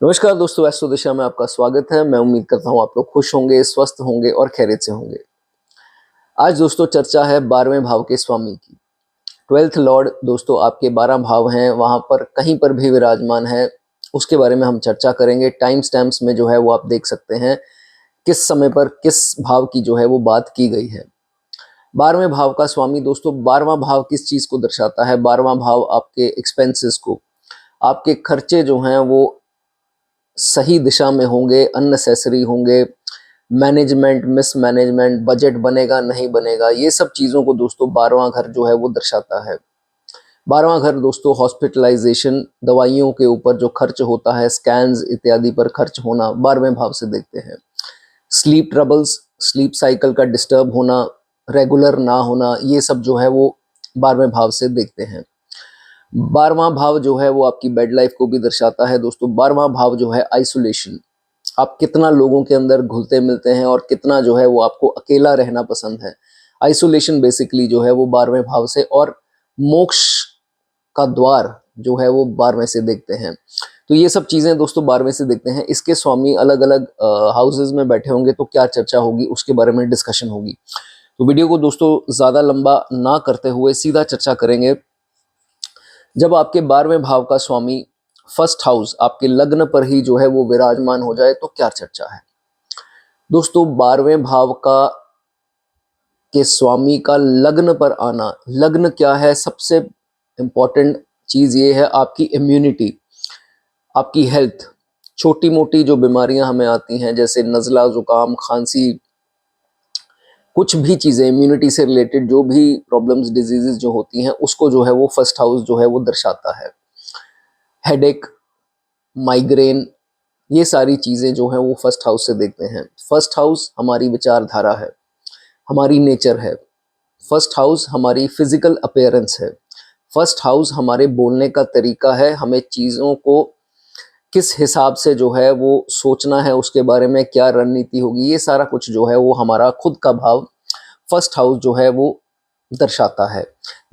नमस्कार दोस्तों, एस्ट्रो दिशा में आपका स्वागत है। मैं उम्मीद करता हूँ आप लोग खुश होंगे, स्वस्थ होंगे और खैरियत से होंगे। आज दोस्तों चर्चा है 12वें भाव के स्वामी की। 12th लॉर्ड दोस्तों आपके 12 भाव हैं, वहाँ पर कहीं पर भी विराजमान है, उसके बारे में हम चर्चा करेंगे। टाइम स्टैम्प्स में जो है वो आप देख सकते हैं किस समय पर किस भाव की जो है वो बात की गई है। 12वें भाव का स्वामी दोस्तों, 12वां भाव किस चीज़ को दर्शाता है? 12वां भाव आपके एक्सपेंसेस को, आपके खर्चे जो हैं वो सही दिशा में होंगे, अननेसेसरी होंगे, मैनेजमेंट, मिसमैनेजमेंट, बजट बनेगा नहीं बनेगा, ये सब चीज़ों को दोस्तों 12वां घर जो है वो दर्शाता है। 12वां घर दोस्तों हॉस्पिटलाइजेशन, दवाइयों के ऊपर जो खर्च होता है, स्कैन्स इत्यादि पर खर्च होना 12वें भाव से देखते हैं। स्लीप ट्रबल्स, स्लीप साइकिल का डिस्टर्ब होना, रेगुलर ना होना, ये सब जो है वो 12वें भाव से देखते हैं। 12वां भाव जो है वो आपकी बेड लाइफ को भी दर्शाता है दोस्तों। 12वां भाव जो है आइसोलेशन, आप कितना लोगों के अंदर घुलते मिलते हैं और कितना जो है वो आपको अकेला रहना पसंद है। आइसोलेशन बेसिकली जो है वो 12वें भाव से, और मोक्ष का द्वार जो है वो 12वें से देखते हैं। तो ये सब चीज़ें दोस्तों 12वें से देखते हैं। इसके स्वामी अलग अलग हाउसेज में बैठे होंगे तो क्या चर्चा होगी उसके बारे में डिस्कशन होगी। तो वीडियो को दोस्तों ज़्यादा लंबा ना करते हुए सीधा चर्चा करेंगे। जब आपके 12वें भाव का स्वामी फर्स्ट हाउस आपके लग्न पर ही जो है वो विराजमान हो जाए तो क्या चर्चा है दोस्तों? 12वें भाव का के स्वामी का लग्न पर आना, लग्न क्या है? सबसे इंपॉर्टेंट चीज ये है आपकी इम्यूनिटी, आपकी हेल्थ। छोटी मोटी जो बीमारियां हमें आती हैं जैसे नज़ला, जुकाम, खांसी, कुछ भी चीज़ें इम्यूनिटी से रिलेटेड जो भी प्रॉब्लम्स, डिजीजेस जो होती हैं, उसको जो है वो फर्स्ट हाउस जो है वो दर्शाता है। हेडेक, माइग्रेन, ये सारी चीज़ें जो हैं वो फर्स्ट हाउस से देखते हैं। फर्स्ट हाउस हमारी विचारधारा है, हमारी नेचर है। फर्स्ट हाउस हमारी फिजिकल अपीयरेंस है। फर्स्ट हाउस हमारे बोलने का तरीका है, हमें चीज़ों को किस हिसाब से जो है वो सोचना है, उसके बारे में क्या रणनीति होगी, ये सारा कुछ जो है वो हमारा खुद का भाव फर्स्ट हाउस जो है वो दर्शाता है।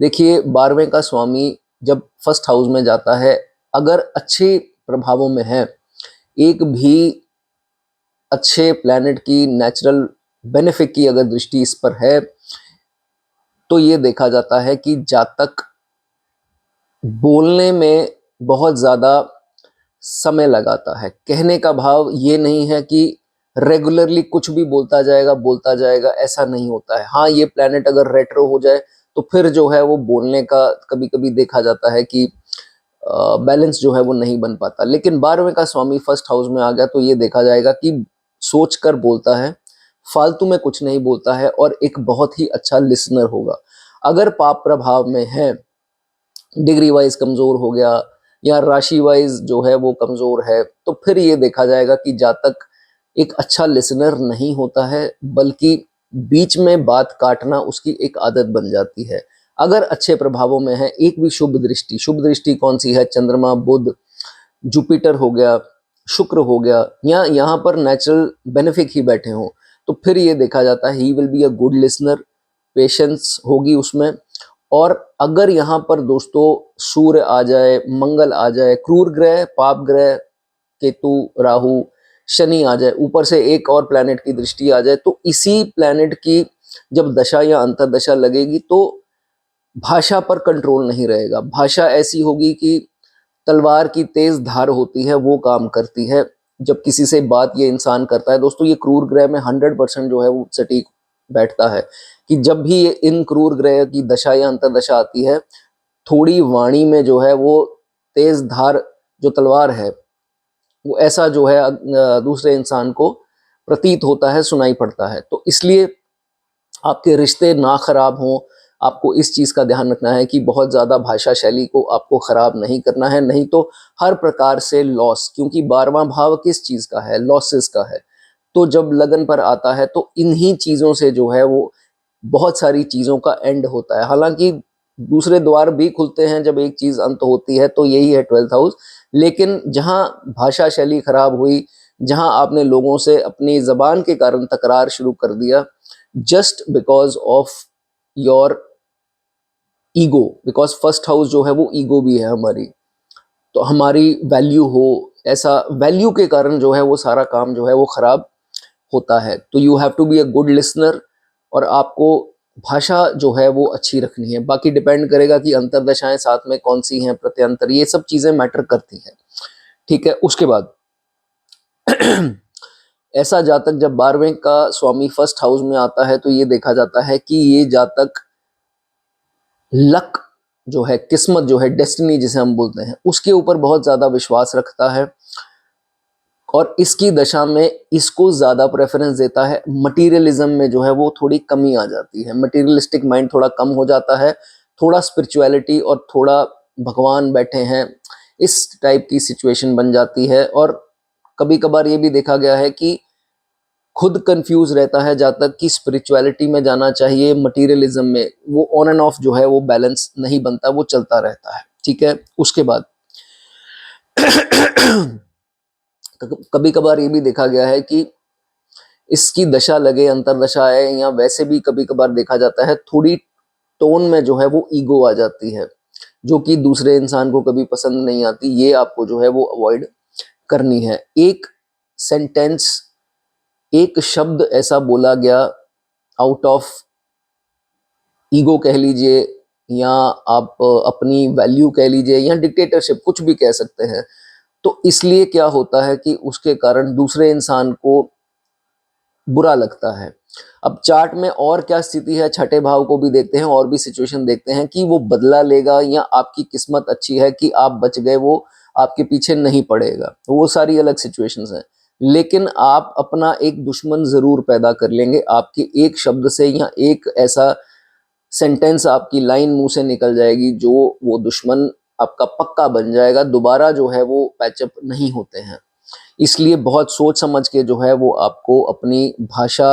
देखिए 12वें का स्वामी जब फर्स्ट हाउस में जाता है, अगर अच्छे प्रभावों में है, एक भी अच्छे प्लैनेट की नेचुरल बेनिफिट की अगर दृष्टि इस पर है, तो ये देखा जाता है कि जातक बोलने में बहुत ज़्यादा समय लगाता है। कहने का भाव ये नहीं है कि रेगुलरली कुछ भी बोलता जाएगा, ऐसा नहीं होता है। हाँ, ये प्लैनेट अगर रेट्रो हो जाए तो फिर जो है वो बोलने का कभी कभी देखा जाता है कि बैलेंस जो है वो नहीं बन पाता। लेकिन 12वें का स्वामी फर्स्ट हाउस में आ गया तो ये देखा जाएगा कि सोच कर बोलता है, फालतू में कुछ नहीं बोलता है और एक बहुत ही अच्छा लिसनर होगा। अगर पाप प्रभाव में है, डिग्री वाइज कमज़ोर हो गया या राशि वाइज जो है वो कमज़ोर है, तो फिर ये देखा जाएगा कि जातक एक अच्छा लिसनर नहीं होता है, बल्कि बीच में बात काटना उसकी एक आदत बन जाती है। अगर अच्छे प्रभावों में है, एक भी शुभ दृष्टि कौन सी है? चंद्रमा, बुध, जुपिटर हो गया, शुक्र हो गया, या यहाँ पर नेचुरल बेनिफिक ही बैठे हों, तो फिर ये देखा जाता है he will be a good listener, patience होगी उसमें। और अगर यहाँ पर दोस्तों सूर्य आ जाए, मंगल आ जाए, क्रूर ग्रह, पाप ग्रह, केतु, राहु, शनि आ जाए, ऊपर से एक और प्लैनेट की दृष्टि आ जाए, तो इसी प्लैनेट की जब दशा या अंतर्दशा लगेगी तो भाषा पर कंट्रोल नहीं रहेगा। भाषा ऐसी होगी कि तलवार की तेज धार होती है वो काम करती है जब किसी से बात ये इंसान करता है। दोस्तों ये क्रूर ग्रह में 100% जो है वो सटीक बैठता है कि जब भी ये इन क्रूर ग्रह की दशा या अंतर्दशा आती है, थोड़ी वाणी में जो है वो तेज धार जो तलवार है वो ऐसा जो है दूसरे इंसान को प्रतीत होता है, सुनाई पड़ता है। तो इसलिए आपके रिश्ते ना खराब हों, आपको इस चीज़ का ध्यान रखना है कि बहुत ज़्यादा भाषा शैली को आपको ख़राब नहीं करना है, नहीं तो हर प्रकार से लॉस, क्योंकि 12वां भाव किस चीज़ का है? लॉसेस का है। तो जब लगन पर आता है तो इन्हीं चीज़ों से जो है वो बहुत सारी चीज़ों का एंड होता है। हालांकि दूसरे द्वार भी खुलते हैं जब एक चीज़ अंत होती है, तो यही है 12th हाउस। लेकिन जहाँ भाषा शैली खराब हुई, जहाँ आपने लोगों से अपनी ज़बान के कारण तकरार शुरू कर दिया, just because of your ego, because first house जो है वो ईगो भी है हमारी, तो हमारी वैल्यू हो, ऐसा वैल्यू के कारण जो है वो सारा काम जो है वो खराब होता है। तो you have to be a good listener, और आपको भाषा जो है वो अच्छी रखनी है। बाकी डिपेंड करेगा कि अंतरदशाएं साथ में कौन सी हैं, प्रत्यंतर, ये सब चीजें मैटर करती हैं। ठीक है, उसके बाद ऐसा जातक जब 12वें का स्वामी फर्स्ट हाउस में आता है तो ये देखा जाता है कि ये जातक लक जो है, किस्मत जो है, डेस्टिनी जिसे हम बोलते हैं, उसके ऊपर बहुत ज्यादा विश्वास रखता है, और इसकी दशा में इसको ज्यादा प्रेफरेंस देता है। मटीरियलिज्म में जो है वो थोड़ी कमी आ जाती है, मटीरियलिस्टिक माइंड थोड़ा कम हो जाता है, थोड़ा स्पिरिचुअलिटी और थोड़ा भगवान बैठे हैं इस टाइप की सिचुएशन बन जाती है। और कभी कभार ये भी देखा गया है कि खुद कंफ्यूज रहता है जब तक कि स्पिरिचुअलिटी में जाना चाहिए, मटीरियलिज्म में वो ऑन एंड ऑफ जो है वो बैलेंस नहीं बनता, वो चलता रहता है। ठीक है, उसके बाद कभी कभार ये भी देखा गया है कि इसकी दशा लगे, अंतरदशा है, या वैसे भी कभी कभार देखा जाता है थोड़ी टोन में जो है वो ईगो आ जाती है, जो कि दूसरे इंसान को कभी पसंद नहीं आती। ये आपको जो है वो अवॉइड करनी है। एक सेंटेंस, एक शब्द ऐसा बोला गया आउट ऑफ ईगो कह लीजिए, या आप अपनी वैल्यू कह लीजिए, या डिक्टेटरशिप, कुछ भी कह सकते हैं, तो इसलिए क्या होता है कि उसके कारण दूसरे इंसान को बुरा लगता है। अब चार्ट में और क्या स्थिति है, छठे भाव को भी देखते हैं और भी सिचुएशन देखते हैं कि वो बदला लेगा या आपकी किस्मत अच्छी है कि आप बच गए, वो आपके पीछे नहीं पड़ेगा, वो सारी अलग सिचुएशंस हैं। लेकिन आप अपना एक दुश्मन जरूर पैदा कर लेंगे, आपके एक शब्द से, या एक ऐसा सेंटेंस, आपकी लाइन मुंह से निकल जाएगी जो वो दुश्मन आपका पक्का बन जाएगा। दोबारा जो है वो पैचअप नहीं होते हैं। इसलिए बहुत सोच समझ के जो है वो आपको अपनी भाषा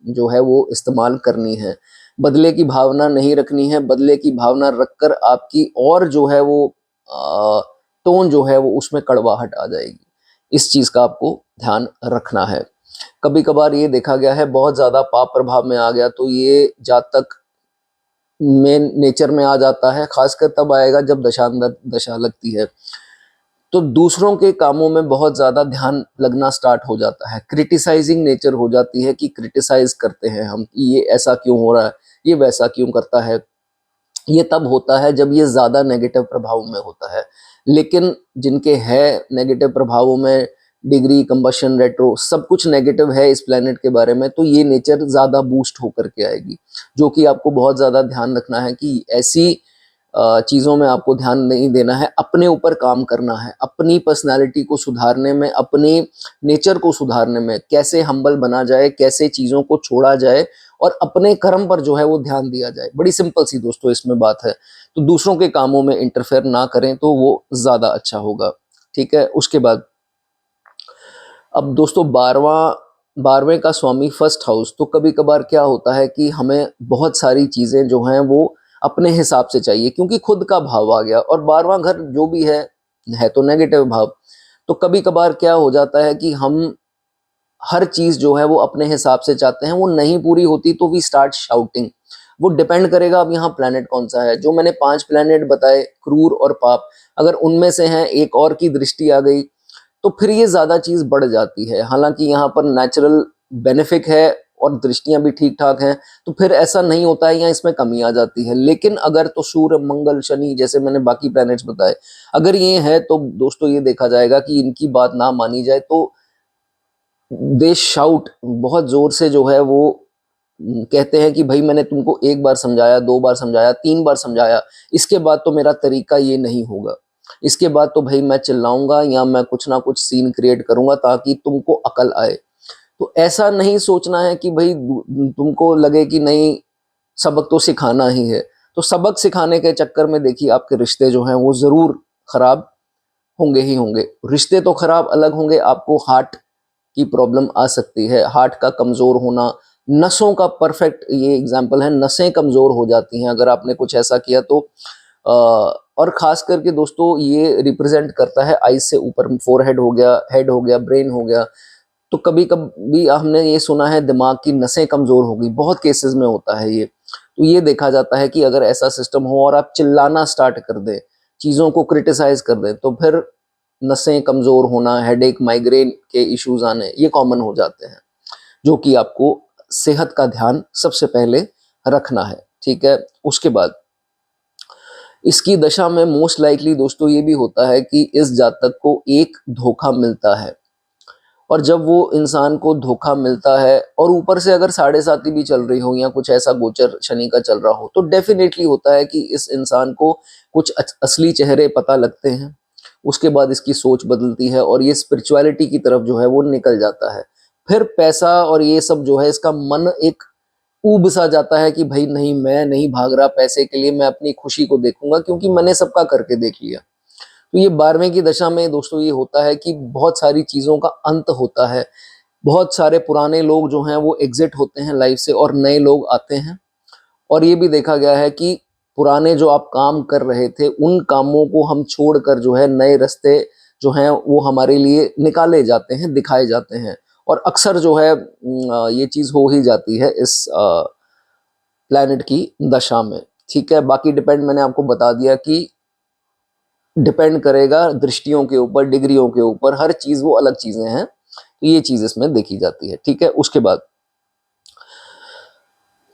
जो है वो इस्तेमाल करनी है। बदले की भावना नहीं रखनी है। बदले की भावना रखकर आपकी और जो है वो टोन जो है वो उसमें कड़वाहट आ जाएगी। इस चीज का आपको ध्यान रखना है। कभी कभार ये देखा गया है बहुत ज्यादा पाप प्रभाव में आ गया तो ये जातक में नेचर में आ जाता है, खासकर तब आएगा जब दशा लगती है, तो दूसरों के कामों में बहुत ज्यादा ध्यान लगना स्टार्ट हो जाता है। क्रिटिसाइजिंग नेचर हो जाती है कि क्रिटिसाइज करते हैं हम, ये ऐसा क्यों हो रहा है, ये वैसा क्यों करता है। ये तब होता है जब ये ज्यादा नेगेटिव प्रभाव में होता है। लेकिन जिनके है नेगेटिव प्रभावों में, डिग्री, कंबशन, रेट्रो, सब कुछ नेगेटिव है इस प्लेनेट के बारे में, तो ये नेचर ज्यादा बूस्ट होकर के आएगी। जो कि आपको बहुत ज्यादा ध्यान रखना है कि ऐसी चीज़ों में आपको ध्यान नहीं देना है। अपने ऊपर काम करना है, अपनी पर्सनालिटी को सुधारने में, अपने नेचर को सुधारने में, कैसे हम्बल बना जाए, कैसे चीज़ों को छोड़ा जाए और अपने कर्म पर जो है वो ध्यान दिया जाए। बड़ी सिंपल सी दोस्तों इसमें बात है। तो दूसरों के कामों में इंटरफेयर ना करें तो वो ज़्यादा अच्छा होगा। ठीक है, उसके बाद अब दोस्तों 12वें का स्वामी फर्स्ट हाउस, तो कभी कभार क्या होता है कि हमें बहुत सारी चीज़ें जो हैं वो अपने हिसाब से चाहिए, क्योंकि खुद का भाव आ गया, और 12वां घर जो भी है तो नेगेटिव भाव। तो कभी कभार क्या हो जाता है कि हम हर चीज जो है वो अपने हिसाब से चाहते हैं, वो नहीं पूरी होती तो वी स्टार्ट शाउटिंग। वो डिपेंड करेगा अब यहाँ प्लेनेट कौन सा है। जो मैंने 5 प्लेनेट बताए, क्रूर और पाप, अगर उनमें से हैं एक और की दृष्टि आ गई तो फिर ये ज्यादा चीज बढ़ जाती है। हालांकि यहाँ पर नेचुरल बेनिफिट है और दृष्टियां भी ठीक ठाक हैं, तो फिर ऐसा नहीं होता है या इसमें कमी आ जाती है। लेकिन अगर तो सूर्य, मंगल, शनि, जैसे मैंने बाकी प्लैनेट्स बताए, अगर ये है तो दोस्तों ये देखा जाएगा कि इनकी बात ना मानी जाए तो दे शाउट, बहुत जोर से जो है वो कहते हैं कि भाई मैंने तुमको एक बार समझाया, 2 बार समझाया, 3 बार समझाया, इसके बाद तो मेरा तरीका ये नहीं होगा, इसके बाद तो भाई मैं चिल्लाऊंगा या मैं कुछ ना कुछ सीन क्रिएट करूंगा ताकि तुमको अकल आए। तो ऐसा नहीं सोचना है कि भाई तुमको लगे कि नहीं सबक तो सिखाना ही है। तो सबक सिखाने के चक्कर में देखिए आपके रिश्ते जो हैं वो जरूर खराब होंगे ही होंगे। रिश्ते तो खराब अलग होंगे, आपको हार्ट की प्रॉब्लम आ सकती है, हार्ट का कमजोर होना, नसों का परफेक्ट ये एग्जाम्पल है, नसें कमजोर हो जाती हैं अगर आपने कुछ ऐसा किया तो। और खास करके दोस्तों ये रिप्रेजेंट करता है आईज से ऊपर, फोरहेड हो गया, हेड हो गया, ब्रेन हो गया। तो कभी कभी हमने ये सुना है दिमाग की नसें कमजोर हो गई, बहुत केसेस में होता है ये। तो ये देखा जाता है कि अगर ऐसा सिस्टम हो और आप चिल्लाना स्टार्ट कर दें, चीजों को क्रिटिसाइज कर दें, तो फिर नसें कमज़ोर होना, हेडेक, माइग्रेन के इश्यूज आने, ये कॉमन हो जाते हैं, जो कि आपको सेहत का ध्यान सबसे पहले रखना है। ठीक है, उसके बाद इसकी दशा में मोस्ट लाइकली दोस्तों ये भी होता है कि इस जातक को एक धोखा मिलता है, और जब वो इंसान को धोखा मिलता है और ऊपर से अगर साढ़े साती भी चल रही हो या कुछ ऐसा गोचर शनि का चल रहा हो, तो डेफिनेटली होता है कि इस इंसान को कुछ असली चेहरे पता लगते हैं। उसके बाद इसकी सोच बदलती है और ये स्पिरिचुअलिटी की तरफ जो है वो निकल जाता है। फिर पैसा और ये सब जो है, इसका मन एक ऊब सा जाता है कि भाई नहीं, मैं नहीं भाग रहा पैसे के लिए, मैं अपनी खुशी को देखूंगा क्योंकि मैंने सबका करके देख लिया। तो ये 12वें की दशा में दोस्तों ये होता है कि बहुत सारी चीज़ों का अंत होता है। बहुत सारे पुराने लोग जो हैं वो एग्जिट होते हैं लाइफ से और नए लोग आते हैं। और ये भी देखा गया है कि पुराने जो आप काम कर रहे थे, उन कामों को हम छोड़कर जो है नए रास्ते जो हैं वो हमारे लिए निकाले जाते हैं, दिखाए जाते हैं। और अक्सर जो है ये चीज़ हो ही जाती है इस प्लैनेट की दशा में। ठीक है, बाकी डिपेंड मैंने आपको बता दिया कि डिपेंड करेगा दृष्टियों के ऊपर, डिग्रियों के ऊपर, हर चीज़ वो अलग चीज़ें हैं, तो ये चीज़ इसमें देखी जाती है। ठीक है, उसके बाद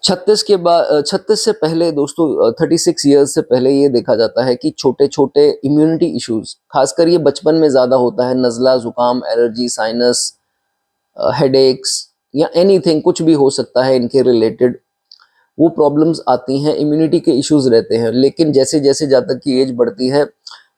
36 से पहले दोस्तों 36 ईयर्स से पहले ये देखा जाता है कि छोटे छोटे इम्यूनिटी इश्यूज, खासकर ये बचपन में ज़्यादा होता है, नज़ला, ज़ुकाम, एलर्जी, साइनस, हेडेक्स या एनीथिंग, कुछ भी हो सकता है इनके रिलेटेड, वो प्रॉब्लम्स आती हैं, इम्यूनिटी के इश्यूज रहते हैं। लेकिन जैसे जैसे जातक की एज बढ़ती है,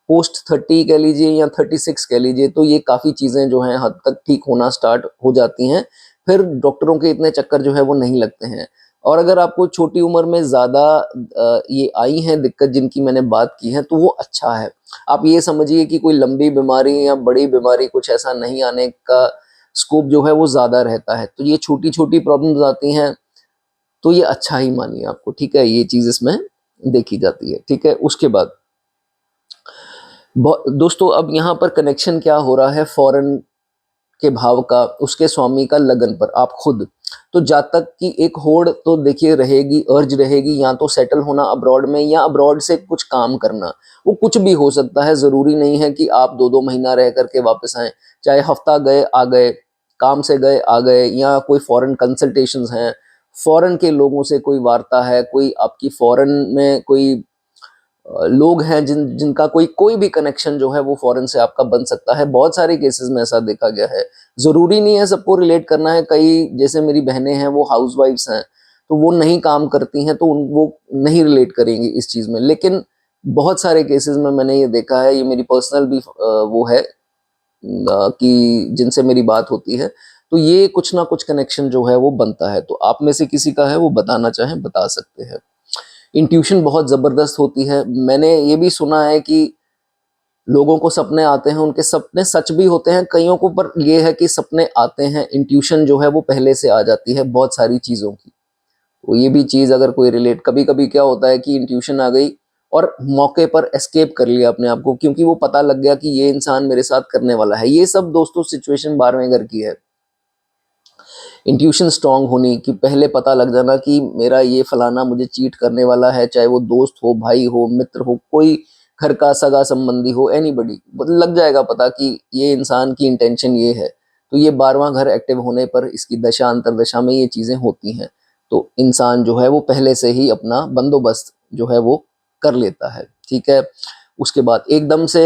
पोस्ट 30 कह लीजिए या 36 कह लीजिए, तो ये काफ़ी चीज़ें जो हैं हद तक ठीक होना स्टार्ट हो जाती हैं। फिर डॉक्टरों के इतने चक्कर जो है वो नहीं लगते हैं। और अगर आपको छोटी उम्र में ज़्यादा ये आई हैं दिक्कत जिनकी मैंने बात की है, तो वो अच्छा है। आप ये समझिए कि कोई लंबी बीमारी या बड़ी बीमारी कुछ ऐसा नहीं आने का स्कोप जो है वो ज़्यादा रहता है। तो ये छोटी छोटी प्रॉब्लम्स आती हैं, तो ये अच्छा ही मानिए आपको। ठीक है, ये चीज़ इसमें देखी जाती है। ठीक है, उसके बाद दोस्तों अब यहाँ पर कनेक्शन क्या हो रहा है फॉरेन के भाव का, उसके स्वामी का लगन पर, आप खुद तो जातक की एक होड़ तो देखिए रहेगी, अर्ज रहेगी, या तो सेटल होना अब्रॉड में या अब्रॉड से कुछ काम करना। वो कुछ भी हो सकता है, ज़रूरी नहीं है कि आप 2-2 महीना रह करके वापस आएँ। चाहे हफ्ता गए आ गए, काम से गए आ गए, या कोई फॉरेन कंसल्टेशंस हैं, फॉरेन के लोगों से कोई वार्ता है, कोई आपकी फॉरेन में कोई लोग हैं जिनका कोई कोई भी कनेक्शन जो है वो फॉरेन से आपका बन सकता है। बहुत सारे केसेस में ऐसा देखा गया है। ज़रूरी नहीं है सबको रिलेट करना है। कई जैसे मेरी बहनें हैं वो हाउसवाइफ्स हैं, तो वो नहीं काम करती हैं, तो वो नहीं रिलेट करेंगी इस चीज़ में। लेकिन बहुत सारे केसेस में मैंने ये देखा है, ये मेरी पर्सनल भी वो है कि जिनसे मेरी बात होती है, तो ये कुछ ना कुछ कनेक्शन जो है वो बनता है। तो आप में से किसी का है वो बताना चाहें बता सकते हैं। इंट्यूशन बहुत ज़बरदस्त होती है। मैंने ये भी सुना है कि लोगों को सपने आते हैं, उनके सपने सच भी होते हैं कईयों को, पर ये है कि सपने आते हैं, इंट्यूशन जो है वो पहले से आ जाती है बहुत सारी चीज़ों की। तो ये भी चीज़ अगर कोई रिलेट, कभी कभी क्या होता है कि इंट्यूशन आ गई और मौके पर एस्केप कर लिया अपने आप को, क्योंकि वो पता लग गया कि ये इंसान मेरे साथ करने वाला है। ये सब दोस्तों सिचुएशन 12वें घर की है। इंट्यूशन स्ट्रांग होनी, कि पहले पता लग जाना कि मेरा ये फलाना मुझे चीट करने वाला है, चाहे वो दोस्त हो, भाई हो, मित्र हो, कोई घर का सगा संबंधी हो, एनीबडी, लग जाएगा पता कि ये इंसान की इंटेंशन ये है। तो ये 12वां घर एक्टिव होने पर इसकी दशा अंतरदशा में ये चीज़ें होती हैं। तो इंसान जो है वो पहले से ही अपना बंदोबस्त जो है वो कर लेता है। ठीक है, उसके बाद एकदम से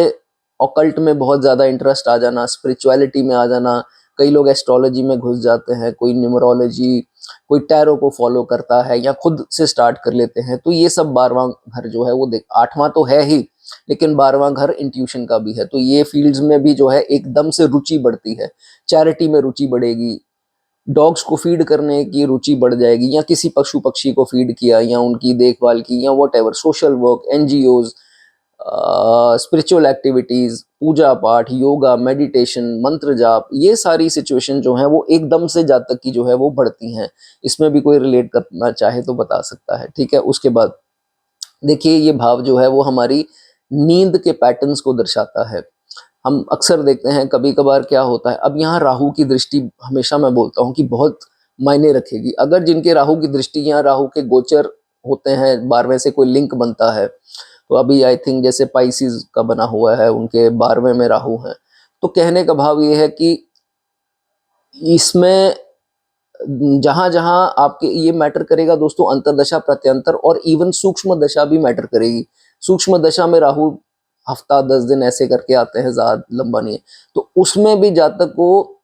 ऑकल्ट में बहुत ज़्यादा इंटरेस्ट आ जाना, स्पिरिचुअलिटी में आ जाना। कई लोग एस्ट्रोलॉजी में घुस जाते हैं, कोई न्यूमरोलॉजी, कोई टैरो को फॉलो करता है या खुद से स्टार्ट कर लेते हैं। तो ये सब 12वां घर जो है वो 8वां तो है ही, लेकिन 12वां घर इंट्यूशन का भी है। तो ये फील्ड्स में भी जो है एकदम से रुचि बढ़ती है। चैरिटी में रुचि बढ़ेगी, डॉग्स को फीड करने की रुचि बढ़ जाएगी, या किसी पशु पक्षी को फीड किया या उनकी देखभाल की, या whatever, social work, NGOs, spiritual activities, पूजा पाठ, योगा, मेडिटेशन, मंत्र जाप, ये सारी सिचुएशन जो हैं वो एकदम से जातक की जो है वो बढ़ती हैं। इसमें भी कोई रिलेट करना चाहे तो बता सकता है। ठीक है, उसके बाद देखिए ये भाव जो है वो हमारी नींद के पैटर्न्स को दर्शाता है। हम अक्सर देखते हैं कभी कभार क्या होता है, अब यहाँ राहु की दृष्टि हमेशा मैं बोलता हूँ कि बहुत मायने रखेगी। अगर जिनके राहु की दृष्टि या राहु के गोचर होते हैं, 12वें से कोई लिंक बनता है, तो अभी आई थिंक जैसे पाइसिस का बना हुआ है, उनके 12वें में राहु है। तो कहने का भाव ये है कि इसमें जहां जहां आपके ये मैटर करेगा दोस्तों, अंतरदशा, प्रत्यंतर और इवन सूक्ष्म दशा भी मैटर करेगी। सूक्ष्म दशा में राहु हफ्ता 10 दिन ऐसे करके आते हैं, ज्यादा लंबा नहीं है। तो उसमें भी जातक को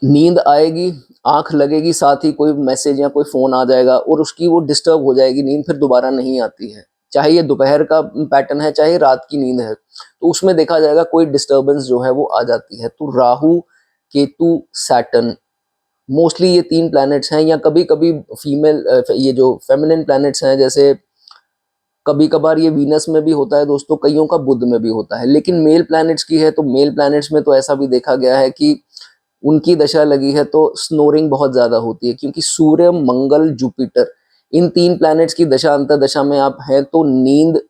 नींद आएगी, आंख लगेगी, साथ ही कोई मैसेज या कोई फोन आ जाएगा और उसकी वो डिस्टर्ब हो जाएगी, नींद फिर दोबारा नहीं आती है। चाहे ये दोपहर का पैटर्न है, चाहे रात की नींद है, तो उसमें देखा जाएगा कोई डिस्टर्बेंस जो है वो आ जाती है। तो राहु, केतु, सैटर्न, मोस्टली ये 3 प्लैनेट्स हैं। या कभी कभी फीमेल, ये जो फेमिनिन प्लैनेट्स हैं, जैसे कभी कभार ये वीनस में भी होता है दोस्तों, कईयों का बुध में भी होता है। लेकिन मेल प्लैनेट्स की है तो मेल प्लैनेट्स में तो ऐसा भी देखा गया है कि उनकी दशा लगी है तो स्नोरिंग बहुत ज्यादा होती है, क्योंकि सूर्य, मंगल, जुपिटर, इन 3 प्लैनेट्स की दशा अंतर दशा में आप हैं तो नींद,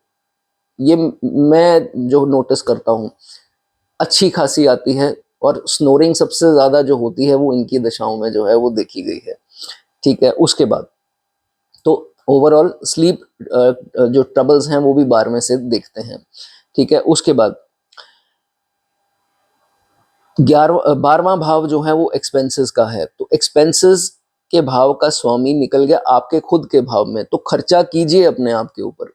ये मैं जो नोटिस करता हूँ, अच्छी खासी आती है। और स्नोरिंग सबसे ज्यादा जो होती है वो इनकी दशाओं में जो है वो देखी गई है। ठीक है, उसके बाद तो ओवरऑल स्लीप जो ट्रबल्स हैं वो भी 12वें से देखते हैं। ठीक है, उसके बाद 12वां भाव जो है वो एक्सपेंसेस का है। तो एक्सपेंसेस के भाव का स्वामी निकल गया आपके खुद के भाव में, तो खर्चा कीजिए अपने आप के ऊपर।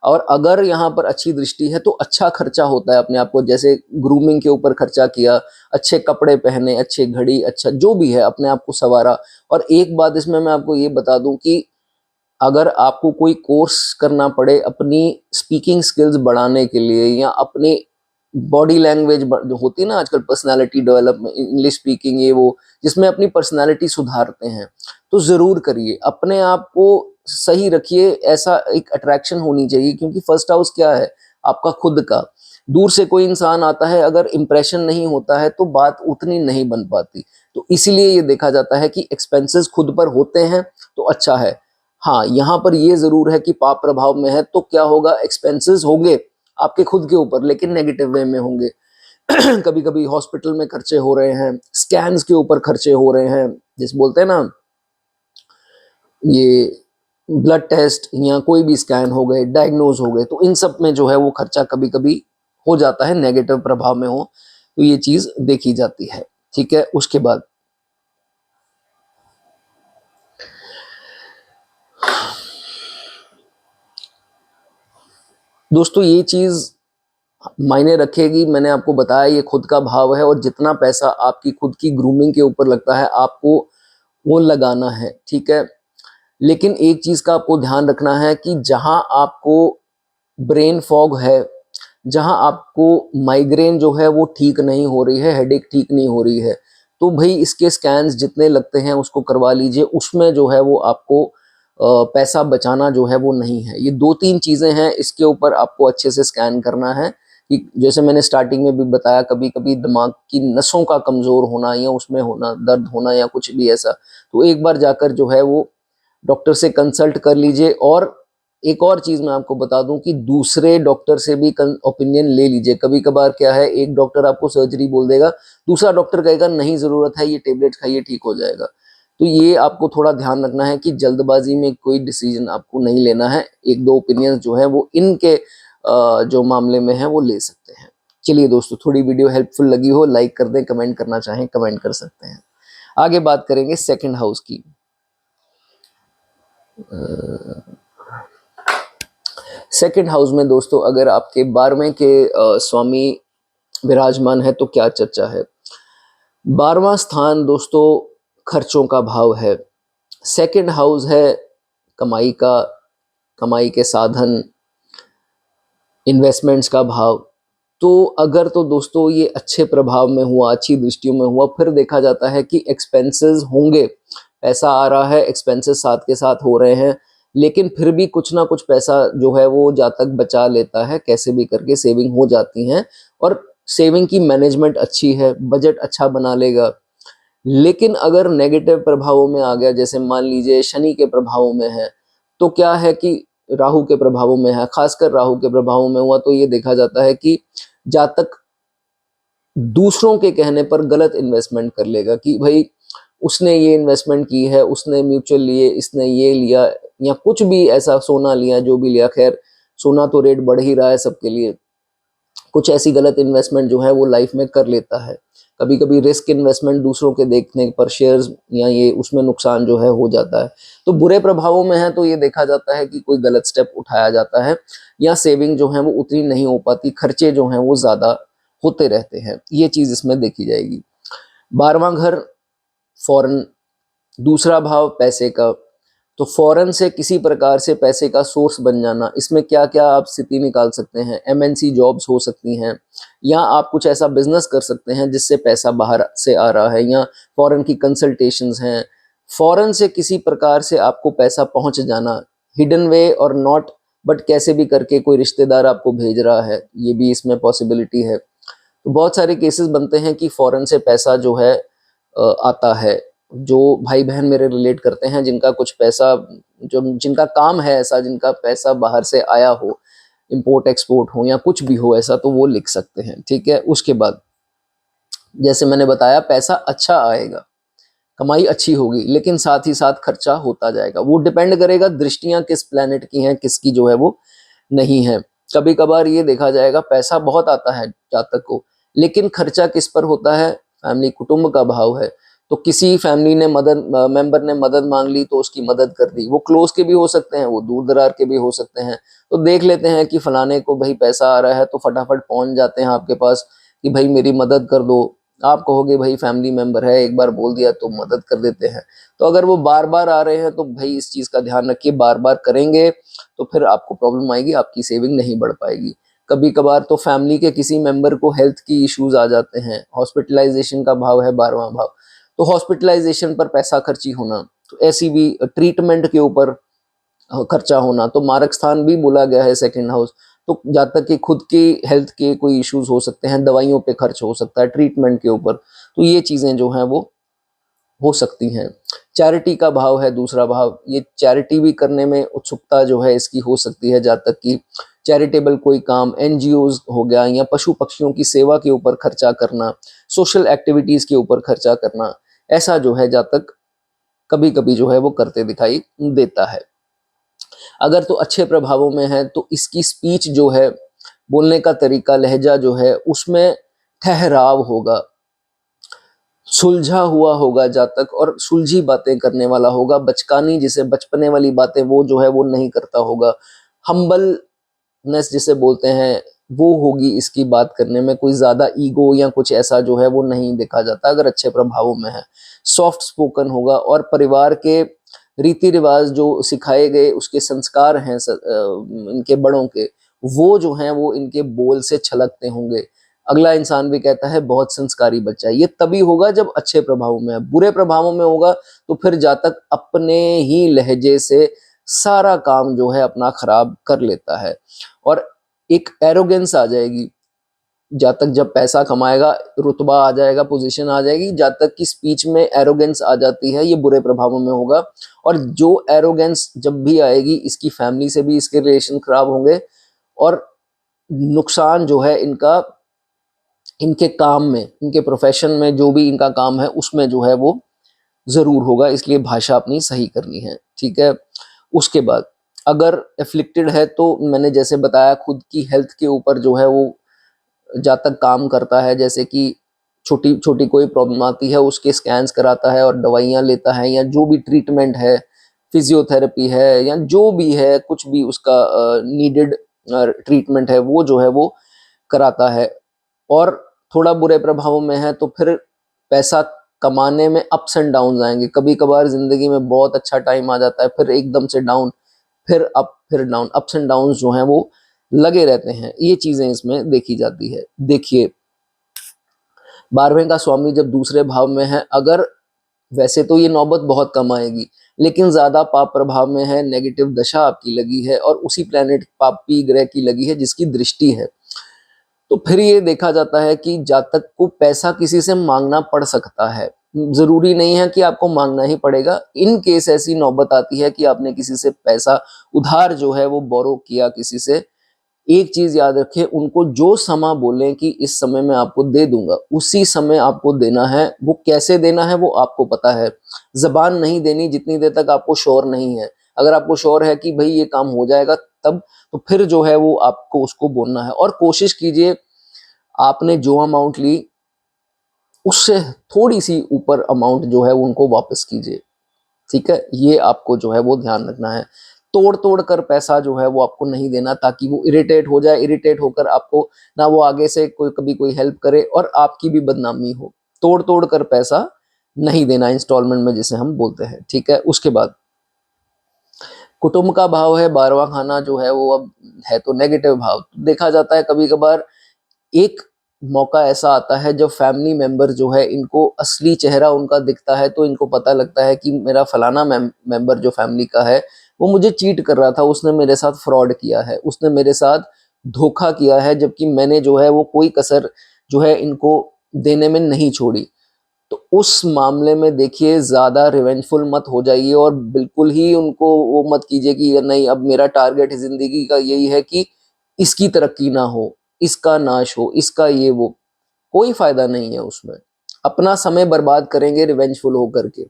और अगर यहाँ पर अच्छी दृष्टि है तो अच्छा खर्चा होता है अपने आप को, जैसे ग्रूमिंग के ऊपर खर्चा किया, अच्छे कपड़े पहने, अच्छे घड़ी, अच्छा जो भी है अपने आप को संवारा। और एक बात इसमें मैं आपको ये बता दूं कि अगर आपको कोई कोर्स करना पड़े अपनी स्पीकिंग स्किल्स बढ़ाने के लिए, या अपनी बॉडी लैंग्वेज जो होती है ना आजकल, पर्सनालिटी डेवलपमेंट, इंग्लिश स्पीकिंग, ये वो जिसमें अपनी पर्सनालिटी सुधारते हैं, तो जरूर करिए। अपने आप को सही रखिए, ऐसा एक अट्रैक्शन होनी चाहिए। क्योंकि फर्स्ट हाउस क्या है? आपका खुद का। दूर से कोई इंसान आता है, अगर इंप्रेशन नहीं होता है तो बात उतनी नहीं बन पाती। तो इसीलिए ये देखा जाता है कि एक्सपेंसेस खुद पर होते हैं तो अच्छा है। हाँ, यहाँ पर ये जरूर है कि पाप प्रभाव में है तो क्या होगा, एक्सपेंसेस होंगे आपके खुद के ऊपर, लेकिन नेगेटिव वे में होंगे। कभी कभी हॉस्पिटल में खर्चे हो रहे हैं, स्कैन्स के ऊपर खर्चे हो रहे हैं, जिस बोलते हैं ना, ये ब्लड टेस्ट या कोई भी स्कैन हो गए, डायग्नोज हो गए, तो इन सब में जो है वो खर्चा कभी कभी हो जाता है, नेगेटिव प्रभाव में हो तो ये चीज देखी जाती है। ठीक है, उसके बाद दोस्तों ये चीज मायने रखेगी। मैंने आपको बताया ये खुद का भाव है, और जितना पैसा आपकी खुद की ग्रूमिंग के ऊपर लगता है आपको वो लगाना है। ठीक है, लेकिन एक चीज का आपको ध्यान रखना है कि जहां आपको ब्रेन फॉग है, जहां आपको माइग्रेन जो है वो ठीक नहीं हो रही है, हेडेक ठीक नहीं हो रही है, तो भाई इसके स्कैन्स जितने लगते हैं उसको करवा लीजिए। उसमें जो है वो आपको पैसा बचाना जो है वो नहीं है। ये 2-3 चीजें हैं, इसके ऊपर आपको अच्छे से स्कैन करना है। कि जैसे मैंने स्टार्टिंग में भी बताया, कभी कभी दिमाग की नसों का कमजोर होना, या उसमें होना दर्द होना, या कुछ भी ऐसा, तो एक बार जाकर जो है वो डॉक्टर से कंसल्ट कर लीजिए। और एक और चीज मैं आपको बता दूं कि दूसरे डॉक्टर से भी ओपिनियन ले लीजिए। कभी कभार क्या है, एक डॉक्टर आपको सर्जरी बोल देगा, दूसरा डॉक्टर कहेगा नहीं जरूरत है, ये टेबलेट खाइए ठीक हो जाएगा। तो ये आपको थोड़ा ध्यान रखना है कि जल्दबाजी में कोई डिसीजन आपको नहीं लेना है। 1-2 ओपिनियन जो है वो इनके जो मामले में है वो ले सकते हैं। चलिए दोस्तों, थोड़ी वीडियो हेल्पफुल लगी हो लाइक कर दें, कमेंट करना चाहें कमेंट कर सकते हैं। आगे बात करेंगे सेकंड हाउस की। सेकंड हाउस में दोस्तों अगर आपके 12वें के स्वामी विराजमान है तो क्या चर्चा है। 12वां स्थान दोस्तों खर्चों का भाव है। सेकंड हाउस है कमाई का, कमाई के साधन, इन्वेस्टमेंट्स का भाव। तो अगर तो दोस्तों ये अच्छे प्रभाव में हुआ, अच्छी दृष्टियों में हुआ, फिर देखा जाता है कि एक्सपेंसेस होंगे, पैसा आ रहा है, एक्सपेंसेस साथ के साथ हो रहे हैं, लेकिन फिर भी कुछ ना कुछ पैसा जो है वो जातक बचा लेता है, कैसे भी करके सेविंग हो जाती हैं। और सेविंग की मैनेजमेंट अच्छी है, बजट अच्छा बना लेगा। लेकिन अगर नेगेटिव प्रभावों में आ गया, जैसे मान लीजिए शनि के प्रभावों में है, तो क्या है कि राहु के प्रभावों में है, खासकर राहु के प्रभावों में हुआ, तो ये देखा जाता है कि जातक दूसरों के कहने पर गलत इन्वेस्टमेंट कर लेगा कि भाई उसने ये इन्वेस्टमेंट की है, उसने म्यूचुअल लिए, इसने ये लिया, या कुछ भी ऐसा सोना लिया, जो भी लिया, खैर सोना तो रेट बढ़ ही रहा है सबके लिए, कुछ ऐसी गलत इन्वेस्टमेंट जो है वो लाइफ में कर लेता है। कभी कभी रिस्क इन्वेस्टमेंट दूसरों के देखने पर शेयर्स या ये उसमें नुकसान जो है हो जाता है। तो बुरे प्रभावों में है तो ये देखा जाता है कि कोई गलत स्टेप उठाया जाता है या सेविंग जो है वो उतनी नहीं हो पाती, खर्चे जो हैं वो ज़्यादा होते रहते हैं, ये चीज़ इसमें देखी जाएगी। 12वां घर फॉरेन, दूसरा भाव पैसे का, तो फॉरेन से किसी प्रकार से पैसे का सोर्स बन जाना, इसमें क्या क्या आप स्थिति निकाल सकते हैं। एमएनसी जॉब्स हो सकती हैं, या आप कुछ ऐसा बिजनेस कर सकते हैं जिससे पैसा बाहर से आ रहा है, या फॉरेन की कंसल्टेशंस हैं। फॉरेन से किसी प्रकार से आपको पैसा पहुंच जाना, हिडन वे और नॉट, बट कैसे भी करके कोई रिश्तेदार आपको भेज रहा है, ये भी इसमें पॉसिबिलिटी है। तो बहुत सारे केसेस बनते हैं कि फॉरेन से पैसा जो है आता है। जो भाई बहन मेरे रिलेट करते हैं जिनका कुछ पैसा, जो जिनका काम है ऐसा, जिनका पैसा बाहर से आया हो, इंपोर्ट एक्सपोर्ट हो या कुछ भी हो ऐसा, तो वो लिख सकते हैं। ठीक है, उसके बाद जैसे मैंने बताया पैसा अच्छा आएगा, कमाई अच्छी होगी, लेकिन साथ ही साथ खर्चा होता जाएगा। वो डिपेंड करेगा दृष्टियां किस प्लेनेट की हैं, किसकी जो है वो नहीं है। कभी कभार ये देखा जाएगा पैसा बहुत आता है जातक को, लेकिन खर्चा किस पर होता है, फैमिली कुटुंब का भाव है। तो किसी फैमिली ने मेंबर ने मदद मांग ली तो उसकी मदद कर दी। वो क्लोज के भी हो सकते हैं, वो दूर दरार के भी हो सकते हैं। तो देख लेते हैं कि फलाने को भाई पैसा आ रहा है तो फटाफट पहुंच जाते हैं आपके पास कि भाई मेरी मदद कर दो। आप कहोगे भाई फैमिली मेंबर है, एक बार बोल दिया तो मदद कर देते हैं। तो अगर वो बार बार आ रहे हैं तो भाई इस चीज का ध्यान रखिए, बार बार करेंगे तो फिर आपको प्रॉब्लम आएगी, आपकी सेविंग नहीं बढ़ पाएगी। कभी कभार तो फैमिली के किसी मेंबर को हेल्थ की इश्यूज आ जाते हैं, हॉस्पिटलाइजेशन का भाव है 12वां भाव, तो हॉस्पिटलाइजेशन पर पैसा खर्ची होना, तो ऐसी भी ट्रीटमेंट के ऊपर खर्चा होना, तो मारक स्थान भी बोला गया है सेकंड हाउस। तो जब तक कि खुद की हेल्थ के कोई इश्यूज हो सकते हैं, दवाइयों पे खर्च हो सकता है, ट्रीटमेंट के ऊपर, तो ये चीजें जो हैं वो हो सकती हैं। चैरिटी का भाव है दूसरा भाव, ये चैरिटी भी करने में उत्सुकता जो है इसकी हो सकती है, जब तक कि चैरिटेबल कोई काम, एनजीओज हो गया, या पशु पक्षियों की सेवा के ऊपर खर्चा करना, सोशल एक्टिविटीज के ऊपर खर्चा करना, ऐसा जो है जब तक कभी कभी जो है वो करते दिखाई देता है। अगर तो अच्छे प्रभावों में है तो इसकी स्पीच जो है, बोलने का तरीका, लहजा जो है उसमें ठहराव होगा, सुलझा हुआ होगा जातक, और सुलझी बातें करने वाला होगा। बचकानी जिसे बचपने वाली बातें वो जो है वो नहीं करता होगा। हम्बलनेस जिसे बोलते हैं वो होगी इसकी बात करने में, कोई ज्यादा ईगो या कुछ ऐसा जो है वो नहीं देखा जाता अगर अच्छे प्रभावों में है। सॉफ्ट स्पोकन होगा, और परिवार के रीति रिवाज जो सिखाए गए, उसके संस्कार हैं इनके बड़ों के, वो जो हैं वो इनके बोल से छलकते होंगे। अगला इंसान भी कहता है बहुत संस्कारी बच्चा है। ये तभी होगा जब अच्छे प्रभावों में है। बुरे प्रभावों में होगा तो फिर जातक अपने ही लहजे से सारा काम जो है अपना खराब कर लेता है, और एक एरोगेंस आ जाएगी। जातक जब पैसा कमाएगा, रुतबा आ जाएगा, पोजीशन आ जाएगी, जातक की स्पीच में एरोगेंस आ जाती है, ये बुरे प्रभावों में होगा। और जो एरोगेंस जब भी आएगी, इसकी फैमिली से भी इसके रिलेशन खराब होंगे, और नुकसान जो है इनका, इनके काम में, इनके प्रोफेशन में, जो भी इनका काम है उसमें जो है वो जरूर होगा। इसलिए भाषा अपनी सही करनी है। ठीक है, उसके बाद अगर एफ्लिक्टेड है तो मैंने जैसे बताया खुद की हेल्थ के ऊपर जो है वो जब तक काम करता है, जैसे कि छोटी छोटी कोई प्रॉब्लम आती है उसके स्कैन्स कराता है और दवाइयाँ लेता है, या जो भी ट्रीटमेंट है, फिजियोथेरेपी है, या जो भी है, कुछ भी उसका नीडेड ट्रीटमेंट है वो जो है वो कराता है। और थोड़ा बुरे प्रभावों में है तो फिर पैसा कमाने में अप्स एंड डाउन आएंगे। कभी कभार जिंदगी में बहुत अच्छा टाइम आ जाता है, फिर एकदम से डाउन, फिर अप, फिर डाउन, अप्स एंड डाउन जो हैं वो लगे रहते हैं। ये चीजें इसमें देखी जाती है। देखिए 12वें का स्वामी जब दूसरे भाव में है, अगर वैसे तो ये नौबत बहुत कम आएगी, लेकिन ज्यादा पाप प्रभाव में है, नेगेटिव दशा आपकी लगी है, और उसी प्लेनेट पापी ग्रह की लगी है जिसकी दृष्टि है, तो फिर ये देखा जाता है कि जातक को पैसा किसी से मांगना पड़ सकता है। जरूरी नहीं है कि आपको मांगना ही पड़ेगा। इन केस ऐसी नौबत आती है कि आपने किसी से पैसा उधार जो है वो बोरो किया किसी से, एक चीज याद रखें, उनको जो समय बोलें कि इस समय मैं आपको दे दूंगा, उसी समय आपको देना है। वो कैसे देना है वो आपको पता है। जबान नहीं देनी जितनी देर तक आपको श्योर नहीं है। अगर आपको श्योर है कि भाई ये काम हो जाएगा तब तो फिर जो है वो आपको उसको बोलना है। और कोशिश कीजिए आपने जो अमाउंट ली उससे थोड़ी सी ऊपर अमाउंट जो है उनको वापस कीजिए, ठीक है। ये आपको जो है वो ध्यान रखना है। तोड़ तोड़ कर पैसा जो है वो आपको नहीं देना, ताकि वो इरिटेट हो जाए, इरिटेट होकर आपको ना वो आगे से कभी कोई हेल्प करे और आपकी भी बदनामी हो। तोड़ तोड़ कर पैसा नहीं देना इंस्टॉलमेंट में, जिसे हम बोलते हैं, ठीक है। उसके बाद कुटुंब का भाव है 12वां खाना जो है वो अब है तो नेगेटिव भाव। देखा जाता है कभी कभार एक मौका ऐसा आता है जब फैमिली मेंबर जो है इनको असली चेहरा उनका दिखता है, तो इनको पता लगता है कि मेरा फलाना मेंबर जो फैमिली का है वो मुझे चीट कर रहा था, उसने मेरे साथ फ्रॉड किया है, उसने मेरे साथ धोखा किया है, जबकि मैंने जो है वो कोई कसर जो है इनको देने में नहीं छोड़ी। तो उस मामले में देखिए ज़्यादा रिवेंजफुल मत हो जाइए और बिल्कुल ही उनको वो मत कीजिए कि ये नहीं, अब मेरा टारगेट ज़िंदगी का यही है कि इसकी तरक्की ना हो, इसका नाश हो, इसका ये वो। कोई फ़ायदा नहीं है उसमें। अपना समय बर्बाद करेंगे रिवेंजफुल होकर के।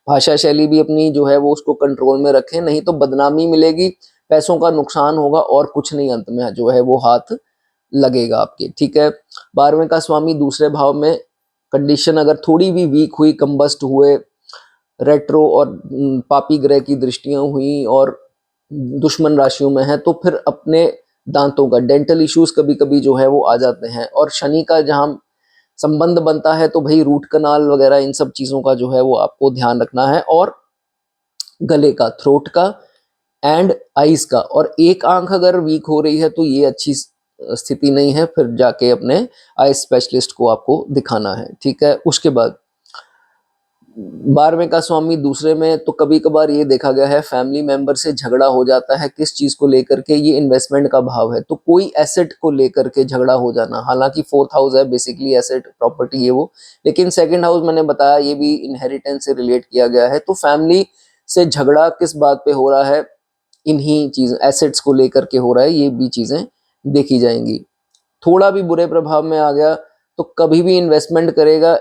भाषा शैली भी अपनी जो है वो उसको कंट्रोल में रखें, नहीं तो बदनामी मिलेगी, पैसों का नुकसान होगा और कुछ नहीं, अंत में जो है वो हाथ लगेगा आपके, ठीक है। 12वें का स्वामी दूसरे भाव में, कंडीशन अगर थोड़ी भी वीक हुई, कंबस्ट हुए, रेट्रो और पापी ग्रह की दृष्टियां हुई और दुश्मन राशियों में है, तो फिर अपने दांतों का डेंटल इश्यूज कभी कभी जो है वो आ जाते हैं। और शनि का जहां संबंध बनता है तो भाई रूट कनाल वगैरह इन सब चीजों का जो है वो आपको ध्यान रखना है। और गले का, थ्रोट का एंड आईज का, और एक आंख अगर वीक हो रही है तो ये अच्छी स्थिति नहीं है, फिर जाके अपने आई स्पेशलिस्ट को आपको दिखाना है, ठीक है। उसके बाद 12वें का स्वामी दूसरे में, तो कभी कभार ये देखा गया है फैमिली मेंबर से झगड़ा हो जाता है। किस चीज को लेकर के? ये इन्वेस्टमेंट का भाव है, तो कोई एसेट को लेकर के झगड़ा हो जाना। हालांकि 4th हाउस है बेसिकली एसेट प्रॉपर्टी ये वो, लेकिन 2nd हाउस मैंने बताया ये भी इनहेरिटेंस से रिलेट किया गया है। तो फैमिली से झगड़ा किस बात पे हो रहा है? इन्हीं चीज एसेट्स को लेकर के हो रहा है, ये भी चीजें देखी जाएंगी। थोड़ा भी बुरे प्रभाव में आ गया तो कभी भी इन्वेस्टमेंट करेगा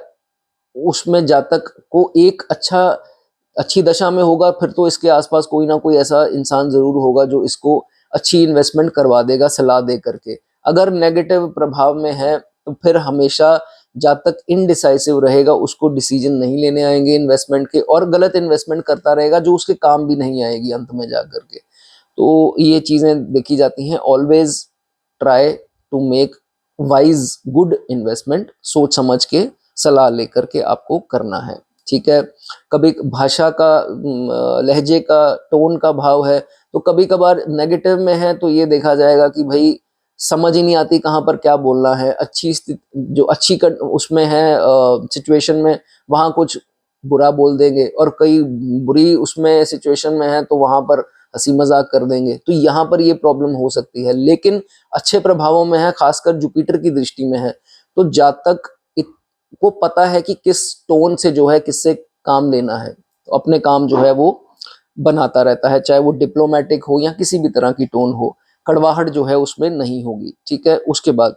उसमें जातक को एक अच्छी दशा में होगा, फिर तो इसके आसपास कोई ना कोई ऐसा इंसान जरूर होगा जो इसको अच्छी इन्वेस्टमेंट करवा देगा सलाह दे करके। अगर नेगेटिव प्रभाव में है तो फिर हमेशा जातक इनडिसाइसिव रहेगा, उसको डिसीजन नहीं लेने आएंगे इन्वेस्टमेंट के, और गलत इन्वेस्टमेंट करता रहेगा जो उसके काम भी नहीं आएगी अंत में जा करके। तो ये चीजें देखी जाती हैं। Always try to make wise good investment, सोच समझ के सलाह लेकर के आपको करना है, ठीक है। कभी भाषा का लहजे का, टोन का भाव है, तो कभी कभार नेगेटिव में है तो ये देखा जाएगा कि भाई समझ ही नहीं आती कहाँ पर क्या बोलना है। अच्छी स्थिति जो अच्छी उसमें है सिचुएशन में, वहां कुछ बुरा बोल देंगे, और कई बुरी उसमें सिचुएशन में है तो वहां पर हंसी मजाक कर देंगे। तो यहाँ पर ये प्रॉब्लम हो सकती है। लेकिन अच्छे प्रभावों में है, खासकर जुपिटर की दृष्टि में है, तो जातक को पता है कि किस टोन से जो है किससे काम लेना है, तो अपने काम जो है वो बनाता रहता है, चाहे वो डिप्लोमेटिक हो या किसी भी तरह की टोन हो, कड़वाहट जो है उसमें नहीं होगी, ठीक है। उसके बाद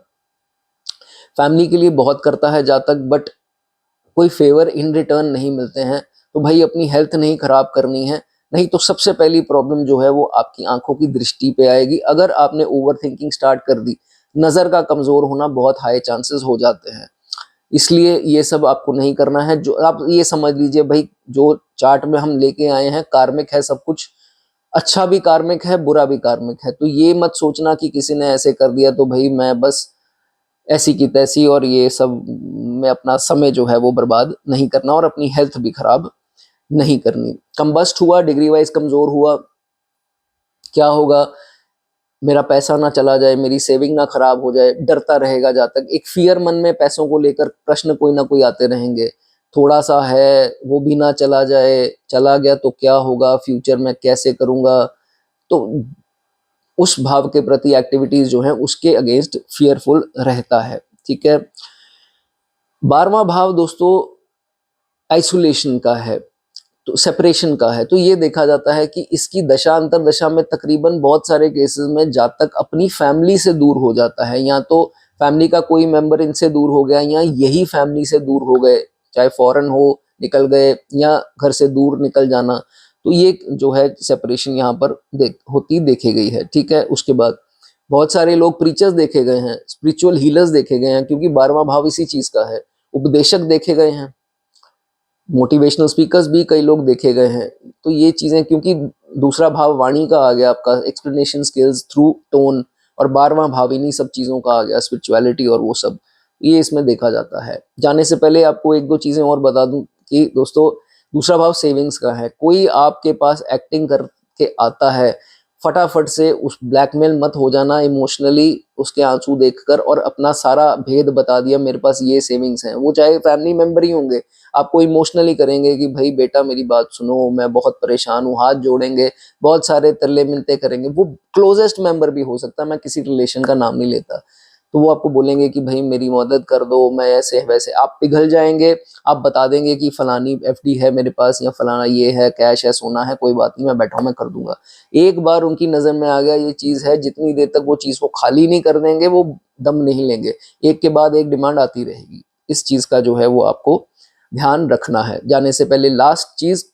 फैमिली के लिए बहुत करता है जातक, बट कोई फेवर इन रिटर्न नहीं मिलते हैं। तो भाई अपनी हेल्थ नहीं खराब करनी है, नहीं तो सबसे पहली प्रॉब्लम जो है वो आपकी आंखों की दृष्टि पे आएगी। अगर आपने ओवर थिंकिंग स्टार्ट कर दी, नजर का कमजोर होना बहुत हाई चांसेस हो जाते हैं। इसलिए ये सब आपको नहीं करना है। जो आप ये समझ लीजिए भाई, जो चार्ट में हम लेके आए हैं कार्मिक है सब कुछ, अच्छा भी कार्मिक है, बुरा भी कार्मिक है। तो ये मत सोचना कि किसी ने ऐसे कर दिया तो भाई मैं बस ऐसी की तैसी, और ये सब में अपना समय जो है वो बर्बाद नहीं करना और अपनी हेल्थ भी खराब नहीं करनी। कंबस्ट हुआ, डिग्री वाइज कमजोर हुआ, क्या होगा? मेरा पैसा ना चला जाए, मेरी सेविंग ना खराब हो जाए, डरता रहेगा जातक। एक फियर मन में पैसों को लेकर प्रश्न कोई ना कोई आते रहेंगे। थोड़ा सा है वो भी ना चला जाए, चला गया तो क्या होगा, फ्यूचर में कैसे करूंगा। तो उस भाव के प्रति एक्टिविटीज जो है उसके अगेंस्ट फियरफुल रहता है, ठीक है। 12वां भाव दोस्तों आइसोलेशन का है, तो सेपरेशन का है। तो ये देखा जाता है कि इसकी दशा अंतर दशा में तकरीबन बहुत सारे केसेस में जातक अपनी फैमिली से दूर हो जाता है, या तो फैमिली का कोई मेंबर इनसे दूर हो गया, या यही फैमिली से दूर हो गए, चाहे फॉरेन हो निकल गए या घर से दूर निकल जाना। तो ये जो है सेपरेशन यहाँ पर होती देखी गई है। ठीक है, उसके बाद बहुत सारे लोग प्रीचर्स देखे गए हैं, स्पिरिचुअल हीलर्स देखे गए हैं, क्योंकि 12वां भाव इसी चीज का है। उपदेशक देखे गए हैं, मोटिवेशनल स्पीकर्स भी कई लोग देखे गए हैं। तो ये चीजें, क्योंकि दूसरा भाव वाणी का आ गया आपका, एक्सप्लेनेशन स्किल्स थ्रू टोन, और 12वां भाव इन्हीं सब चीजों का आ गया, स्पिरिचुअलिटी और वो सब, ये इसमें देखा जाता है। जाने से पहले आपको एक दो चीजें और बता दूं कि दोस्तों, दूसरा भाव सेविंग्स का है। कोई आपके पास एक्टिंग करके आता है, फटाफट से उस ब्लैकमेल मत हो जाना इमोशनली उसके आंसू देखकर, और अपना सारा भेद बता दिया मेरे पास ये सेविंग्स हैं। वो चाहे फैमिली मेंबर ही होंगे, आपको इमोशनली करेंगे कि भाई बेटा मेरी बात सुनो, मैं बहुत परेशान हूँ, हाथ जोड़ेंगे, बहुत सारे तरले मिलते करेंगे। वो क्लोजेस्ट मेंबर भी हो सकता है, मैं किसी रिलेशन का नाम नहीं लेता। तो वो आपको बोलेंगे कि भाई मेरी मदद कर दो, मैं ऐसे वैसे, आप पिघल जाएंगे। आप बता देंगे कि फलानी एफडी है मेरे पास, या फलाना ये है, कैश है, सोना है, कोई बात नहीं, मैं बैठा हूं, मैं कर दूंगा। एक बार उनकी नजर में आ गया ये चीज है, जितनी देर तक वो चीज को खाली नहीं कर देंगे वो दम नहीं लेंगे। एक के बाद एक डिमांड आती रहेगी। इस चीज का जो है वो आपको ध्यान रखना है। जाने से पहले लास्ट चीज,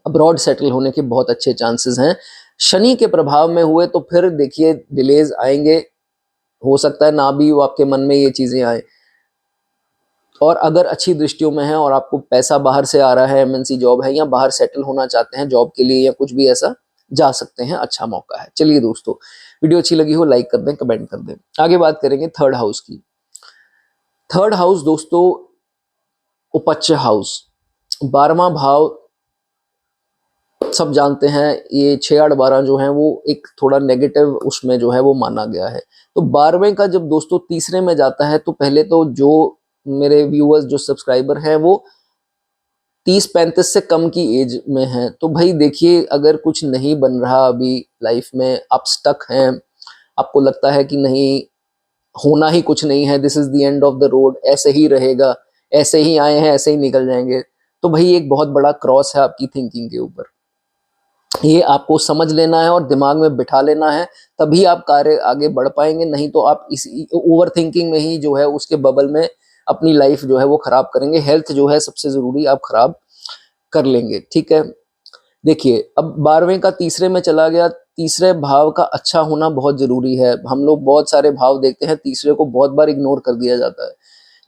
अब्रॉड सेटल होने के बहुत अच्छे चांसेस हैं। शनि के प्रभाव में हुए तो फिर देखिए डिलेज आएंगे, हो सकता है ना भी वो आपके मन में ये चीजें आए। और अगर अच्छी दृष्टियों में है और आपको पैसा बाहर से आ रहा है, एमएनसी जॉब है, या बाहर सेटल होना चाहते हैं जॉब के लिए या कुछ भी ऐसा, जा सकते हैं, अच्छा मौका है। चलिए दोस्तों, वीडियो अच्छी लगी हो लाइक कर दें, कमेंट कर दें। आगे बात करेंगे थर्ड हाउस की। थर्ड हाउस दोस्तों, उपच्च हाउस, 12वां भाव सब जानते हैं। ये 6 8 12 जो है वो एक थोड़ा नेगेटिव उसमें जो है वो माना गया है। तो 12वें का जब दोस्तों तीसरे में जाता है, तो पहले तो जो मेरे व्यूअर्स जो सब्सक्राइबर हैं वो 30 35 से कम की एज में हैं, तो भाई देखिए अगर कुछ नहीं बन रहा अभी लाइफ में, आप स्टक हैं, आपको लगता है कि नहीं होना ही कुछ नहीं है, this is the end of the road, ऐसे ही रहेगा, ऐसे ही आए हैं ऐसे ही निकल जाएंगे, तो भाई एक बहुत बड़ा क्रॉस है आपकी थिंकिंग के ऊपर। ये आपको समझ लेना है और दिमाग में बिठा लेना है, तभी आप कार्य आगे बढ़ पाएंगे। नहीं तो आप इसी ओवर थिंकिंग में ही जो है उसके बबल में अपनी लाइफ जो है वो खराब करेंगे। हेल्थ जो है सबसे जरूरी, आप खराब कर लेंगे। ठीक है, देखिए अब 12वें का तीसरे में चला गया। तीसरे भाव का अच्छा होना बहुत जरूरी है। हम लोग बहुत सारे भाव देखते हैं, तीसरे को बहुत बार इग्नोर कर दिया जाता है।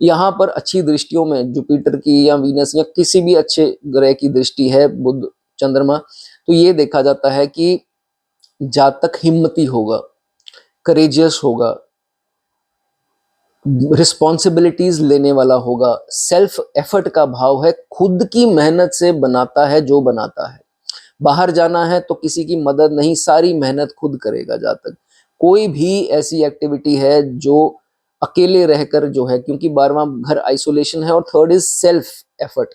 यहाँ पर अच्छी दृष्टियों में जुपिटर की या वीनस या किसी भी अच्छे ग्रह की दृष्टि है, बुध चंद्रमा, तो ये देखा जाता है कि जातक हिम्मती होगा, करेजियस होगा, रिस्पॉन्सिबिलिटीज लेने वाला होगा, सेल्फ एफर्ट का भाव है, खुद की मेहनत से बनाता है जो बनाता है। बाहर जाना है तो किसी की मदद नहीं, सारी मेहनत खुद करेगा जातक। कोई भी ऐसी एक्टिविटी है जो अकेले रहकर जो है, क्योंकि 12वां घर आइसोलेशन है और थर्ड इज सेल्फ एफर्ट,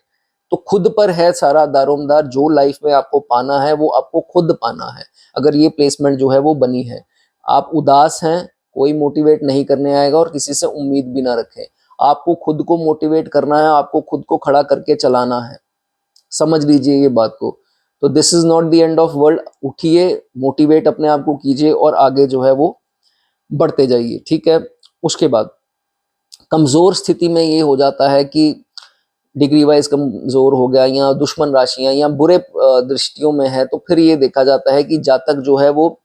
तो खुद पर है सारा दारोमदार। जो लाइफ में आपको पाना है वो आपको खुद पाना है। अगर ये प्लेसमेंट जो है वो बनी है, आप उदास हैं, कोई मोटिवेट नहीं करने आएगा और किसी से उम्मीद भी ना रखें। आपको खुद को मोटिवेट करना है, आपको खुद को खड़ा करके चलाना है, समझ लीजिए ये बात को। तो this is not the end of world. उठिए, मोटिवेट अपने आप को कीजिए और आगे जो है वो बढ़ते जाइए। ठीक है, उसके बाद कमजोर स्थिति में ये हो जाता है कि डिग्री वाइज कमजोर हो गया, या दुश्मन राशियां या बुरे दृष्टियों में है, तो फिर ये देखा जाता है कि जातक जो है वो,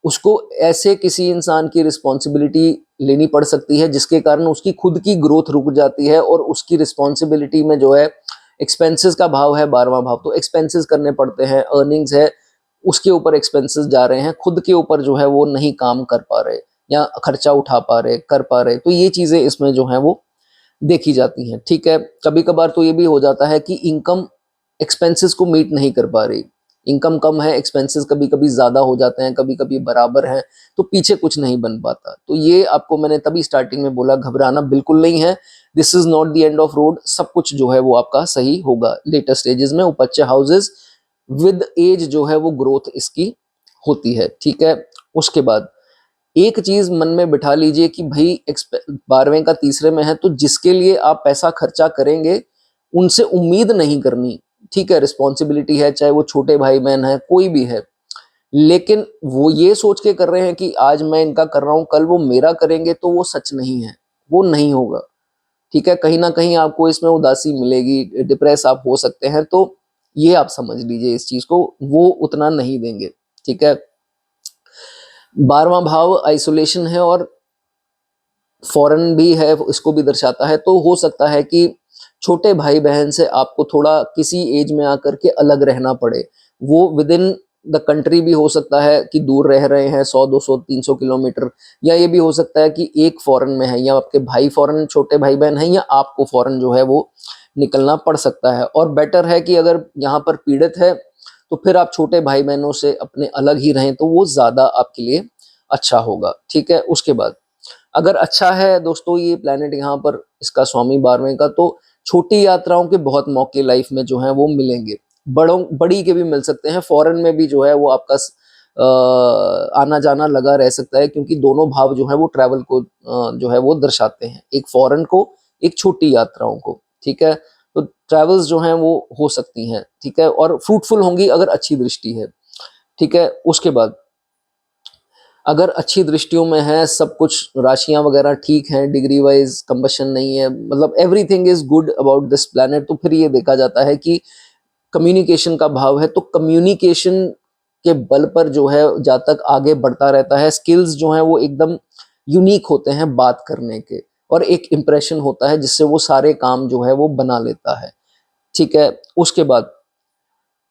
उसको ऐसे किसी इंसान की रिस्पॉन्सिबिलिटी लेनी पड़ सकती है जिसके कारण उसकी खुद की ग्रोथ रुक जाती है, और उसकी रिस्पॉन्सिबिलिटी में जो है एक्सपेंसेस का भाव है 12वां भाव, तो एक्सपेंसेस करने पड़ते हैं। अर्निंग्स है उसके ऊपर एक्सपेंसेस जा रहे हैं, खुद के ऊपर जो है वो नहीं काम कर पा रहे या खर्चा उठा पा रहे, कर पा रहे, तो ये चीजें इसमें जो है वो देखी जाती हैं। ठीक है, कभी कभार तो ये भी हो जाता है कि इनकम एक्सपेंसेस को मीट नहीं कर पा रही, इनकम कम है, एक्सपेंसेस कभी कभी ज्यादा हो जाते हैं, कभी कभी बराबर हैं, तो पीछे कुछ नहीं बन पाता। तो ये आपको मैंने तभी स्टार्टिंग में बोला, घबराना बिल्कुल नहीं है, this is not the end of road, सब कुछ जो है वो आपका सही होगा। लेटर स्टेजेस में उपच्च हाउसेस विद एज जो है वो ग्रोथ इसकी होती है। ठीक है, उसके बाद एक चीज मन में बिठा लीजिए कि भाई 12वें का तीसरे में है, तो जिसके लिए आप पैसा खर्चा करेंगे उनसे उम्मीद नहीं करनी। ठीक है, रिस्पॉन्सिबिलिटी है, चाहे वो छोटे भाई बहन है, कोई भी है, लेकिन वो ये सोच के कर रहे हैं कि आज मैं इनका कर रहा हूं, कल वो मेरा करेंगे, तो वो सच नहीं है, वो नहीं होगा। ठीक है, कहीं ना कहीं आपको इसमें उदासी मिलेगी, डिप्रेस आप हो सकते हैं। तो ये आप समझ लीजिए इस चीज को, वो उतना नहीं देंगे। ठीक है, 12वां भाव आइसोलेशन है और फॉरेन भी है, इसको भी दर्शाता है। तो हो सकता है कि छोटे भाई बहन से आपको थोड़ा किसी एज में आकर के अलग रहना पड़े। वो विद इन द कंट्री भी हो सकता है कि दूर रह रहे हैं 100 200 300 किलोमीटर, या ये भी हो सकता है कि एक फॉरेन में है, या आपके भाई फॉरेन छोटे भाई बहन हैं, या आपको फॉरेन जो है वो निकलना पड़ सकता है। और बेटर है कि अगर यहाँ पर पीड़ित है तो फिर आप छोटे भाई बहनों से अपने अलग ही रहें, तो वो ज्यादा आपके लिए अच्छा होगा। ठीक है, उसके बाद अगर अच्छा है दोस्तों ये प्लैनेट यहाँ पर, इसका स्वामी 12वें का, तो छोटी यात्राओं के बहुत मौके लाइफ में जो है वो मिलेंगे। बड़ी के भी मिल सकते हैं, फॉरेन में भी जो है वो आपका आना जाना लगा रह सकता है, क्योंकि दोनों भाव जो है वो ट्रैवल को जो है वो दर्शाते हैं, एक फॉरेन को, एक छोटी यात्राओं को। ठीक है, तो ट्रैवल्स जो हैं वो हो सकती हैं। ठीक है, और फ्रूटफुल होंगी अगर अच्छी दृष्टि है। ठीक है, उसके बाद अगर अच्छी दृष्टियों में है, सब कुछ राशियां वगैरह ठीक हैं, डिग्री वाइज कंबशन नहीं है, मतलब everything is good about this planet, तो फिर ये देखा जाता है कि कम्युनिकेशन का भाव है। तो कम्युनिकेशन के बल पर जो है जातक आगे बढ़ता रहता है। स्किल्स जो हैं वो एकदम यूनिक होते हैं बात करने के, और एक इम्प्रेशन होता है जिससे वो सारे काम जो है वो बना लेता है। ठीक है, उसके बाद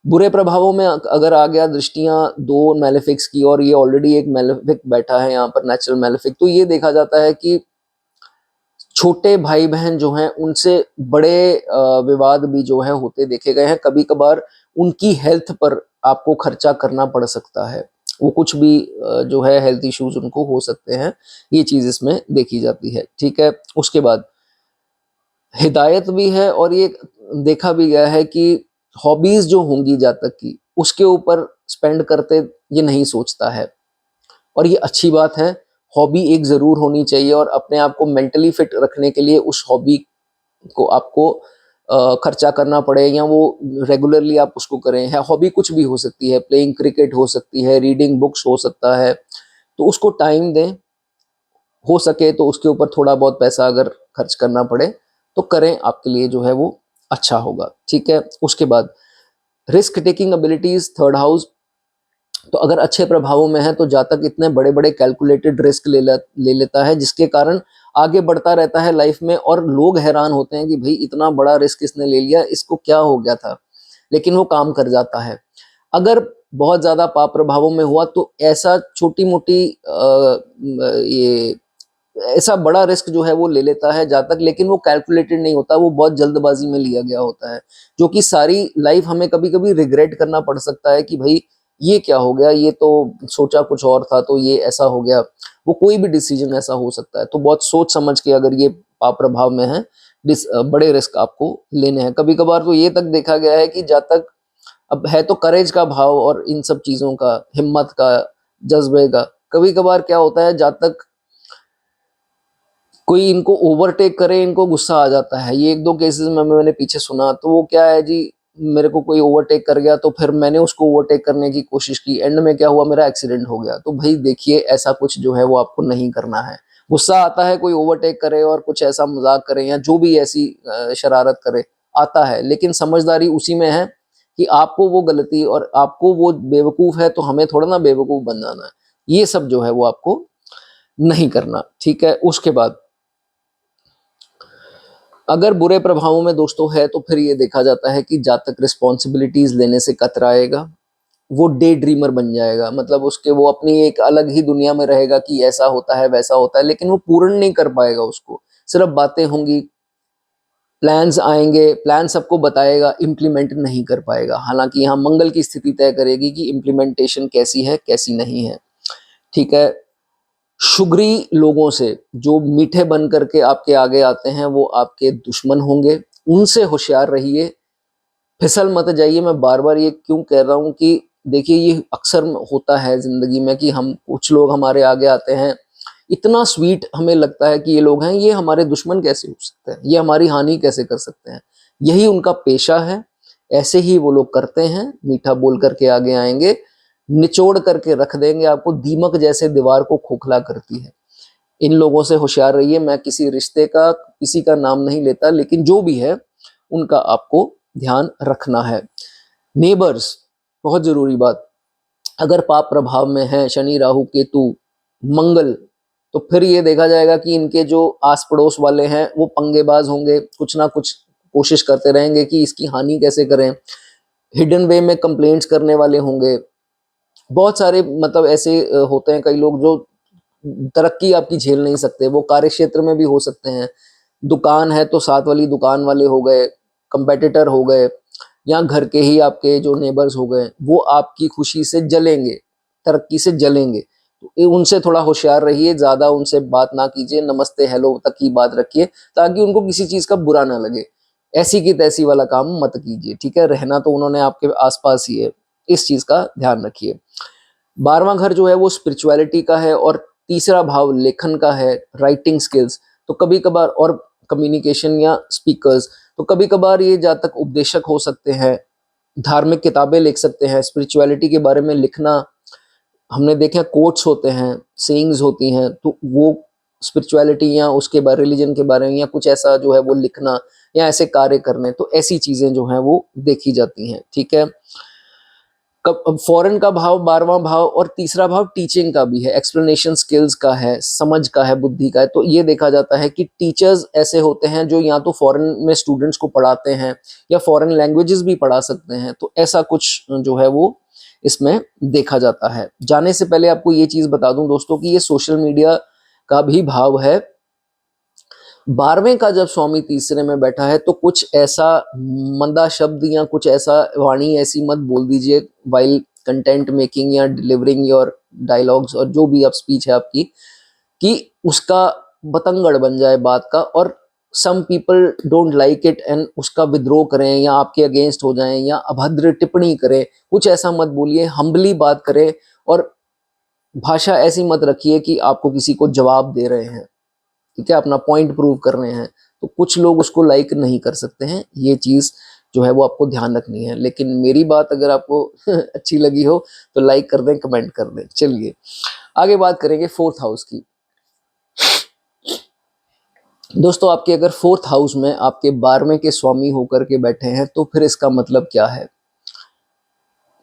बुरे प्रभावों में अगर आ गया दृष्टियां दो मेलेफिक्स की, और ये ऑलरेडी एक मेलेफिक बैठा है यहाँ पर, नेचुरल मेलेफिक, तो ये देखा जाता है कि छोटे भाई बहन जो हैं उनसे बड़े विवाद भी जो है होते देखे गए हैं। कभी कभार उनकी हेल्थ पर आपको खर्चा करना पड़ सकता है, वो कुछ भी जो है हेल्थ इश्यूज उनको हो सकते हैं, ये चीज इसमें देखी जाती है। ठीक है, उसके बाद हिदायत भी है, और ये देखा भी गया है कि हॉबीज जो होंगी जातक की, उसके ऊपर स्पेंड करते ये नहीं सोचता है, और ये अच्छी बात है। हॉबी एक जरूर होनी चाहिए, और अपने आप को मेंटली फिट रखने के लिए उस हॉबी को आपको खर्चा करना पड़े, या वो रेगुलरली आप उसको करें। है हॉबी कुछ भी हो सकती है, प्लेइंग क्रिकेट हो सकती है, रीडिंग बुक्स हो सकता है, तो उसको टाइम दें। हो सके तो उसके ऊपर थोड़ा बहुत पैसा अगर खर्च करना पड़े तो करें, आपके लिए जो है वो अच्छा होगा। ठीक है, उसके बाद risk taking abilities, third house, तो अगर अच्छे प्रभावों में है तो जातक इतने बड़े बड़े कैलकुलेटेड रिस्क ले लेता है, जिसके कारण आगे बढ़ता रहता है लाइफ में, और लोग हैरान होते हैं कि भाई इतना बड़ा रिस्क इसने ले लिया, इसको क्या हो गया था, लेकिन वो काम कर जाता है। अगर बहुत ज्यादा पाप प्रभावों में हुआ तो ऐसा छोटी मोटी ये ऐसा बड़ा रिस्क जो है वो ले लेता है जातक, लेकिन वो कैलकुलेटेड नहीं होता, वो बहुत जल्दबाजी में लिया गया होता है, जो कि सारी लाइफ हमें कभी कभी रिग्रेट करना पड़ सकता है कि भाई ये क्या हो गया, ये तो सोचा कुछ और था, तो ये ऐसा हो गया। वो कोई भी डिसीजन ऐसा हो सकता है, तो बहुत सोच समझ के अगर ये पाप प्रभाव में है, बड़े रिस्क आपको लेने हैं। कभी कभार तो ये तक देखा गया है कि जातक, अब है तो करेज का भाव और इन सब चीजों का, हिम्मत का, जज्बे का, कभी कभार क्या होता है जातक कोई इनको ओवरटेक करे, इनको गुस्सा आ जाता है। ये एक दो केसेस में मैंने पीछे सुना, तो वो क्या है जी, मेरे को कोई ओवरटेक कर गया तो फिर मैंने उसको ओवरटेक करने की कोशिश की, एंड में क्या हुआ, मेरा एक्सीडेंट हो गया। तो भाई देखिए ऐसा कुछ जो है वो आपको नहीं करना है। गुस्सा आता है कोई ओवरटेक करे और कुछ ऐसा मजाक करे या जो भी ऐसी शरारत करे, आता है, लेकिन समझदारी उसी में है कि आपको वो गलती और आपको वो बेवकूफ है, तो हमें थोड़ा ना बेवकूफ बन जाना है। ये सब जो है वो आपको नहीं करना। ठीक है, उसके बाद अगर बुरे प्रभावों में दोस्तों है तो फिर ये देखा जाता है कि जातक रिस्पॉन्सिबिलिटीज लेने से कतराएगा, वो डे ड्रीमर बन जाएगा, मतलब उसके वो अपनी एक अलग ही दुनिया में रहेगा कि ऐसा होता है वैसा होता है, लेकिन वो पूर्ण नहीं कर पाएगा उसको। सिर्फ बातें होंगी, प्लान्स आएंगे, प्लान सबको बताएगा, इम्प्लीमेंट नहीं कर पाएगा। हालांकि यहाँ मंगल की स्थिति तय करेगी कि इम्प्लीमेंटेशन कैसी है कैसी नहीं है। ठीक है, शुगरी लोगों से जो मीठे बन करके आपके आगे आते हैं वो आपके दुश्मन होंगे, उनसे होशियार रहिए, फिसल मत जाइए। मैं बार बार ये क्यों कह रहा हूँ कि देखिए ये अक्सर होता है जिंदगी में कि हम, कुछ लोग हमारे आगे आते हैं, इतना स्वीट हमें लगता है कि ये लोग हैं, ये हमारे दुश्मन कैसे हो सकते हैं, ये हमारी हानि कैसे कर सकते हैं। यही उनका पेशा है, ऐसे ही वो लोग करते हैं, मीठा बोल करके आगे आएंगे, निचोड़ करके रख देंगे आपको, दीमक जैसे दीवार को खोखला करती है। इन लोगों से होशियार रहिए। मैं किसी रिश्ते का, किसी का नाम नहीं लेता, लेकिन जो भी है उनका आपको ध्यान रखना है। नेबर्स, बहुत जरूरी बात, अगर पाप प्रभाव में है शनि राहु केतु मंगल, तो फिर ये देखा जाएगा कि इनके जो आस पड़ोस वाले हैं वो पंगेबाज होंगे, कुछ ना कुछ कोशिश करते रहेंगे कि इसकी हानि कैसे करें, हिडन वे में कंप्लेंट्स करने वाले होंगे। बहुत सारे मतलब ऐसे होते हैं कई लोग जो तरक्की आपकी झेल नहीं सकते, वो कार्य क्षेत्र में भी हो सकते हैं, दुकान है तो साथ वाली दुकान वाले हो गए, कंपेटिटर हो गए, या घर के ही आपके जो नेबर्स हो गए, वो आपकी खुशी से जलेंगे, तरक्की से जलेंगे। तो उनसे थोड़ा होशियार रहिए, ज्यादा उनसे बात ना कीजिए, नमस्ते हेलो तक की बात रखिए, ताकि उनको किसी चीज का बुरा ना लगे। ऐसी की तैसी वाला काम मत कीजिए, ठीक है। रहना तो उन्होंने आपके आसपास ही है, इस चीज का ध्यान रखिए। 12वां घर जो है वो स्पिरिचुअलिटी का है, और तीसरा भाव लेखन का है, राइटिंग स्किल्स। तो कभी कभार, और कम्युनिकेशन या स्पीकर्स, तो कभी कभार ये जातक उपदेशक हो सकते हैं, धार्मिक किताबें लिख सकते हैं, स्पिरिचुअलिटी के बारे में लिखना। हमने देखा कोट्स होते हैं, सेइंग्स होती हैं, तो वो स्पिरिचुअलिटी या उसके बारे, रिलीजन के बारे में या कुछ ऐसा जो है वो लिखना या ऐसे कार्य करने, तो ऐसी चीजें जो हैं वो देखी जाती हैं, ठीक है। फॉरेन का भाव 12वां भाव, और तीसरा भाव टीचिंग का भी है, एक्सप्लेनेशन स्किल्स का है, समझ का है, बुद्धि का है। तो ये देखा जाता है कि टीचर्स ऐसे होते हैं जो या तो फॉरेन में स्टूडेंट्स को पढ़ाते हैं या फॉरेन लैंग्वेजेस भी पढ़ा सकते हैं, तो ऐसा कुछ जो है वो इसमें देखा जाता है। जाने से पहले आपको ये चीज बता दूं दोस्तों कि ये सोशल मीडिया का भी भाव है। 12वें का जब स्वामी तीसरे में बैठा है, तो कुछ ऐसा मंदा शब्द या कुछ ऐसा वाणी ऐसी मत बोल दीजिए वाइल कंटेंट मेकिंग या डिलीवरिंग योर डायलॉग्स, और जो भी आप स्पीच है आपकी, कि उसका बतंगड़ बन जाए बात का, और some people don't like it and उसका विद्रोह करें या आपके अगेंस्ट हो जाएं या अभद्र टिप्पणी करें। कुछ ऐसा मत बोलिए, हम्बली बात करें, और भाषा ऐसी मत रखिए कि आपको किसी को जवाब दे रहे हैं, ठीक है, अपना पॉइंट प्रूव कर रहे हैं। तो कुछ लोग उसको लाइक नहीं कर सकते हैं, ये चीज जो है वो आपको ध्यान रखनी है। लेकिन मेरी बात अगर आपको अच्छी लगी हो तो लाइक कर दें, कमेंट कर दें। चलिए आगे बात करेंगे फोर्थ हाउस की। दोस्तों आपके अगर फोर्थ हाउस में आपके 12वें के स्वामी होकर के बैठे हैं, तो फिर इसका मतलब क्या है।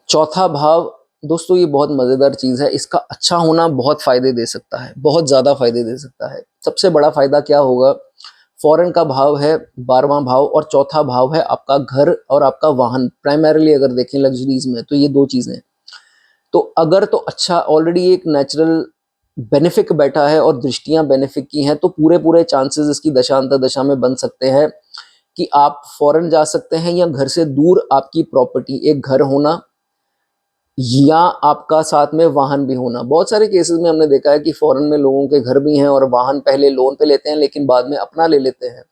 चौथा भाव दोस्तों ये बहुत मजेदार चीज है, इसका अच्छा होना बहुत फायदे दे सकता है, बहुत ज्यादा फायदे दे सकता है। सबसे बड़ा फायदा क्या होगा, फॉरेन का भाव है 12वां भाव, और चौथा भाव है आपका घर और आपका वाहन। प्राइमरीली अगर देखें लग्जरीज में, तो ये दो चीजें। तो अगर तो अच्छा ऑलरेडी एक नेचुरल बेनिफिक बैठा है और दृष्टियां बेनिफिक की हैं, तो पूरे पूरे चांसेस इसकी दशा अंतर दशा में बन सकते हैं कि आप फॉरेन जा सकते हैं, या घर से दूर आपकी प्रॉपर्टी, एक घर होना, या आपका साथ में वाहन भी होना। बहुत सारे केसेस में हमने देखा है कि फॉरेन में लोगों के घर भी हैं और वाहन पहले लोन पे लेते हैं लेकिन बाद में अपना ले लेते हैं,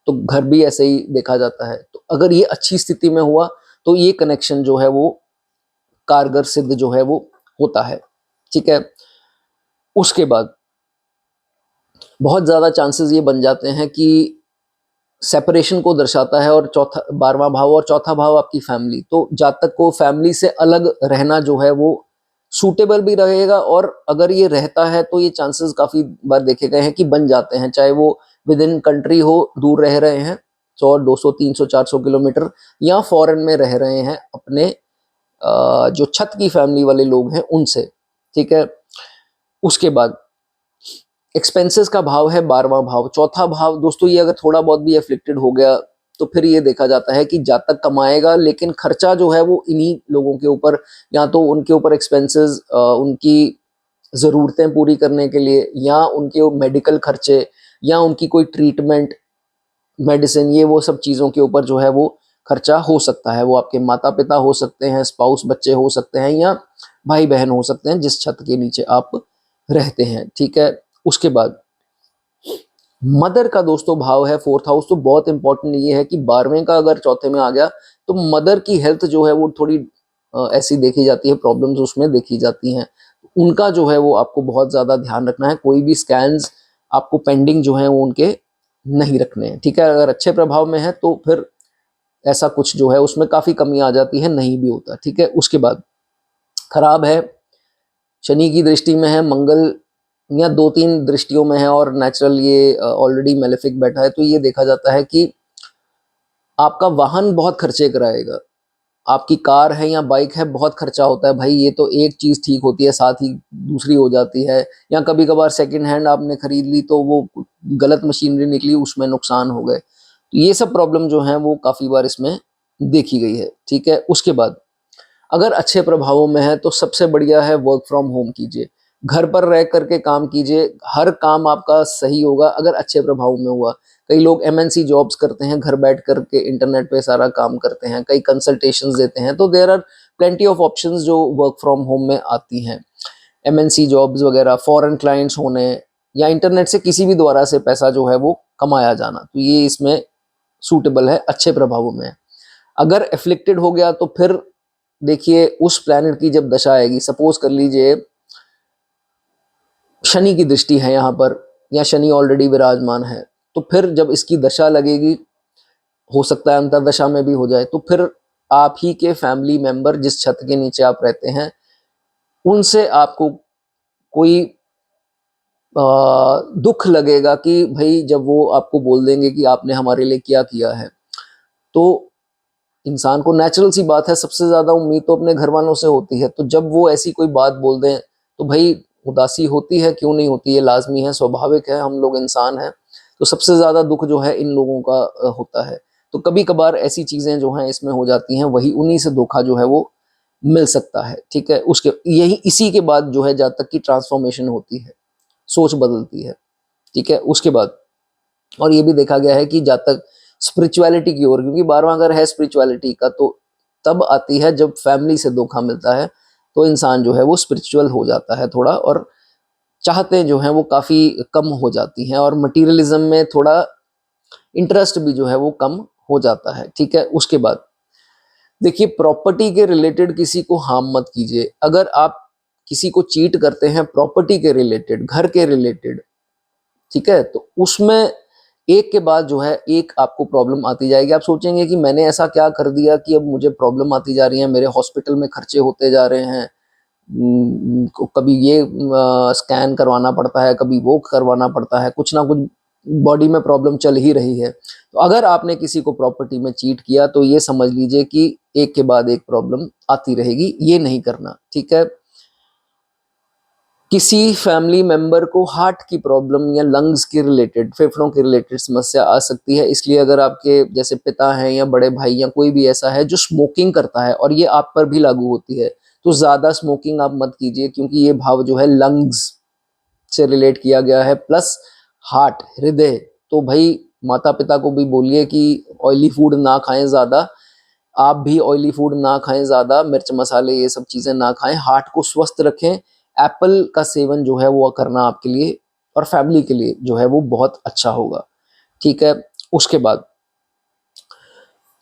तो घर भी ऐसे ही देखा जाता है। तो अगर ये अच्छी स्थिति में हुआ तो ये कनेक्शन जो है वो कारगर सिद्ध जो है वो होता है, ठीक है। उसके बाद बहुत ज्यादा चांसेस ये बन जाते हैं कि सेपरेशन को दर्शाता है, और चौथा 12वां भाव और चौथा भाव आपकी फैमिली, तो जातक को फैमिली से अलग रहना जो है वो सूटेबल भी रहेगा, और अगर ये रहता है तो ये चांसेस काफी बार देखे गए हैं कि बन जाते हैं, चाहे वो विद इन कंट्री हो, दूर रह रहे हैं 100 200 300 400 किलोमीटर, या फॉरेन में रह रहे हैं अपने जो छत की फैमिली वाले लोग हैं उनसे, ठीक है। उसके बाद एक्सपेंसेस का भाव है 12वां भाव। चौथा भाव दोस्तों ये अगर थोड़ा बहुत भी एफ्लिक्टेड हो गया, तो फिर ये देखा जाता है कि जातक कमाएगा लेकिन खर्चा जो है वो इन्हीं लोगों के ऊपर, या तो उनके ऊपर एक्सपेंसेस, उनकी ज़रूरतें पूरी करने के लिए, या उनके मेडिकल खर्चे, या उनकी कोई ट्रीटमेंट, मेडिसिन, ये वो सब चीज़ों के ऊपर जो है वो खर्चा हो सकता है। वो आपके माता पिता हो सकते हैं, स्पाउस बच्चे हो सकते हैं, या भाई बहन हो सकते हैं जिस छत के नीचे आप रहते हैं, ठीक है। उसके बाद मदर का दोस्तों भाव है फोर्थ हाउस। तो बहुत इंपॉर्टेंट ये है कि 12वें का अगर चौथे में आ गया तो मदर की हेल्थ जो है वो थोड़ी ऐसी देखी जाती है, प्रॉब्लम्स उसमें देखी जाती हैं, उनका जो है वो आपको बहुत ज्यादा ध्यान रखना है। कोई भी स्कैन्स आपको पेंडिंग जो है वो उनके नहीं रखने हैं, ठीक है। अगर अच्छे प्रभाव में है तो फिर ऐसा कुछ जो है उसमें काफी कमी आ जाती है, नहीं भी होता, ठीक है। उसके बाद खराब है, शनि की दृष्टि में है, मंगल या 2 3 दृष्टियों में है, और नेचुरल ये ऑलरेडी मेलेफिक बैठा है, तो ये देखा जाता है कि आपका वाहन बहुत खर्चे कराएगा, आपकी कार है या बाइक है, बहुत खर्चा होता है भाई। ये तो एक चीज़ ठीक होती है, साथ ही दूसरी हो जाती है। या कभी कभार सेकंड हैंड आपने खरीद ली तो वो गलत मशीनरी निकली, उसमें नुकसान हो गए। तो ये सब प्रॉब्लम जो है वो काफ़ी बार इसमें देखी गई है। ठीक है, उसके बाद अगर अच्छे प्रभावों में है तो सबसे बढ़िया है वर्क फ्रॉम होम कीजिए, घर पर रह करके काम कीजिए। हर काम आपका सही होगा अगर अच्छे प्रभाव में हुआ। कई लोग एमएनसी जॉब्स करते हैं, घर बैठ करके इंटरनेट पे सारा काम करते हैं, कई कंसल्टेशंस देते हैं। तो there are plenty of options जो वर्क फ्रॉम होम में आती हैं। एमएनसी जॉब्स वगैरह, फॉरेन क्लाइंट्स होने, या इंटरनेट से किसी भी द्वारा से पैसा जो है वो कमाया जाना, तो ये इसमें सूटेबल है, अच्छे प्रभावों में है। अगर एफ्लिक्टेड हो गया तो फिर देखिए उस प्लैनेट की जब दशा आएगी, सपोज कर लीजिए शनि की दृष्टि है यहाँ पर, या शनि ऑलरेडी विराजमान है, तो फिर जब इसकी दशा लगेगी, हो सकता है अंतरदशा में भी हो जाए, तो फिर आप ही के फैमिली मेंबर जिस छत के नीचे आप रहते हैं उनसे आपको कोई दुख लगेगा कि भाई जब वो आपको बोल देंगे कि आपने हमारे लिए क्या किया है। तो इंसान को नेचुरल सी बात है, सबसे ज्यादा उम्मीद तो अपने घर वालों से होती है। तो जब वो ऐसी कोई बात बोल दें तो भाई उदासी होती है, क्यों नहीं होती, ये लाजमी है, स्वाभाविक है, हम लोग इंसान हैं। तो सबसे ज्यादा दुख जो है इन लोगों का होता है। तो कभी कभार ऐसी चीजें जो हैं इसमें हो जाती हैं, वही उन्हीं से धोखा जो है वो मिल सकता है। ठीक है, उसके यही इसी के बाद जो है जातक की ट्रांसफॉर्मेशन होती है, सोच बदलती है। ठीक है, उसके बाद और ये भी देखा गया है कि जातक स्पिरिचुअलिटी की ओर, क्योंकि 12वां घर है स्पिरिचुअलिटी का, तो तब आती है जब फैमिली से धोखा मिलता है। तो इंसान जो है वो स्पिरिचुअल हो जाता है थोड़ा, और चाहते जो हैं वो काफ़ी कम हो जाती हैं, और मटीरियलिज्म में थोड़ा इंटरेस्ट भी जो है वो कम हो जाता है। ठीक है, उसके बाद देखिए प्रॉपर्टी के रिलेटेड किसी को हार्म मत कीजिए। अगर आप किसी को चीट करते हैं प्रॉपर्टी के रिलेटेड, घर के रिलेटेड, ठीक है, तो उसमें एक के बाद जो है एक आपको प्रॉब्लम आती जाएगी। आप सोचेंगे कि मैंने ऐसा क्या कर दिया कि अब मुझे प्रॉब्लम आती जा रही है, मेरे हॉस्पिटल में खर्चे होते जा रहे हैं। कभी ये स्कैन करवाना पड़ता है, कभी वो करवाना पड़ता है, कुछ ना कुछ बॉडी में प्रॉब्लम चल ही रही है। तो अगर आपने किसी को प्रॉपर्टी में चीट किया तो ये समझ लीजिए कि एक के बाद एक प्रॉब्लम आती रहेगी, ये नहीं करना। ठीक है, किसी फैमिली मेंबर को हार्ट की प्रॉब्लम या लंग्स के रिलेटेड, फेफड़ों के रिलेटेड समस्या आ सकती है। इसलिए अगर आपके जैसे पिता हैं या बड़े भाई या कोई भी ऐसा है जो स्मोकिंग करता है, और ये आप पर भी लागू होती है, तो ज़्यादा स्मोकिंग आप मत कीजिए, क्योंकि ये भाव जो है लंग्स से रिलेट किया गया है, प्लस हार्ट, हृदय। तो भाई माता पिता को भी बोलिए कि ऑयली फूड ना खाएं ज़्यादा, आप भी ऑयली फूड ना खाएं ज़्यादा, मिर्च मसाले ये सब चीज़ें ना खाएं, हार्ट को स्वस्थ रखें। एप्पल का सेवन जो है वो करना आपके लिए और फैमिली के लिए जो है वो बहुत अच्छा होगा। ठीक है, उसके बाद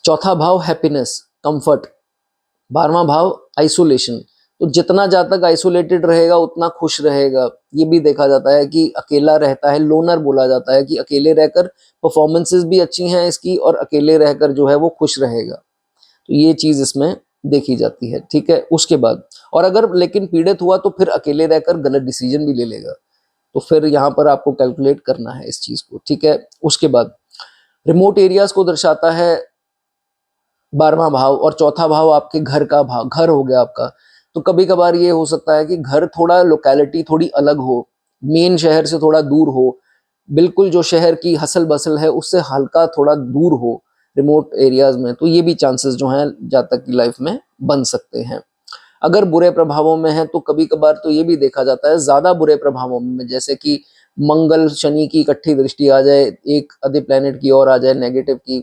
चौथा भाव हैप्पीनेस, कंफर्ट। 12वां भाव आइसोलेशन। तो जितना जातक आइसोलेटेड रहेगा उतना खुश रहेगा। ये भी देखा जाता है कि अकेला रहता है, लोनर बोला जाता है, कि अकेले रहकर परफॉर्मेंसेस भी अच्छी हैं इसकी, और अकेले रहकर जो है वो खुश रहेगा। तो ये चीज इसमें देखी जाती है। ठीक है, उसके बाद और अगर लेकिन पीड़ित हुआ तो फिर अकेले रहकर गलत डिसीजन भी ले लेगा। तो फिर यहाँ पर आपको कैलकुलेट करना है इस चीज को। ठीक है, उसके बाद रिमोट एरियाज को दर्शाता है 12वां भाव, और चौथा भाव आपके घर का भाव, घर हो गया आपका। तो कभी कभार ये हो सकता है कि घर थोड़ा लोकेलिटी थोड़ी अलग हो, मेन शहर से थोड़ा दूर हो, बिल्कुल जो शहर की हसल बसल है उससे हल्का थोड़ा दूर हो, रिमोट एरियाज में। तो ये भी चांसेस जो हैं जातक की लाइफ में बन सकते हैं। अगर बुरे प्रभावों में है तो कभी कभार तो ये भी देखा जाता है ज्यादा बुरे प्रभावों में, जैसे कि मंगल शनि की इकट्ठी दृष्टि आ जाए, एक अधि प्लेनेट की ओर आ जाए नेगेटिव की,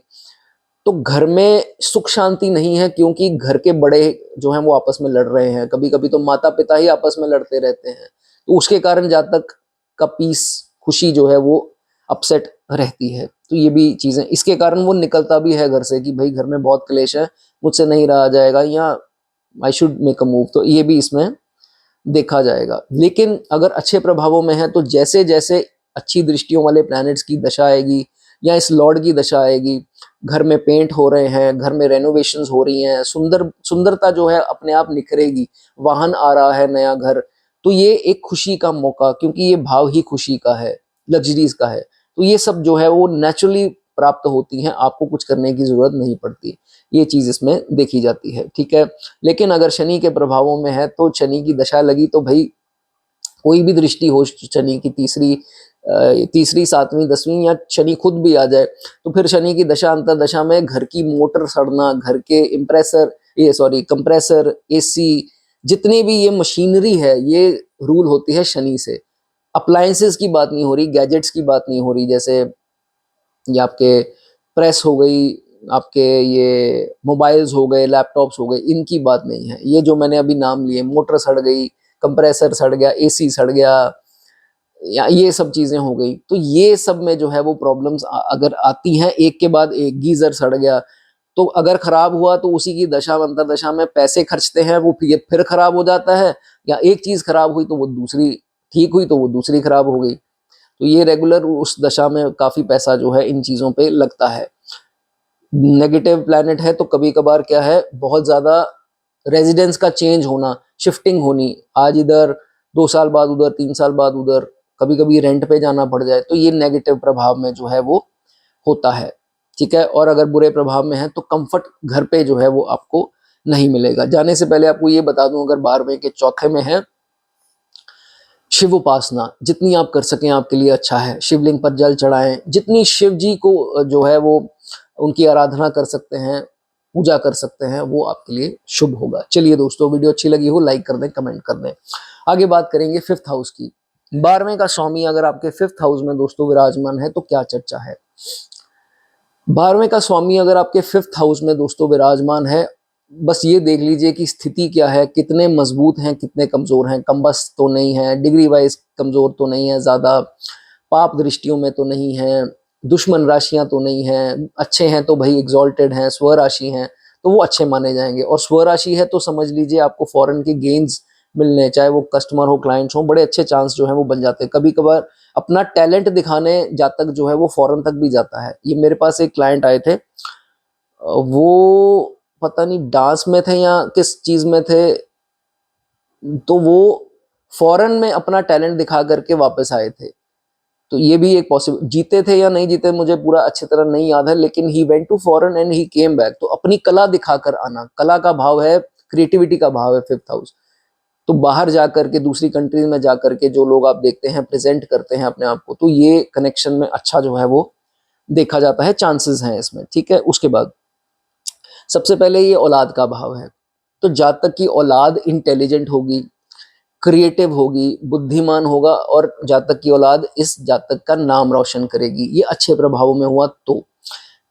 तो घर में सुख शांति नहीं है, क्योंकि घर के बड़े जो हैं वो आपस में लड़ रहे हैं। कभी कभी तो माता पिता ही आपस में लड़ते रहते हैं, तो उसके कारण जातक का पीस, खुशी जो है वो अपसेट रहती है। तो ये भी चीजें, इसके कारण वो निकलता भी है घर से कि भाई घर में बहुत क्लेश है, मुझसे नहीं रहा जाएगा, या I should make a move. तो ये भी इसमें देखा जाएगा। लेकिन अगर अच्छे प्रभावों में है तो जैसे जैसे अच्छी दृष्टियों वाले प्लैनेट्स की दशा आएगी या इस लॉर्ड की दशा आएगी, घर में पेंट हो रहे हैं, घर में रेनोवेशंस हो रही हैं, सुंदरता जो है अपने आप निखरेगी, वाहन आ रहा है, नया घर, तो ये एक खुशी का मौका, क्योंकि ये भाव ही खुशी का है, लग्जरीज का है। तो ये सब जो है वो नेचुरली प्राप्त होती हैं, आपको कुछ करने की जरूरत नहीं पड़ती। ये चीज इसमें देखी जाती है, ठीक है। लेकिन अगर शनि के प्रभावों में है तो शनि की दशा लगी तो भाई कोई भी दृष्टि हो शनि की, तीसरी 7वीं 10वीं, या शनि खुद भी आ जाए, तो फिर शनि की दशा अंतरदशा में घर की मोटर सड़ना, घर के कंप्रेसर, एसी, जितनी भी ये मशीनरी है, ये रूल होती है शनि से। अप्लायंसेस की बात नहीं हो रही, गैजेट्स की बात नहीं हो रही, जैसे ये आपके प्रेस हो गई, आपके ये मोबाइल्स हो गए, लैपटॉप्स हो गए, इनकी बात नहीं है। ये जो मैंने अभी नाम लिए, मोटर सड़ गई, कंप्रेसर सड़ गया, एसी सड़ गया, या ये सब चीजें हो गई, तो ये सब में जो है वो प्रॉब्लम्स अगर आती हैं एक के बाद एक, गीजर सड़ गया, तो अगर खराब हुआ तो उसी की दशा अंतरदशा में पैसे खर्चते हैं, वो फिर खराब हो जाता है, या एक चीज खराब हुई तो वो दूसरी ठीक हुई तो वो दूसरी खराब हो गई। तो ये रेगुलर उस दशा में काफी पैसा जो है इन चीजों पे लगता है। नेगेटिव प्लैनेट है तो कभी कभार क्या है, बहुत ज्यादा रेजिडेंस का चेंज होना, शिफ्टिंग होनी, आज इधर 2 साल बाद उधर, 3 साल बाद उधर, कभी कभी रेंट पे जाना पड़ जाए, तो ये नेगेटिव प्रभाव में जो है वो होता है, ठीक है। और अगर बुरे प्रभाव में है तो कंफर्ट घर पे जो है वो आपको नहीं मिलेगा। जाने से पहले आपको ये बता दूं, अगर 12वें के चौथे में है, शिव उपासना जितनी आप कर सकें आपके लिए अच्छा है। शिवलिंग पर जल चढ़ाएं, जितनी शिव जी को जो है वो उनकी आराधना कर सकते हैं, पूजा कर सकते हैं, वो आपके लिए शुभ होगा। चलिए दोस्तों, वीडियो अच्छी लगी हो लाइक कर दें, कमेंट कर दें। आगे बात करेंगे 5th हाउस की। 12वें का स्वामी अगर आपके 5th हाउस में दोस्तों विराजमान है तो क्या चर्चा है। 12वें का स्वामी अगर आपके 5th हाउस में दोस्तों विराजमान है, बस ये देख लीजिए कि स्थिति क्या है, कितने मजबूत हैं, कितने कमजोर हैं, कमबस्त तो नहीं है, डिग्री वाइज कमजोर तो नहीं है ज्यादा, पाप दृष्टियों में तो नहीं है, दुश्मन राशियां तो नहीं है, अच्छे हैं तो भाई एग्जॉल्टेड हैं, स्वराशि हैं तो वो अच्छे माने जाएंगे। और स्वराशि है तो समझ लीजिए आपको फॉरेन के गेन्स मिलने, चाहे वो कस्टमर हो, क्लाइंट्स हो, बड़े अच्छे चांस जो है वो बन जाते हैं। कभी कभार अपना टैलेंट दिखाने जातक जो है वो फॉरेन तक भी जाता है। ये मेरे पास एक क्लाइंट आए थे, वो पता नहीं डांस में थे या किस चीज में थे, तो वो फॉरेन में अपना टैलेंट दिखा करके वापस आए थे। तो ये भी एक पॉसिबल, जीते थे या नहीं जीते मुझे पूरा अच्छी तरह नहीं याद है, लेकिन he went to foreign and he came back. तो अपनी कला दिखाकर आना, कला का भाव है, क्रिएटिविटी का भाव है 5th हाउस। तो बाहर जाकर के, दूसरी कंट्रीज में जाकर के जो लोग आप देखते हैं प्रेजेंट करते हैं अपने आप को, तो ये कनेक्शन में अच्छा जो है वो देखा जाता है, चांसेस हैं इसमें, ठीक है। उसके बाद सबसे पहले ये औलाद का भाव है, तो जातक की औलाद इंटेलिजेंट होगी, क्रिएटिव होगी, बुद्धिमान होगा, और जातक की औलाद इस जातक का नाम रोशन करेगी। ये अच्छे प्रभावों में हुआ तो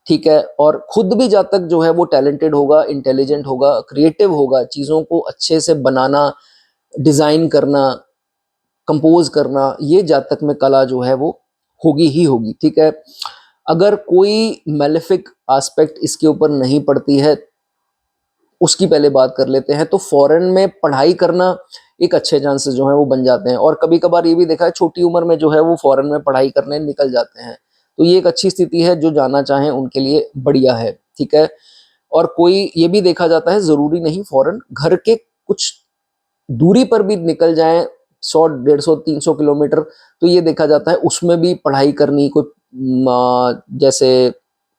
ठीक है। और खुद भी जातक जो है वो टैलेंटेड होगा, इंटेलिजेंट होगा, क्रिएटिव होगा, चीजों को अच्छे से बनाना, डिजाइन करना, कंपोज करना, ये जातक में कला जो है वो होगी ही होगी, ठीक है। अगर कोई मेलेफिक एस्पेक्ट इसके ऊपर नहीं पड़ती है, उसकी पहले बात कर लेते हैं। तो फॉरेन में पढ़ाई करना एक अच्छे चांसेस जो है वो बन जाते हैं, और कभी कभार ये भी देखा है छोटी उम्र में जो है वो फॉरेन में पढ़ाई करने निकल जाते हैं। तो ये एक अच्छी स्थिति है, जो जाना चाहें उनके लिए बढ़िया है, ठीक है। और कोई ये भी देखा जाता है, जरूरी नहीं फॉरेन, घर के कुछ दूरी पर भी निकल जाएं, 100 150 300 किलोमीटर, तो ये देखा जाता है उसमें भी पढ़ाई करनी, कोई जैसे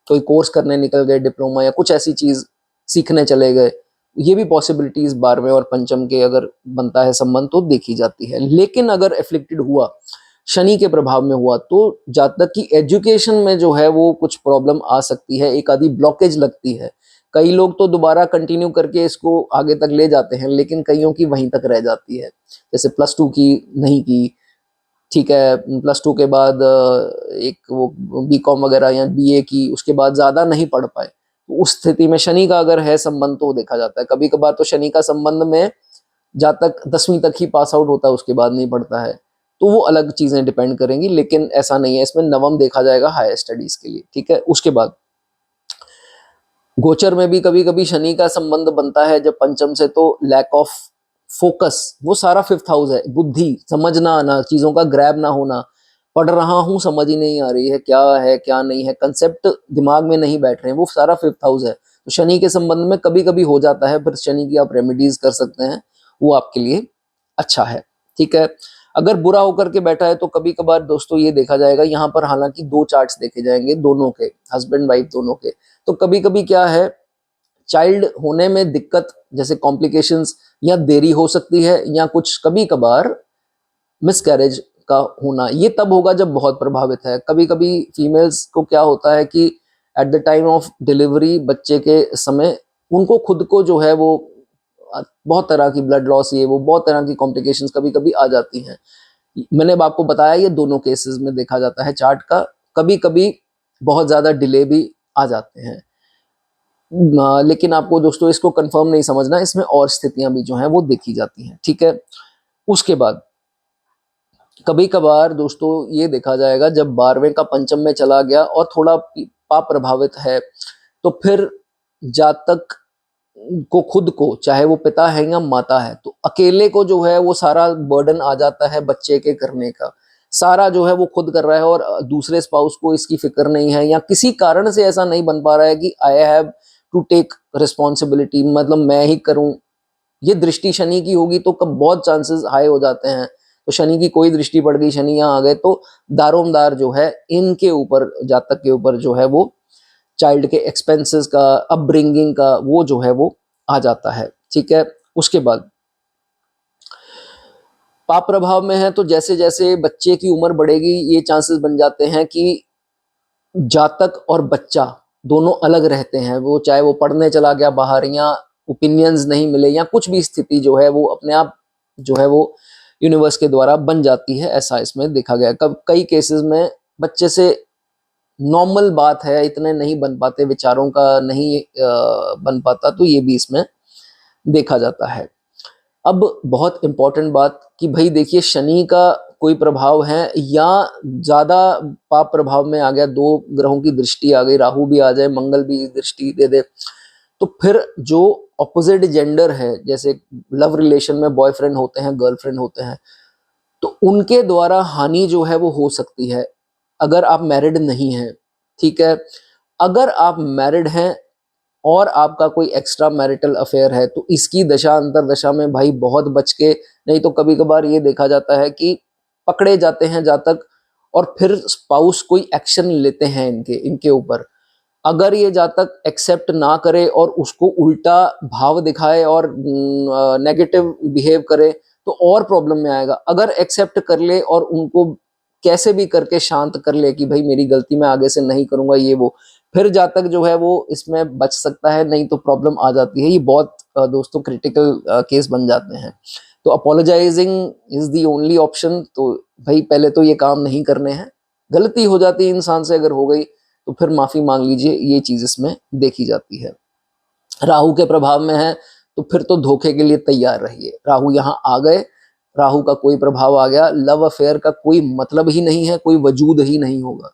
कोई कोर्स करने निकल गए, डिप्लोमा या कुछ ऐसी चीज सीखने चले गए, ये भी पॉसिबिलिटीज 12वें और पंचम के अगर बनता है संबंध तो देखी जाती है। लेकिन अगर एफ्लिक्टेड हुआ, शनि के प्रभाव में हुआ, तो जातक की एजुकेशन में जो है वो कुछ प्रॉब्लम आ सकती है, एक आधी ब्लॉकेज लगती है। कई लोग तो दोबारा कंटिन्यू करके इसको आगे तक ले जाते हैं, लेकिन कईयों की वहीं तक रह जाती है। जैसे +2 की नहीं की, ठीक है, +2 के बाद एक वो बीकॉम वगैरह या बीए की, उसके बाद ज्यादा नहीं पढ़ पाए, तो उस स्थिति में शनि का अगर है संबंध तो देखा जाता है। कभी कभार तो शनि का संबंध में जातक 10वीं तक ही पास आउट होता है, उसके बाद नहीं पढ़ता है, तो वो अलग चीजें डिपेंड करेंगी, लेकिन ऐसा नहीं है। इसमें नवम देखा जाएगा हायर स्टडीज के लिए, ठीक है। उसके बाद गोचर में भी कभी कभी शनि का संबंध बनता है जब पंचम से, तो लैक ऑफ फोकस, वो सारा 5th हाउस है, बुद्धि, समझ ना आना, चीजों का ग्रैब ना होना, पढ़ रहा हूं समझ ही नहीं आ रही है क्या नहीं है, कंसेप्ट दिमाग में नहीं बैठ रहे हैं, वो सारा 5th हाउस है। तो शनि के संबंध में कभी कभी हो जाता है, फिर शनि की आप रेमेडीज कर सकते हैं, वो आपके लिए अच्छा है, ठीक है। अगर बुरा होकर के बैठा है तो कभी कभार दोस्तों ये देखा जाएगा, यहाँ पर हालांकि दो चार्ट्स देखे जाएंगे दोनों के, हस्बैंड वाइफ दोनों के। तो कभी कभी क्या है, चाइल्ड होने में दिक्कत जैसे कॉम्प्लिकेशंस या देरी हो सकती है, या कुछ कभी कभार मिसकैरेज का होना, ये तब होगा जब बहुत प्रभावित है। कभी कभी फीमेल्स को क्या होता है कि at the time of delivery, बच्चे के समय, उनको खुद को जो है वो बहुत तरह की ब्लड लॉस, ये वो बहुत तरह की कॉम्प्लिकेशंस कभी कभी आ जाती हैं। मैंने अब आपको बताया ये दोनों केसेस में देखा जाता है चार्ट का। कभी कभी बहुत ज्यादा डिले भी आ जाते हैं, लेकिन आपको दोस्तों इसको कंफर्म नहीं समझना, इसमें और स्थितियां भी जो हैं वो देखी जाती हैं, ठीक है। उसके बाद कभी कभार दोस्तों ये देखा जाएगा, जब 12वें का पंचम में चला गया और थोड़ा पाप प्रभावित है, तो फिर जातक को खुद को, चाहे वो पिता है या माता है, तो अकेले को जो है वो सारा बर्डन आ जाता है बच्चे के करने का, सारा जो है वो खुद कर रहा है, और दूसरे स्पाउस को इसकी फिक्र नहीं है, या किसी कारण से ऐसा नहीं बन पा रहा है कि I have to take responsibility, मतलब मैं ही करूं। ये दृष्टि शनि की होगी तो कब बहुत चांसेस हाई हो जाते हैं। तो शनि की कोई दृष्टि पड़ गई, शनि यहाँ आ गए, तो दारोमदार जो है इनके ऊपर, जातक के ऊपर जो है वो चाइल्ड के एक्सपेंसेस का, अपब्रिंगिंग का, वो जो है वो आ जाता है, ठीक है। उसके बाद पाप प्रभाव में है तो जैसे जैसे बच्चे की उम्र बढ़ेगी, ये चांसेस बन जाते हैं कि जातक और बच्चा दोनों अलग रहते हैं। वो चाहे वो पढ़ने चला गया बाहर, या ओपिनियंस नहीं मिले, या कुछ भी स्थिति जो है वो अपने आप जो है वो यूनिवर्स के द्वारा बन जाती है, ऐसा इसमें देखा गया। कब कई केसेस में बच्चे से नॉर्मल बात है, इतने नहीं बन पाते, विचारों का नहीं बन पाता, तो ये भी इसमें देखा जाता है। अब बहुत इंपॉर्टेंट बात कि भाई देखिए, शनि का कोई प्रभाव है या ज्यादा पाप प्रभाव में आ गया, दो ग्रहों की दृष्टि आ गई, राहु भी आ जाए, मंगल भी दृष्टि दे दे, तो फिर जो ऑपोजिट जेंडर है, जैसे लव रिलेशन में बॉयफ्रेंड होते हैं, गर्लफ्रेंड होते हैं, तो उनके द्वारा हानि जो है वो हो सकती है, अगर आप मैरिड नहीं हैं, ठीक है। अगर आप मैरिड हैं और आपका कोई एक्स्ट्रा मैरिटल अफेयर है, तो इसकी दशा अंतर दशा में भाई बहुत बच के, नहीं तो कभी कभार ये देखा जाता है कि पकड़े जाते हैं जातक, और फिर स्पाउस कोई एक्शन लेते हैं इनके इनके ऊपर। अगर ये जातक एक्सेप्ट ना करे और उसको उल्टा भाव दिखाए और नेगेटिव बिहेव करे, तो और प्रॉब्लम में आएगा। अगर एक्सेप्ट कर ले और उनको कैसे भी करके शांत कर ले कि भाई मेरी गलती, मैं आगे से नहीं करूंगा, ये वो, फिर जातक जो है वो इसमें बच सकता है, नहीं तो प्रॉब्लम आ जाती है। ये बहुत दोस्तों क्रिटिकल केस बन जाते हैं। तो apologising is the only option. तो भाई पहले तो ये काम नहीं करने हैं, गलती हो जाती है इंसान से, अगर हो गई तो फिर माफी मांग लीजिए, ये चीज इसमें देखी जाती है। राहु के प्रभाव में है तो फिर तो धोखे के लिए तैयार रहिए। राहु यहाँ आ गए, राहु का कोई प्रभाव आ गया, लव अफेयर का कोई मतलब ही नहीं है, कोई वजूद ही नहीं होगा।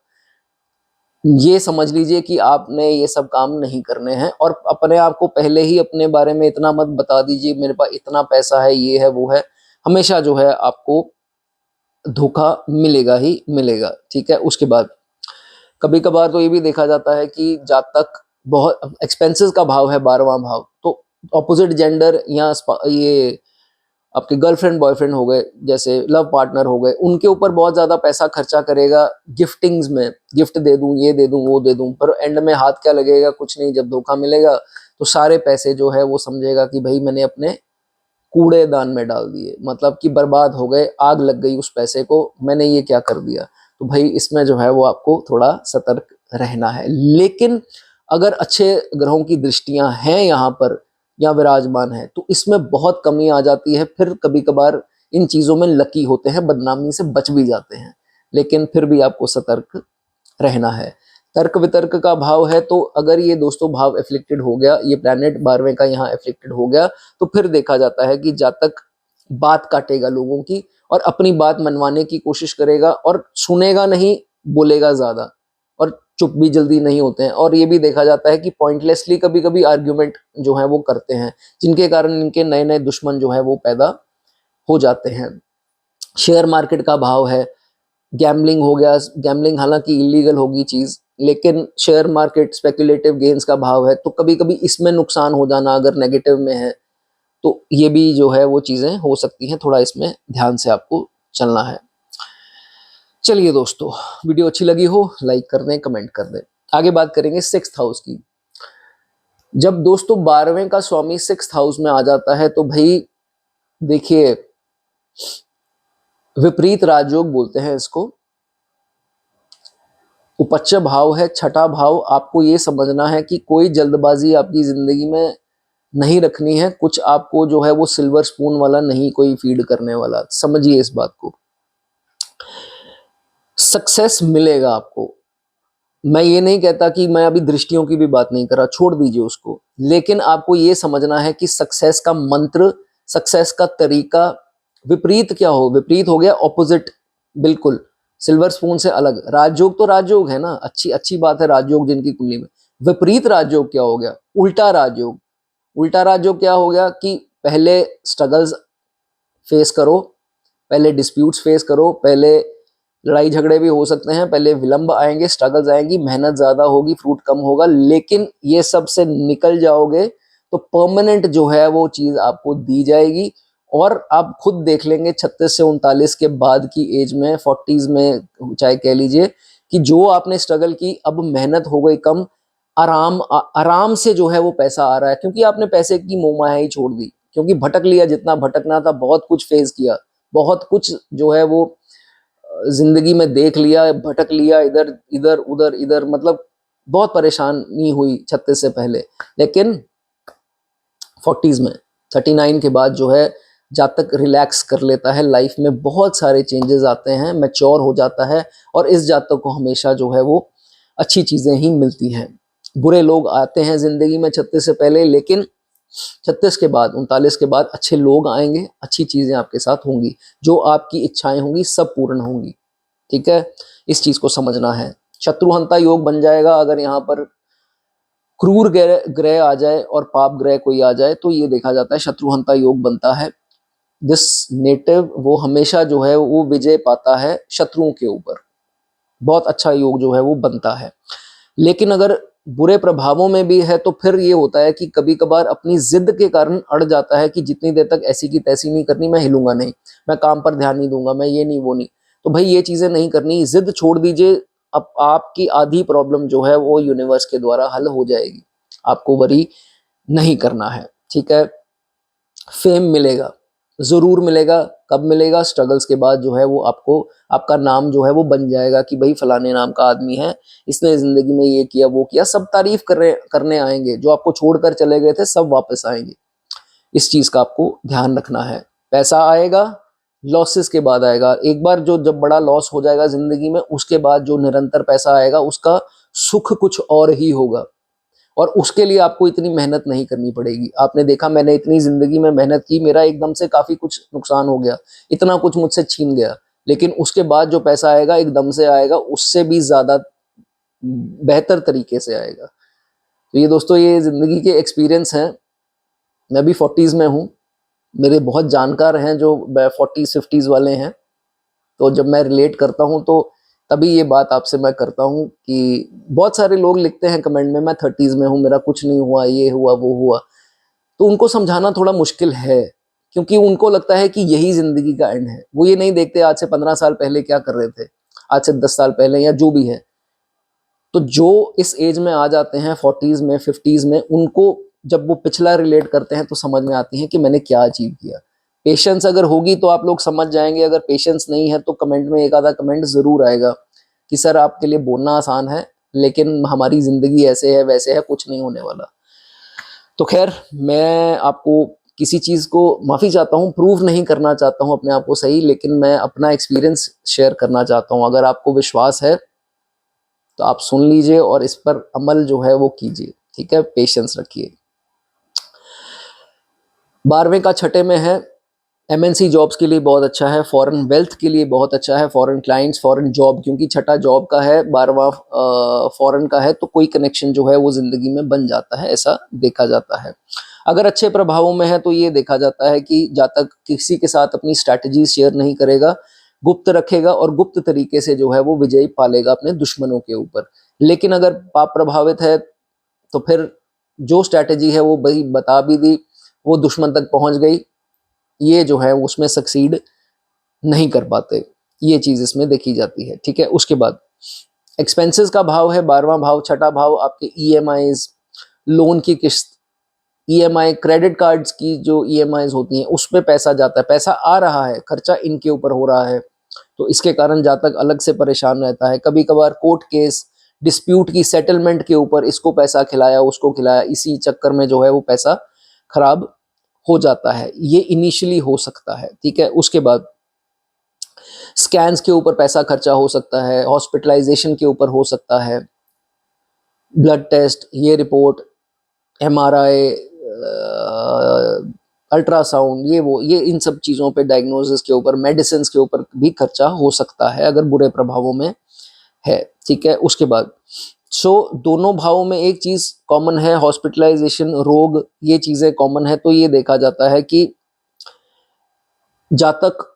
ये समझ लीजिए कि आपने ये सब काम नहीं करने हैं, और अपने आप को पहले ही अपने बारे में इतना मत बता दीजिए मेरे पास इतना पैसा है, ये है वो है। हमेशा जो है आपको धोखा मिलेगा ही मिलेगा, ठीक है। उसके बाद कभी कभार तो ये भी देखा जाता है कि जातक, बहुत एक्सपेंसेस का भाव है 12वां भाव, तो ऑपोजिट जेंडर या ये आपके गर्लफ्रेंड बॉयफ्रेंड हो गए, जैसे लव पार्टनर हो गए, उनके ऊपर बहुत ज्यादा पैसा खर्चा करेगा गिफ्टिंग्स में, गिफ्ट दे दूं, ये दे दूं, वो दे दूं, पर एंड में हाथ क्या लगेगा, कुछ नहीं। जब धोखा मिलेगा तो सारे पैसे जो है वो समझेगा कि भाई मैंने अपने कूड़ेदान में डाल दिए, मतलब कि बर्बाद हो गए, आग लग गई उस पैसे को, मैंने ये क्या कर दिया। तो भाई इसमें जो है वो आपको थोड़ा सतर्क रहना है। लेकिन अगर अच्छे ग्रहों की दृष्टियां हैं यहाँ पर या विराजमान है, तो इसमें बहुत कमी आ जाती है। फिर कभी कभार इन चीजों में लकी होते हैं, बदनामी से बच भी जाते हैं, लेकिन फिर भी आपको सतर्क रहना है। तर्क वितर्क का भाव है, तो अगर ये दोस्तों भाव एफ्लिक्टेड हो गया, ये प्लैनेट 12वें का यहाँ एफ्लिक्टेड हो गया, तो फिर देखा जाता है कि जातक बात काटेगा लोगों की, और अपनी बात मनवाने की कोशिश करेगा, और सुनेगा नहीं, बोलेगा ज्यादा, और चुप भी जल्दी नहीं होते हैं। और ये भी देखा जाता है कि पॉइंटलेसली कभी कभी आर्ग्यूमेंट जो है वो करते हैं, जिनके कारण इनके नए नए दुश्मन जो है वो पैदा हो जाते हैं। शेयर मार्केट का भाव है, गैम्बलिंग हो गया। गैम्बलिंग हालांकि इलीगल होगी चीज, लेकिन शेयर मार्केट स्पेकुलेटिव गेन्स का भाव है, तो कभी कभी इसमें नुकसान हो जाना अगर नेगेटिव में है, तो ये भी जो है वो चीजें हो सकती हैं। थोड़ा इसमें ध्यान से आपको चलना है। चलिए दोस्तों, वीडियो अच्छी लगी हो लाइक कर दें, कमेंट कर दें। आगे बात करेंगे 6th हाउस की। जब दोस्तों 12वें का स्वामी 6th हाउस में आ जाता है तो भाई देखिए, विपरीत राजयोग बोलते हैं इसको। उपच्च भाव है, छठा भाव। आपको ये समझना है कि कोई जल्दबाजी आपकी जिंदगी में नहीं रखनी है। कुछ आपको जो है वो सिल्वर स्पून वाला नहीं कोई फीड करने वाला, समझिए इस बात को। सक्सेस मिलेगा आपको। मैं ये नहीं कहता कि मैं अभी दृष्टियों की भी बात नहीं कर रहा, छोड़ दीजिए उसको। लेकिन आपको ये समझना है कि सक्सेस का मंत्र, सक्सेस का तरीका विपरीत क्या हो, विपरीत हो गया ऑपोजिट, बिल्कुल सिल्वर स्पून से अलग। राजयोग तो राजयोग है ना, अच्छी अच्छी बात है राजयोग जिनकी कुंडली में। विपरीत राजयोग क्या हो गया, उल्टा राजयोग। उल्टा राजयोग क्या हो गया कि पहले स्ट्रगल्स फेस करो, पहले डिस्प्यूट्स फेस करो, पहले लड़ाई झगड़े भी हो सकते हैं, पहले विलंब आएंगे, स्ट्रगल्स आएंगी, मेहनत ज्यादा होगी, फ्रूट कम होगा, लेकिन ये सब से निकल जाओगे तो परमानेंट जो है वो चीज आपको दी जाएगी। और आप खुद देख लेंगे 36 से 39 के बाद की एज में, 40s में चाहे कह लीजिए, कि जो आपने स्ट्रगल की, अब मेहनत हो गई कम, आराम से जो है वो पैसा आ रहा है, क्योंकि आपने पैसे की मोहमाया ही छोड़ दी, क्योंकि भटक लिया जितना भटकना था, बहुत कुछ फेस किया, बहुत कुछ जो है वो जिंदगी में देख लिया, भटक लिया, इधर इधर उधर इधर, मतलब बहुत परेशानी हुई 36 से पहले। लेकिन 40s में 39 के बाद जो है, जब तक रिलैक्स कर लेता है, लाइफ में बहुत सारे चेंजेस आते हैं, मैच्योर हो जाता है, और इस जातक को हमेशा जो है वो अच्छी चीजें ही मिलती हैं। बुरे लोग आते हैं जिंदगी में 36 से पहले, लेकिन 36 के बाद, 39 के बाद अच्छे लोग आएंगे, अच्छी चीजें आपके साथ होंगी, जो आपकी इच्छाएं होंगी सब पूर्ण होंगी। ठीक है, इस चीज को समझना है। शत्रुहंता योग बन जाएगा अगर यहाँ पर क्रूर ग्रह आ जाए और पाप ग्रह कोई आ जाए, तो ये देखा जाता है शत्रुहंता योग बनता है। दिस नेटिव वो हमेशा जो है वो विजय पाता है शत्रुओं के ऊपर, बहुत अच्छा योग जो है वो बनता है। लेकिन अगर बुरे प्रभावों में भी है तो फिर ये होता है कि कभी कभार अपनी जिद के कारण अड़ जाता है कि जितनी देर तक ऐसी की तैसी नहीं करनी, मैं हिलूंगा नहीं, मैं काम पर ध्यान नहीं दूंगा, मैं ये नहीं वो नहीं। तो भाई ये चीजें नहीं करनी, जिद छोड़ दीजिए। अब आपकी आधी प्रॉब्लम जो है वो यूनिवर्स के द्वारा हल हो जाएगी, आपको वरी नहीं करना है। ठीक है, फेम मिलेगा, जरूर मिलेगा। कब मिलेगा, स्ट्रगल्स के बाद जो है वो आपको, आपका नाम जो है वो बन जाएगा कि भाई फलाने नाम का आदमी है, इसने जिंदगी में ये किया वो किया, सब तारीफ करने आएंगे। जो आपको छोड़कर चले गए थे सब वापस आएंगे। इस चीज का आपको ध्यान रखना है। पैसा आएगा, लॉसेस के बाद आएगा। एक बार जो जब बड़ा लॉस हो जाएगा जिंदगी में, उसके बाद जो निरंतर पैसा आएगा उसका सुख कुछ और ही होगा, और उसके लिए आपको इतनी मेहनत नहीं करनी पड़ेगी। आपने देखा, मैंने इतनी जिंदगी में मेहनत की, मेरा एकदम से काफी कुछ नुकसान हो गया, इतना कुछ मुझसे छीन गया, लेकिन उसके बाद जो पैसा आएगा एकदम से आएगा, उससे भी ज्यादा बेहतर तरीके से आएगा। तो ये दोस्तों, ये जिंदगी के एक्सपीरियंस हैं। मैं भी 40s में हूँ, मेरे बहुत जानकार हैं जो 40s 50s वाले हैं, तो जब मैं रिलेट करता हूँ तो तभी ये बात आपसे मैं करता हूँ कि बहुत सारे लोग लिखते हैं कमेंट में, मैं 30s में हूँ, मेरा कुछ नहीं हुआ, ये हुआ वो हुआ। तो उनको समझाना थोड़ा मुश्किल है, क्योंकि उनको लगता है कि यही जिंदगी का एंड है। वो ये नहीं देखते आज से 15 साल पहले क्या कर रहे थे, आज से 10 साल पहले, या जो भी है। तो जो इस एज में आ जाते हैं 40s में 50s में, उनको जब वो पिछला रिलेट करते हैं तो समझ में आती है कि मैंने क्या अचीव किया। पेशेंस अगर होगी तो आप लोग समझ जाएंगे, अगर पेशेंस नहीं है तो कमेंट में एक आधा कमेंट जरूर आएगा कि सर आपके लिए बोलना आसान है, लेकिन हमारी जिंदगी ऐसे है वैसे है, कुछ नहीं होने वाला। तो खैर, मैं आपको किसी चीज को माफी चाहता हूँ, प्रूव नहीं करना चाहता हूँ अपने आप को सही, लेकिन मैं अपना एक्सपीरियंस शेयर करना चाहता हूँ। अगर आपको विश्वास है तो आप सुन लीजिए और इस पर अमल जो है वो कीजिए। ठीक है, पेशेंस रखिए। 12वें का छठे में है, एमएनसी जॉब्स के लिए बहुत अच्छा है, फॉरेन वेल्थ के लिए बहुत अच्छा है, फॉरेन क्लाइंट्स, फॉरेन जॉब, क्योंकि छठा जॉब का है, 12वां फॉरेन का है, तो कोई कनेक्शन जो है वो जिंदगी में बन जाता है, ऐसा देखा जाता है। अगर अच्छे प्रभावों में है तो ये देखा जाता है कि जब तक किसी के साथ अपनी स्ट्रैटेजी शेयर नहीं करेगा, गुप्त रखेगा, और गुप्त तरीके से जो है वो विजय पालेगा अपने दुश्मनों के ऊपर। लेकिन अगर पाप प्रभावित है तो फिर जो स्ट्रैटेजी है वो भाई बता भी दी, वो दुश्मन तक पहुंच गई, ये जो है उसमें सक्सीड नहीं कर पाते, ये चीज इसमें देखी जाती है। ठीक है, उसके बाद एक्सपेंसेस का भाव है 12वां भाव। छठा भाव आपके ईएमआईज, लोन की किस्त, ईएमआई, क्रेडिट कार्ड्स की जो ईएमआईज होती हैं उस पे पैसा जाता है, पैसा आ रहा है, खर्चा इनके ऊपर हो रहा है, तो इसके कारण जातक अलग से परेशान रहता है। कभी कभार कोर्ट केस, डिस्प्यूट की सेटलमेंट के ऊपर इसको पैसा खिलाया उसको खिलाया, इसी चक्कर में जो है वो पैसा खराब हो जाता है, ये इनिशियली हो सकता है। ठीक है, उसके बाद स्कैन्स के ऊपर पैसा खर्चा हो सकता है, हॉस्पिटलाइजेशन के ऊपर हो सकता है, ब्लड टेस्ट, ये रिपोर्ट, एमआरआई, अल्ट्रासाउंड, ये इन सब चीज़ों पे, डायग्नोसिस के ऊपर, मेडिसिन के ऊपर भी खर्चा हो सकता है अगर बुरे प्रभावों में है। ठीक है, उसके बाद दोनों भावों में एक चीज़ कॉमन है, हॉस्पिटलाइजेशन, रोग, ये चीज़ें कॉमन है। तो ये देखा जाता है कि जातक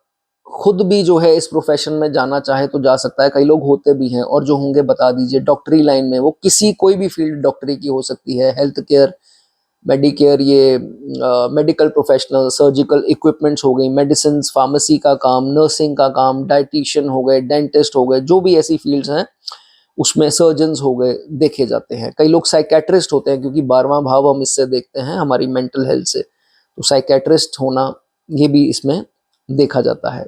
खुद भी जो है इस प्रोफेशन में जाना चाहे तो जा सकता है, कई लोग होते भी हैं, और जो होंगे बता दीजिए। डॉक्टरी लाइन में, वो किसी कोई भी फील्ड डॉक्टरी की हो सकती है, हेल्थ केयर, मेडिकेयर, ये मेडिकल प्रोफेशनल, सर्जिकल इक्विपमेंट्स हो गई, मेडिसिन, फार्मेसी का काम, नर्सिंग का काम, डाइटिशियन हो गए, डेंटिस्ट हो गए, जो भी ऐसी फील्ड्स हैं उसमें, सर्जन्स हो गए, देखे जाते हैं। कई लोग साइकेट्रिस्ट होते हैं, क्योंकि 12वां भाव हम इससे देखते हैं हमारी मेंटल हेल्थ से, तो साइकेट्रिस्ट होना ये भी इसमें देखा जाता है।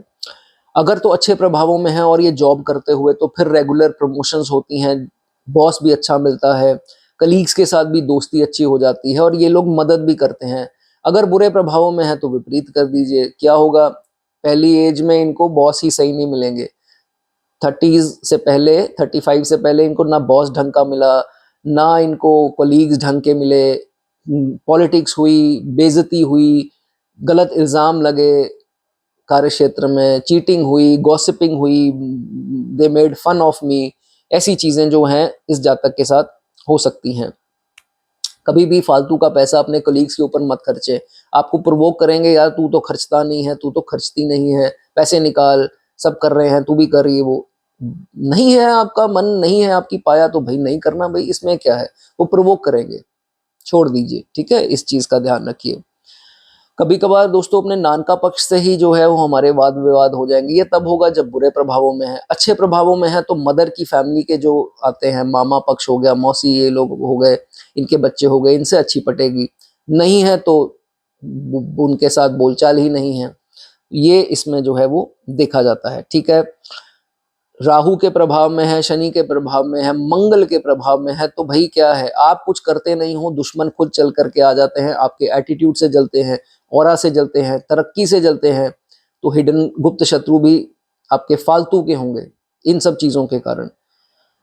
अगर तो अच्छे प्रभावों में है और ये जॉब करते हुए, तो फिर रेगुलर प्रमोशंस होती हैं, बॉस भी अच्छा मिलता है, कलीग्स के साथ भी दोस्ती अच्छी हो जाती है, और ये लोग मदद भी करते हैं। अगर बुरे प्रभावों में है तो विपरीत कर दीजिए, क्या होगा, पहली एज में इनको बॉस ही सही नहीं मिलेंगे, 30s से पहले, 35 से पहले इनको ना बॉस ढंग का मिला, ना इनको कोलीग्स ढंग के मिले, पॉलिटिक्स हुई, बेइज्जती हुई, गलत इल्ज़ाम लगे कार्य क्षेत्र में, चीटिंग हुई, गॉसिपिंग हुई, they made fun of me, ऐसी चीज़ें जो हैं इस जातक के साथ हो सकती हैं। कभी भी फालतू का पैसा अपने कलीग्स के ऊपर मत खर्चे, आपको प्रोवोक करेंगे, यार तू तो खर्चता नहीं है, तू तो खर्चती नहीं है, पैसे निकाल, सब कर रहे हैं, तू भी कर रही है। वो नहीं है, आपका मन नहीं है, आपकी पाया, तो भाई नहीं करना, भाई इसमें क्या है, वो प्रोवोक करेंगे, छोड़ दीजिए। ठीक है, इस चीज़ का ध्यान रखिए। कभी कभार दोस्तों अपने नानका पक्ष से ही जो है वो हमारे वाद विवाद हो जाएंगे, ये तब होगा जब बुरे प्रभावों में है। अच्छे प्रभावों में है तो मदर की फैमिली के जो आते हैं, मामा पक्ष हो गया, मौसी, ये लोग हो गए, इनके बच्चे हो गए, इनसे अच्छी पटेगी। नहीं है तो उनके साथ बोलचाल ही नहीं है, ये इसमें जो है वो देखा जाता है। ठीक है, राहु के प्रभाव में है, शनि के प्रभाव में है, मंगल के प्रभाव में है, तो भाई क्या है, आप कुछ करते नहीं हो, दुश्मन खुद चल करके आ जाते हैं, आपके एटीट्यूड से जलते हैं, ऑरा से जलते हैं, तरक्की से जलते हैं, तो हिडन गुप्त शत्रु भी आपके फालतू के होंगे इन सब चीज़ों के कारण,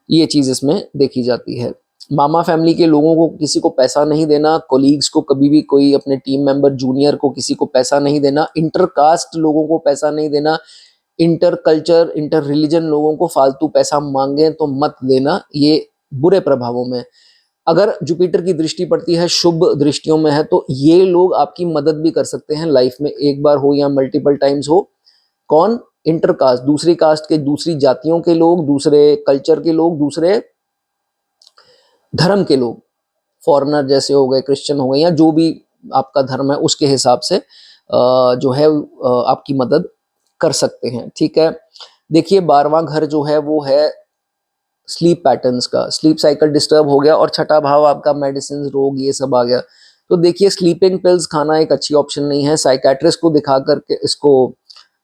ये चीज़ इसमें देखी जाती है। मामा फैमिली के लोगों को किसी को पैसा नहीं देना, कोलीग्स को कभी भी, कोई अपने टीम मेंबर जूनियर को किसी को पैसा नहीं देना, इंटरकास्ट लोगों को पैसा नहीं देना, इंटर कल्चर, इंटर रिलीजन लोगों को फालतू पैसा मांगे तो मत देना, ये बुरे प्रभावों में। अगर जुपिटर की दृष्टि पड़ती है, शुभ दृष्टियों में है, तो ये लोग आपकी मदद भी कर सकते हैं लाइफ में, एक बार हो या मल्टीपल टाइम्स हो। कौन? इंटरकास्ट, दूसरी कास्ट के, दूसरी जातियों के लोग, दूसरे कल्चर के लोग, दूसरे धर्म के लोग, फॉरेनर जैसे हो गए, क्रिश्चियन हो गए, या जो भी आपका धर्म है उसके हिसाब से जो है आपकी मदद कर सकते हैं। ठीक है, देखिए 12वां घर जो है वो है स्लीप पैटर्न्स का, स्लीप साइकिल डिस्टर्ब हो गया, और छठा भाव आपका मेडिसिन, रोग, ये सब आ गया। तो देखिए स्लीपिंग पिल्स खाना एक अच्छी ऑप्शन नहीं है, साइकेट्रिस्ट को दिखा करके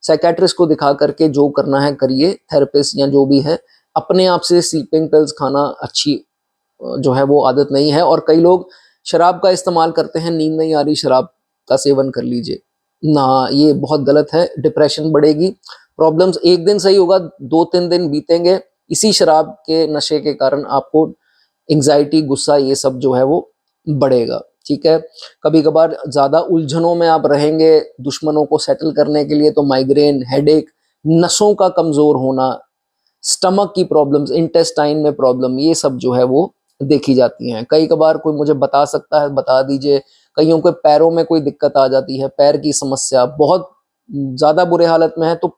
साइकेट्रिस्ट को दिखा करके जो करना है करिए, थेरेपिस्ट या जो भी है, अपने आप से स्लीपिंग पिल्स खाना अच्छी जो है वो आदत नहीं है। और कई लोग शराब का इस्तेमाल करते हैं, नींद नहीं आ रही, शराब का सेवन कर लीजिए ना, ये बहुत गलत है, डिप्रेशन बढ़ेगी, प्रॉब्लम्स, एक दिन सही होगा, 2-3 दिन बीतेंगे, इसी शराब के नशे के कारण आपको एंग्जाइटी, गुस्सा, ये सब जो है वो बढ़ेगा। ठीक है, कभी कभार ज़्यादा उलझनों में आप रहेंगे दुश्मनों को सेटल करने के लिए, तो माइग्रेन, हेडेक, नसों का कमज़ोर होना, स्टमक की प्रॉब्लम्स, इंटेस्टाइन में प्रॉब्लम, ये सब जो है वो देखी जाती हैं। कई कभार कोई मुझे बता सकता है, बता दीजिए, कईयों के पैरों में कोई दिक्कत आ जाती है, पैर की समस्या, बहुत ज़्यादा बुरे हालत में है, तो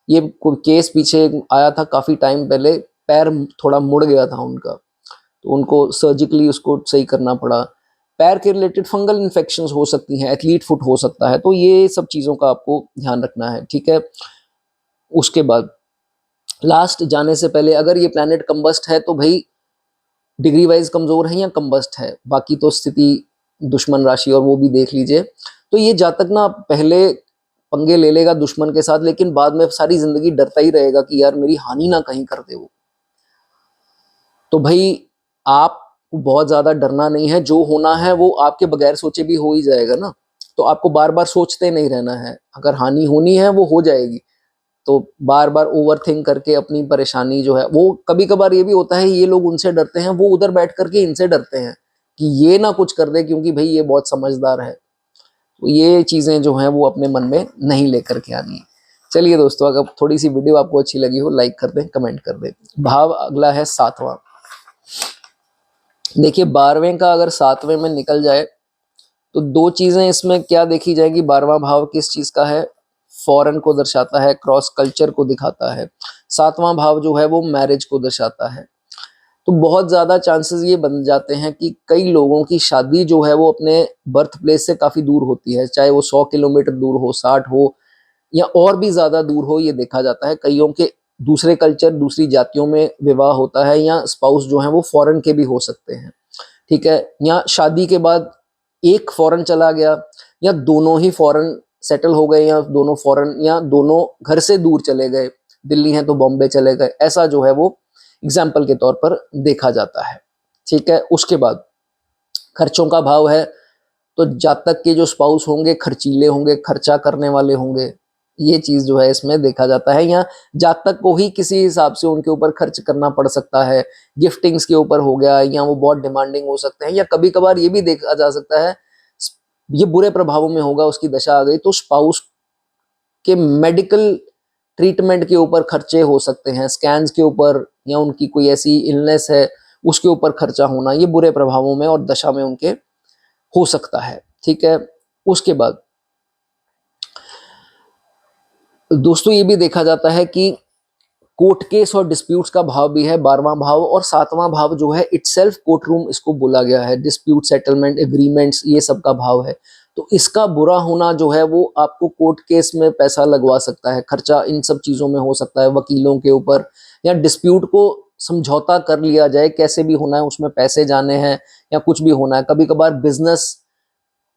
ये कोई केस पीछे आया था काफ़ी टाइम पहले, पैर थोड़ा मुड़ गया था उनका, तो उनको सर्जिकली उसको सही करना पड़ा। पैर के रिलेटेड फंगल इन्फेक्शंस हो सकती हैं, एथलीट फुट हो सकता है, तो ये सब चीज़ों का आपको ध्यान रखना है। ठीक है, उसके बाद लास्ट जाने से पहले अगर ये प्लैनेट कंबस्ट है तो भाई डिग्री वाइज कमजोर है या कंबस्ट है, बाकी तो स्थिति दुश्मन राशि और वो भी देख लीजिए। तो ये जातक ना पहले पंगे ले लेगा दुश्मन के साथ, लेकिन बाद में सारी जिंदगी डरता ही रहेगा कि यार मेरी हानि ना कहीं कर दे वो। तो भाई आपको बहुत ज्यादा डरना नहीं है, जो होना है वो आपके बगैर सोचे भी हो ही जाएगा ना। तो आपको बार बार सोचते नहीं रहना है, अगर हानि होनी है वो हो जाएगी। तो बार बार ओवर थिंक करके अपनी परेशानी जो है वो, कभी कभार ये भी होता है ये लोग उनसे डरते हैं, वो उधर बैठ करके इनसे डरते हैं कि ये ना कुछ कर दे क्योंकि भाई ये बहुत समझदार है। तो ये चीजें जो हैं वो अपने मन में नहीं लेकर के आनी है। चलिए दोस्तों, अगर थोड़ी सी वीडियो आपको अच्छी लगी हो लाइक कर दें, कमेंट कर दें। भाव अगला है 7वां। देखिए 12वें का अगर 7वें में निकल जाए तो दो चीजें इसमें क्या देखी जाएगी। 12वां भाव किस चीज का है, फॉरेन को दर्शाता है, क्रॉस कल्चर को दिखाता है। 7वां भाव जो है वो मैरिज को दर्शाता है। तो बहुत ज्यादा चांसेस ये बन जाते हैं कि कई लोगों की शादी जो है वो अपने बर्थ प्लेस से काफी दूर होती है, चाहे वो 100 किलोमीटर दूर हो, 60 हो या और भी ज्यादा दूर हो। ये देखा जाता है कईयों के दूसरे कल्चर, दूसरी जातियों में विवाह होता है, या स्पाउस जो है वो फॉरेन के भी हो सकते हैं, ठीक है। या शादी के बाद एक फॉरेन चला गया, या दोनों ही फॉरेन सेटल हो गए, या दोनों फॉरेन, या दोनों घर से दूर चले गए, दिल्ली है तो बॉम्बे चले गए, ऐसा जो है वो एग्जाम्पल के तौर पर देखा जाता है, ठीक है। उसके बाद खर्चों का भाव है, तो जातक के जो स्पाउस होंगे खर्चीले होंगे, खर्चा करने वाले होंगे, ये चीज जो है इसमें देखा जाता है। या जातक को ही किसी हिसाब से उनके ऊपर खर्च करना पड़ सकता है, गिफ्टिंग्स के ऊपर हो गया, या वो बहुत डिमांडिंग हो सकते हैं, या कभी कभार ये भी देखा जा सकता है ये बुरे प्रभावों में होगा, उसकी दशा आ गई तो स्पाउस के मेडिकल ट्रीटमेंट के ऊपर खर्चे हो सकते हैं, स्कैन्स के ऊपर, या उनकी कोई ऐसी इलनेस है उसके ऊपर खर्चा होना, ये बुरे प्रभावों में और दशा में उनके हो सकता है, ठीक है। उसके बाद दोस्तों ये भी देखा जाता है कि कोर्ट केस और डिस्प्यूट्स का भाव भी है 12वां भाव, और 7वां भाव जो है इटसेल्फ कोर्ट रूम इसको बोला गया है, डिस्प्यूट सेटलमेंट एग्रीमेंट्स ये सब का भाव है। तो इसका बुरा होना जो है वो आपको कोर्ट केस में पैसा लगवा सकता है, खर्चा इन सब चीजों में हो सकता है, वकीलों के ऊपर, या डिस्प्यूट को समझौता कर लिया जाए, कैसे भी होना है उसमें पैसे जाने हैं या कुछ भी होना है। कभी कभार बिजनेस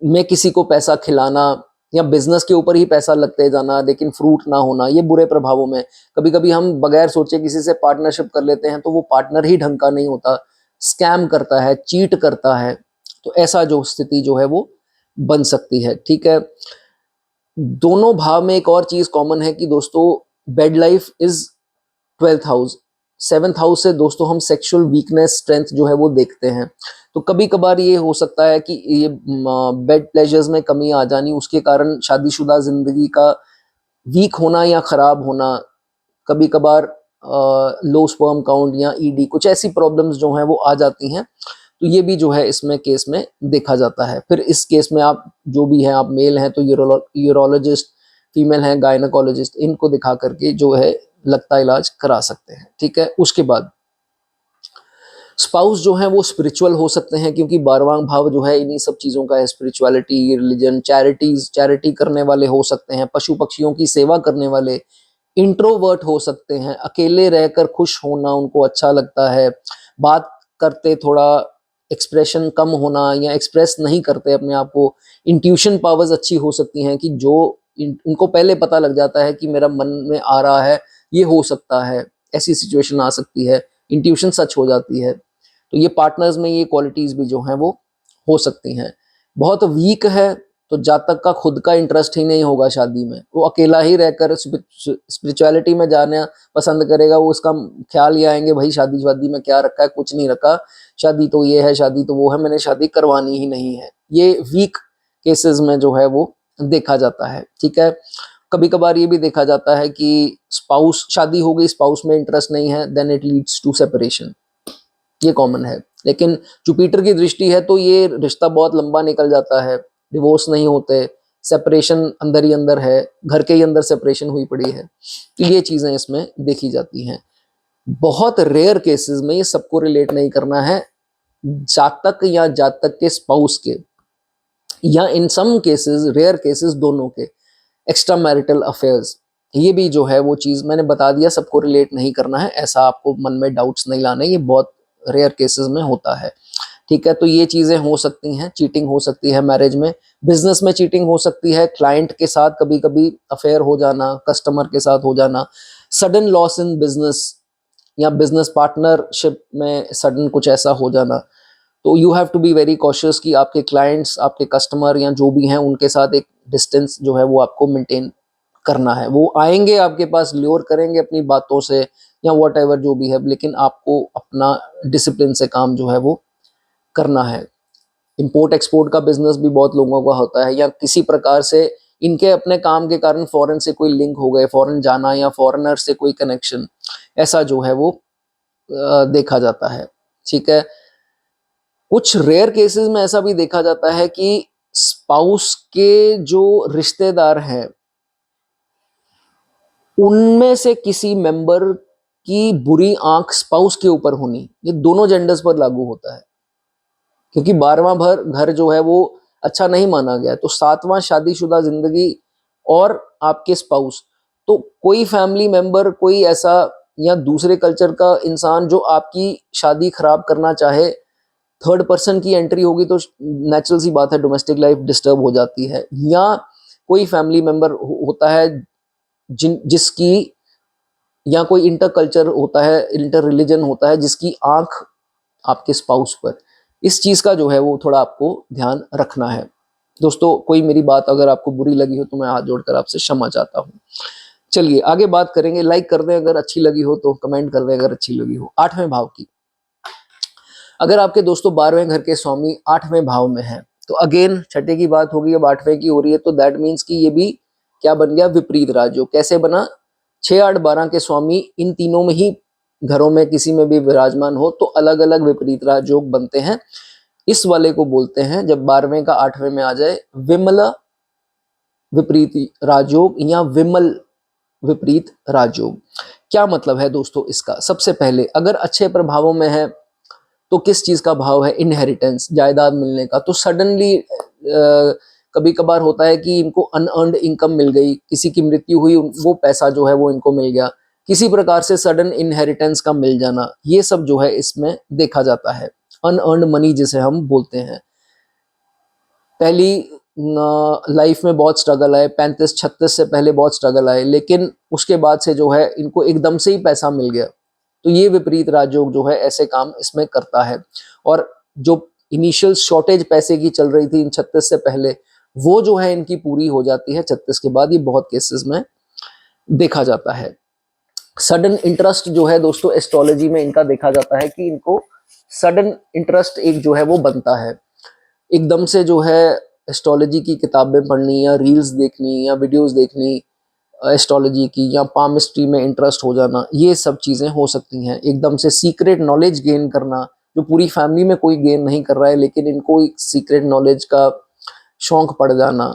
में किसी को पैसा खिलाना, या बिजनेस के ऊपर ही पैसा लगते जाना लेकिन फ्रूट ना होना, ये बुरे प्रभावों में। कभी कभी हम बगैर सोचे किसी से पार्टनरशिप कर लेते हैं तो वो पार्टनर ही ढंग का नहीं होता, स्कैम करता है, चीट करता है। तो ऐसा जो स्थिति जो है वो बन सकती है, ठीक है। दोनों भाव में एक और चीज कॉमन है कि दोस्तों bed life is 12th house. 7th house से दोस्तों हम सेक्सुअल वीकनेस, स्ट्रेंथ जो है वो देखते हैं। तो कभी कभार ये हो सकता है कि ये बेड प्लेजर्स में कमी आ जानी, उसके कारण शादीशुदा जिंदगी का वीक होना या खराब होना, कभी कभार लो स्पर्म काउंट या ईडी, कुछ ऐसी प्रॉब्लम्स जो हैं वो आ जाती हैं। तो ये भी जो है इसमें केस में देखा जाता है। फिर इस केस में आप जो भी हैं, आप मेल हैं तो यूरोलॉजिस्ट, फीमेल हैं गायनेकोलॉजिस्ट, इनको दिखा करके जो है लगता इलाज करा सकते हैं, ठीक है। उसके बाद स्पाउस जो है वो स्पिरिचुअल हो सकते हैं, क्योंकि 12वां भाव जो है इन्हीं सब चीजों का है, स्पिरिचुअलिटी, रिलीजन, चैरिटी करने वाले हो सकते हैं, पशु पक्षियों की सेवा करने वाले, इंट्रोवर्ट हो सकते हैं, अकेले रहकर खुश होना उनको अच्छा लगता है, बात करते थोड़ा एक्सप्रेशन कम होना, या एक्सप्रेस नहीं करते अपने आप को। इंट्यूशन पावर्स अच्छी हो सकती हैं कि जो उनको पहले पता लग जाता है कि मेरा मन में आ रहा है ये हो सकता है, ऐसी सिचुएशन आ सकती है, इंट्यूशन सच हो जाती है। तो ये पार्टनर्स में ये क्वालिटीज भी जो हैं वो हो सकती हैं। बहुत वीक है तो जातक का खुद का इंटरेस्ट ही नहीं होगा शादी में, वो अकेला ही रहकर स्पिरिचुअलिटी में जाना पसंद करेगा। वो उसका ख्याल ये आएंगे भाई शादी शादी में क्या रखा है, कुछ नहीं रखा, शादी तो ये है, शादी तो वो है, मैंने शादी करवानी ही नहीं है। ये वीक केसेस में जो है वो देखा जाता है, ठीक है। कभी कभार ये भी देखा जाता है कि स्पाउस, शादी हो गई, स्पाउस में इंटरेस्ट नहीं है, then it leads to separation, ये कॉमन है। लेकिन जुपिटर की दृष्टि है तो ये रिश्ता बहुत लंबा निकल जाता है, डिवोर्स नहीं होते, सेपरेशन अंदर ही अंदर है, घर के ही अंदर सेपरेशन हुई पड़ी है। तो ये चीजें इसमें देखी जाती हैं। बहुत रेयर केसेस में, ये सबको रिलेट नहीं करना है, जातक या जातक के स्पाउस के, या इन सम केसेस, रेयर केसेस दोनों के, एक्स्ट्रा मैरिटल अफेयर्स, ये भी जो है वो चीज़ मैंने बता दिया, सबको रिलेट नहीं करना है, ऐसा आपको मन में डाउट्स नहीं लाने, ये बहुत रेयर केसेस में होता है। ठीक है, तो ये चीज़ें हो सकती हैं, चीटिंग हो सकती है मैरिज में, बिजनेस में चीटिंग हो सकती है, क्लाइंट के साथ कभी कभी अफेयर हो जाना, कस्टमर के साथ हो जाना, सडन लॉस इन बिजनेस या बिजनेस पार्टनरशिप में सडन कुछ ऐसा हो जाना। तो you have to be very cautious कि आपके क्लाइंट्स, आपके कस्टमर या जो भी हैं उनके साथ एक डिस्टेंस जो है वो आपको मेंटेन करना है। वो आएंगे आपके पास, ल्योर करेंगे अपनी बातों से या वॉट एवर जो भी है, लेकिन आपको अपना डिसिप्लिन से काम जो है वो करना है। इंपोर्ट एक्सपोर्ट का बिजनेस भी बहुत लोगों का होता है, या किसी प्रकार से इनके अपने काम के कारण फॉरेन से कोई लिंक हो गए, फॉरेन जाना या फॉरेनर से कोई कनेक्शन, ऐसा जो है वो देखा जाता है। ठीक है, कुछ रेयर केसेस में ऐसा भी देखा जाता है कि स्पाउस के जो रिश्तेदार हैं उनमें से किसी मेंबर की बुरी आंख स्पाउस के ऊपर होनी, ये दोनों जेंडर्स पर लागू होता है, क्योंकि 12वां भर घर जो है वो अच्छा नहीं माना गया। तो 7वां शादीशुदा जिंदगी और आपके स्पाउस, तो कोई फैमिली मेंबर, कोई ऐसा या दूसरे कल्चर का इंसान जो आपकी शादी खराब करना चाहे, थर्ड पर्सन की एंट्री होगी तो नेचुरल सी बात है डोमेस्टिक लाइफ डिस्टर्ब हो जाती है। या कोई फैमिली मेंबर होता है जिसकी, या कोई इंटर कल्चर होता है, इंटर रिलीजन होता है जिसकी आंख आपके स्पाउस पर, इस चीज का जो है वो थोड़ा आपको ध्यान रखना है। दोस्तों, कोई मेरी बात अगर आपको बुरी लगी हो तो मैं हाथ जोड़कर आपसे क्षमा चाहता हूँ। चलिए आगे बात करेंगे। लाइक कर दें अगर अच्छी लगी हो, तो कमेंट कर दें अगर अच्छी लगी हो। 8वें भाव की, अगर आपके दोस्तों 12वें घर के स्वामी 8वें भाव में है, तो अगेन छठे की बात होगी, अब 8वें की हो रही है, तो दैट मीन्स कि ये भी क्या बन गया, विपरीत राजयोग। कैसे बना, 6, 8, 12 के स्वामी इन तीनों में ही घरों में किसी में भी विराजमान हो तो अलग अलग विपरीत राजयोग बनते हैं। इस वाले को बोलते हैं, जब 12वें का 8वें में आ जाए, विमला विपरीत राजयोग या विमल विपरीत राजयोग। क्या मतलब है दोस्तों इसका? सबसे पहले अगर अच्छे प्रभावों में है तो किस चीज का भाव है, इनहेरिटेंस, जायदाद मिलने का। तो सडनली कभी कभार होता है कि इनको अनअर्न्ड इनकम मिल गई, किसी की मृत्यु हुई, वो पैसा जो है वो इनको मिल गया, किसी प्रकार से सडन इनहेरिटेंस का मिल जाना, ये सब जो है इसमें देखा जाता है। अनअर्न्ड मनी जिसे हम बोलते हैं। पहली लाइफ में बहुत स्ट्रगल आए, 35-36 से पहले बहुत स्ट्रगल आए, लेकिन उसके बाद से जो है इनको एकदम से ही पैसा मिल गया। तो ये विपरीत राजयोग जो है ऐसे काम इसमें करता है। और जो इनिशियल शॉर्टेज पैसे की चल रही थी इन 36 से पहले, वो जो है इनकी पूरी हो जाती है 36 के बाद। ये बहुत केसेस में देखा जाता है। सडन इंटरेस्ट जो है दोस्तों एस्ट्रोलॉजी में इनका देखा जाता है कि इनको सडन इंटरेस्ट एक जो है वो बनता है, एकदम से जो है एस्ट्रोलॉजी की किताबें पढ़नी या रील्स देखनी या वीडियोस देखनी एस्ट्रोलॉजी की, या पामिस्ट्री में इंटरेस्ट हो जाना, ये सब चीज़ें हो सकती हैं। एकदम से सीक्रेट नॉलेज गेन करना, जो पूरी फैमिली में कोई गेन नहीं कर रहा है लेकिन इनको एक सीक्रेट नॉलेज का शौक पड़ जाना,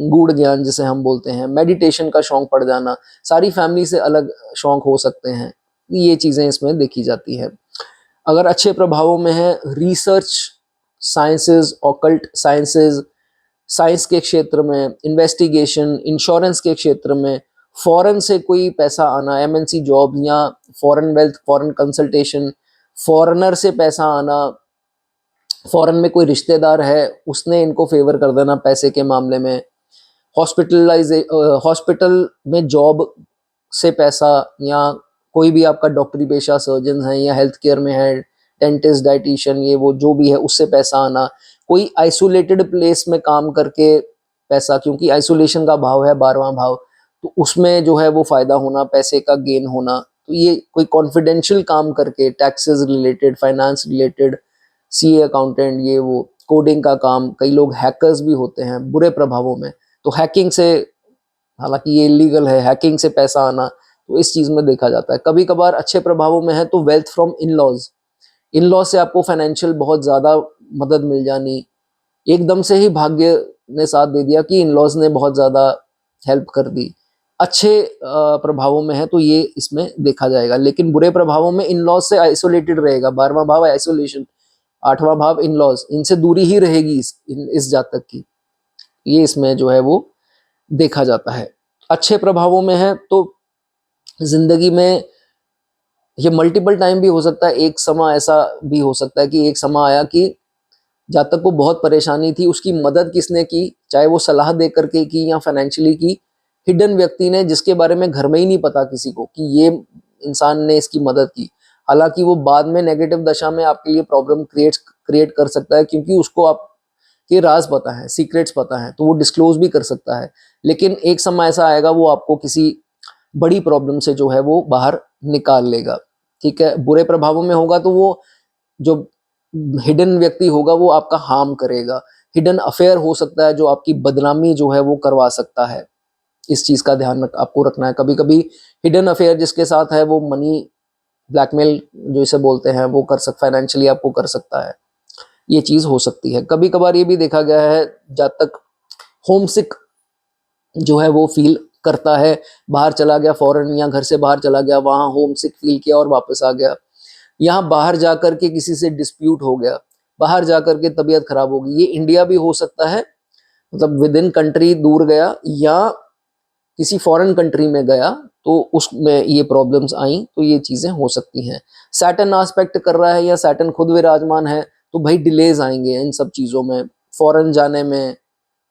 गूढ़ ज्ञान जिसे हम बोलते हैं, मेडिटेशन का शौक पड़ जाना, सारी फैमिली से अलग शौक हो सकते हैं। ये चीज़ें इसमें देखी जाती है। अगर अच्छे प्रभावों में है, research sciences, occult sciences, science के क्षेत्र में, इन्वेस्टिगेशन, इंश्योरेंस के क्षेत्र में, फॉरेन से कोई पैसा आना, एमएनसी जॉब या foreign wealth, foreign consultation, foreigner से पैसा आना, फॉरेन में कोई रिश्तेदार है उसने इनको फेवर कर देना पैसे के मामले में, हॉस्पिटल में जॉब से पैसा, या कोई भी आपका डॉक्टरी पेशा, सर्जन है या हेल्थ केयर में है, डेंटिस्ट, डाइटिशियन, ये वो जो भी है उससे पैसा आना, कोई आइसोलेटेड प्लेस में काम करके पैसा, क्योंकि आइसोलेशन का भाव है 12वां भाव, तो उसमें जो है वो फायदा होना, पैसे का गेन होना। तो ये कोई कॉन्फिडेंशियल काम करके, taxes related, finance related, CA accountant, ये वो कोडिंग का काम, कई लोग हैकर्स भी होते हैं बुरे प्रभावों में, तो हैकिंग से, हालांकि ये इलीगल है, हैकिंग से पैसा आना, तो इस चीज में देखा जाता है। कभी कभार अच्छे प्रभावों में है तो wealth from in laws, in laws से आपको फाइनेंशियल बहुत ज्यादा मदद मिल जानी, एकदम से ही भाग्य ने साथ दे दिया कि इन लॉज ने बहुत ज्यादा हेल्प कर दी। अच्छे प्रभावों में है तो ये इसमें देखा जाएगा, लेकिन बुरे प्रभावों में इन लॉज से आइसोलेटेड रहेगा। 12वां भाव आइसोलेशन, 8वां भाव इन लॉज, इनसे दूरी ही रहेगी इस जातक की, ये इसमें जो है वो देखा जाता है। अच्छे प्रभावों में है तो जिंदगी में ये मल्टीपल टाइम भी हो सकता है। एक समय ऐसा भी हो सकता है कि एक समय आया कि जातक को बहुत परेशानी थी, उसकी मदद किसने की, चाहे वो सलाह दे करके की या फाइनेंशियली की, हिडन व्यक्ति ने, जिसके बारे में घर में ही नहीं पता किसी को कि ये इंसान ने इसकी मदद की। हालांकि वो बाद में नेगेटिव दशा में आपके लिए प्रॉब्लम क्रिएट कर सकता है, क्योंकि उसको आपके राज पता है, सीक्रेट्स पता है, तो वो डिस्क्लोज भी कर सकता है। लेकिन एक समय ऐसा आएगा वो आपको किसी बड़ी प्रॉब्लम से जो है वो बाहर निकाल लेगा। ठीक है, बुरे प्रभावों में होगा तो वो जो हिडन व्यक्ति होगा वो आपका हार्म करेगा। हिडन अफेयर हो सकता है जो आपकी बदनामी जो है वो करवा सकता है। इस चीज का ध्यान आपको रखना है। कभी कभी हिडन अफेयर जिसके साथ है वो मनी ब्लैकमेल जो इसे बोलते हैं वो कर सकता, फाइनेंशियली आपको कर सकता है। ये चीज हो सकती है। कभी कभार ये भी देखा गया है जब तक होमसिक जो है वो फील करता है, बाहर चला गया फॉरेन या घर से बाहर चला गया, वहां होमसिक फील किया और वापस आ गया, यहाँ बाहर जाकर के किसी से डिस्प्यूट हो गया, बाहर जाकर के तबीयत खराब होगी, ये इंडिया भी हो सकता है, मतलब विद इन कंट्री दूर गया या किसी फॉरेन कंट्री में गया तो उसमें ये प्रॉब्लम्स आई, तो ये चीजें हो सकती हैं। सैटर्न एस्पेक्ट कर रहा है या सैटर्न खुद विराजमान है तो भाई डिलेज आएंगे इन सब चीजों में, फॉरेन जाने में,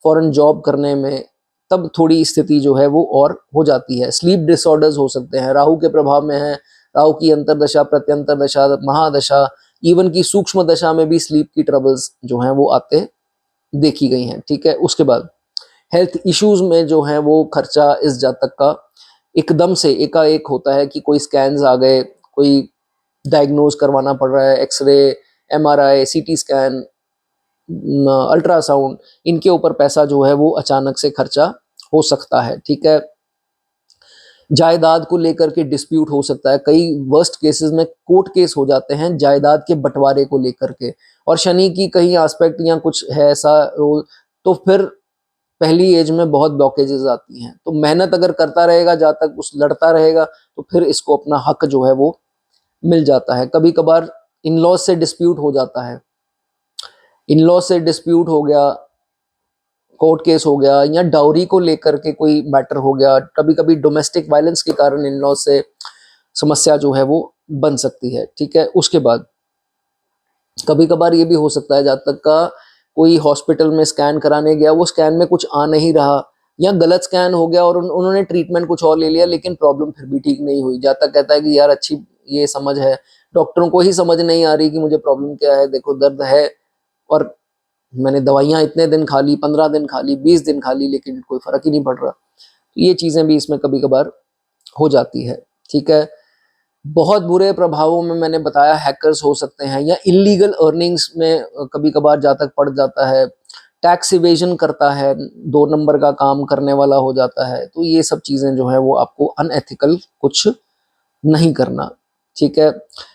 फॉरेन जॉब करने में, तब थोड़ी स्थिति जो है वो और हो जाती है। स्लीप डिसऑर्डर्स हो सकते हैं, राहु के प्रभाव में है, राहु की अंतरदशा, प्रत्यंतर दशा, महादशा, इवन की सूक्ष्म दशा में भी स्लीप की ट्रबल्स जो हैं वो आते देखी गई हैं। ठीक है, उसके बाद हेल्थ इश्यूज में जो है वो खर्चा इस जातक का एकदम से एकाएक होता है कि कोई स्कैन्स आ गए, कोई डायग्नोज करवाना पड़ रहा है, x-ray, MRI, CT scan, ultrasound, इनके ऊपर पैसा जो है वो अचानक से खर्चा हो सकता है। ठीक है, जायदाद को लेकर के डिस्प्यूट हो सकता है, कई वर्स्ट केसेस में कोर्ट केस हो जाते हैं जायदाद के बंटवारे को लेकर के, और शनि की कहीं एस्पेक्ट या कुछ है ऐसा रोल, तो फिर पहली एज में बहुत ब्लॉकेजेस आती हैं। तो मेहनत अगर करता रहेगा जहाँ तक उस लड़ता रहेगा तो फिर इसको अपना हक जो है वो मिल जाता है। कभी कभार इन लॉज से डिस्प्यूट हो जाता है, इन लॉज से डिस्प्यूट हो गया, कोर्ट केस हो गया, या डाउरी को लेकर के कोई मैटर हो गया, कभी कभी डोमेस्टिक वायलेंस के कारण इन लॉज से समस्या जो है वो बन सकती है। ठीक है, उसके बाद कभी कभार ये भी हो सकता है जब तक का कोई हॉस्पिटल में स्कैन कराने गया, वो स्कैन में कुछ आ नहीं रहा या गलत स्कैन हो गया और उन्होंने ट्रीटमेंट कुछ और ले लिया, लेकिन प्रॉब्लम फिर भी ठीक नहीं हुई। जब तक कहता है कि यार अच्छी ये समझ है, डॉक्टरों को ही समझ नहीं आ रही कि मुझे प्रॉब्लम क्या है, देखो दर्द है और मैंने दवाइयाँ इतने दिन खा ली, 15 दिन खा ली, 20 दिन खा ली, लेकिन कोई फर्क ही नहीं पड़ रहा। तो ये चीजें भी इसमें कभी कभार हो जाती है। ठीक है, बहुत बुरे प्रभावों में मैंने बताया हैकर्स हो सकते हैं, या इलीगल अर्निंग्स में कभी कभार जातक पड़ जाता है, टैक्स इवेजन करता है, 2 नंबर का काम करने वाला हो जाता है। तो ये सब चीजें जो है वो आपको अनएथिकल कुछ नहीं करना। ठीक है,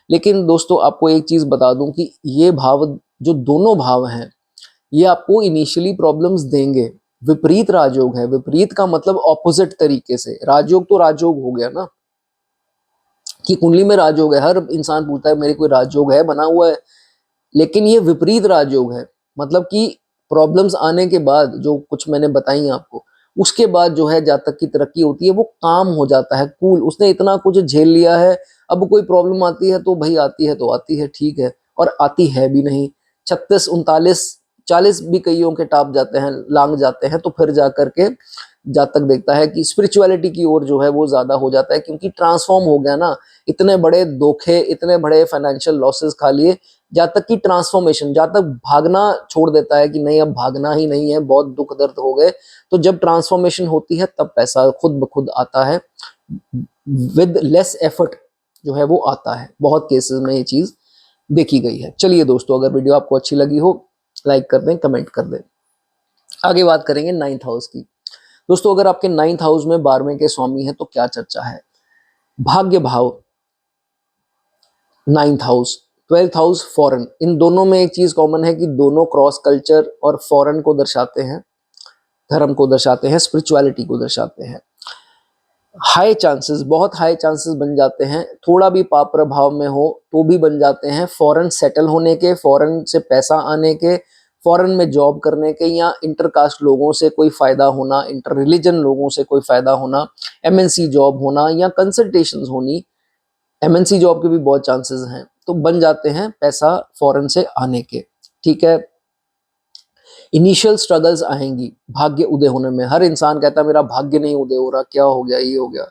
लेकिन दोस्तों आपको एक चीज बता दूं कि ये भाव, जो दोनों भाव हैं, ये आपको इनिशियली प्रॉब्लम्स देंगे। विपरीत राजयोग है, विपरीत का मतलब ऑपोजिट तरीके से, राजयोग तो राजयोग हो गया ना कि कुंडली में राजयोग है, हर इंसान पूछता है मेरे कोई राजयोग है बना हुआ है, लेकिन ये विपरीत राजयोग है। मतलब कि प्रॉब्लम्स आने के बाद जो कुछ मैंने बताई आपको, उसके बाद जो है जातक की तरक्की होती है, वो काम हो जाता है, कूल, उसने इतना कुछ झेल लिया है, अब कोई प्रॉब्लम आती है तो भाई आती है तो आती है, ठीक है, और आती है भी नहीं, 36, 39, 40 भी कईयों के टाप जाते हैं, लांग जाते हैं, तो फिर जा करके जातक देखता है कि स्पिरिचुअलिटी की ओर जो है वो ज्यादा हो जाता है, क्योंकि ट्रांसफॉर्म हो गया ना, इतने बड़े धोखे, इतने बड़े फाइनेंशियल लॉसेस खा लिए, जब तक की ट्रांसफॉर्मेशन, जब तक भागना छोड़ देता है कि नहीं अब भागना ही नहीं है, बहुत दुख दर्द हो गए, तो जब ट्रांसफॉर्मेशन होती है तब पैसा खुद ब खुद आता है, विद लेस एफर्ट जो है वो आता है। बहुत केसेस में ये चीज देखी गई है। चलिए दोस्तों, अगर वीडियो आपको अच्छी लगी हो लाइक कर दें, कमेंट कर दें। आगे बात करेंगे 9th हाउस की। दोस्तों अगर आपके 9th हाउस में 12वें के स्वामी है तो क्या चर्चा है। भाग्य भाव 9th house, 12th house foreign, इन दोनों में एक चीज कॉमन है कि दोनों क्रॉस कल्चर और फॉरेन को दर्शाते हैं, धर्म को दर्शाते हैं, स्पिरिचुअलिटी को दर्शाते हैं। हाई चांसेस, बहुत हाई चांसेस बन जाते हैं, थोड़ा भी पाप प्रभाव में हो तो भी बन जाते हैं, फॉरेन सेटल होने के, फॉरेन से पैसा आने के, फॉरेन में जॉब करने के, या इंटरकास्ट लोगों से कोई फ़ायदा होना, इंटर रिलीजन लोगों से कोई फ़ायदा होना, एमएनसी जॉब होना या कंसल्टेशंस होनी। एमएनसी जॉब के भी बहुत चांसेस हैं, तो बन जाते हैं पैसा फॉरेन से आने के। ठीक है, इनिशियल स्ट्रगल्स आएंगी भाग्य उदय होने में। हर इंसान कहता है मेरा भाग्य नहीं उदय हो रहा, क्या हो गया, ये हो गया।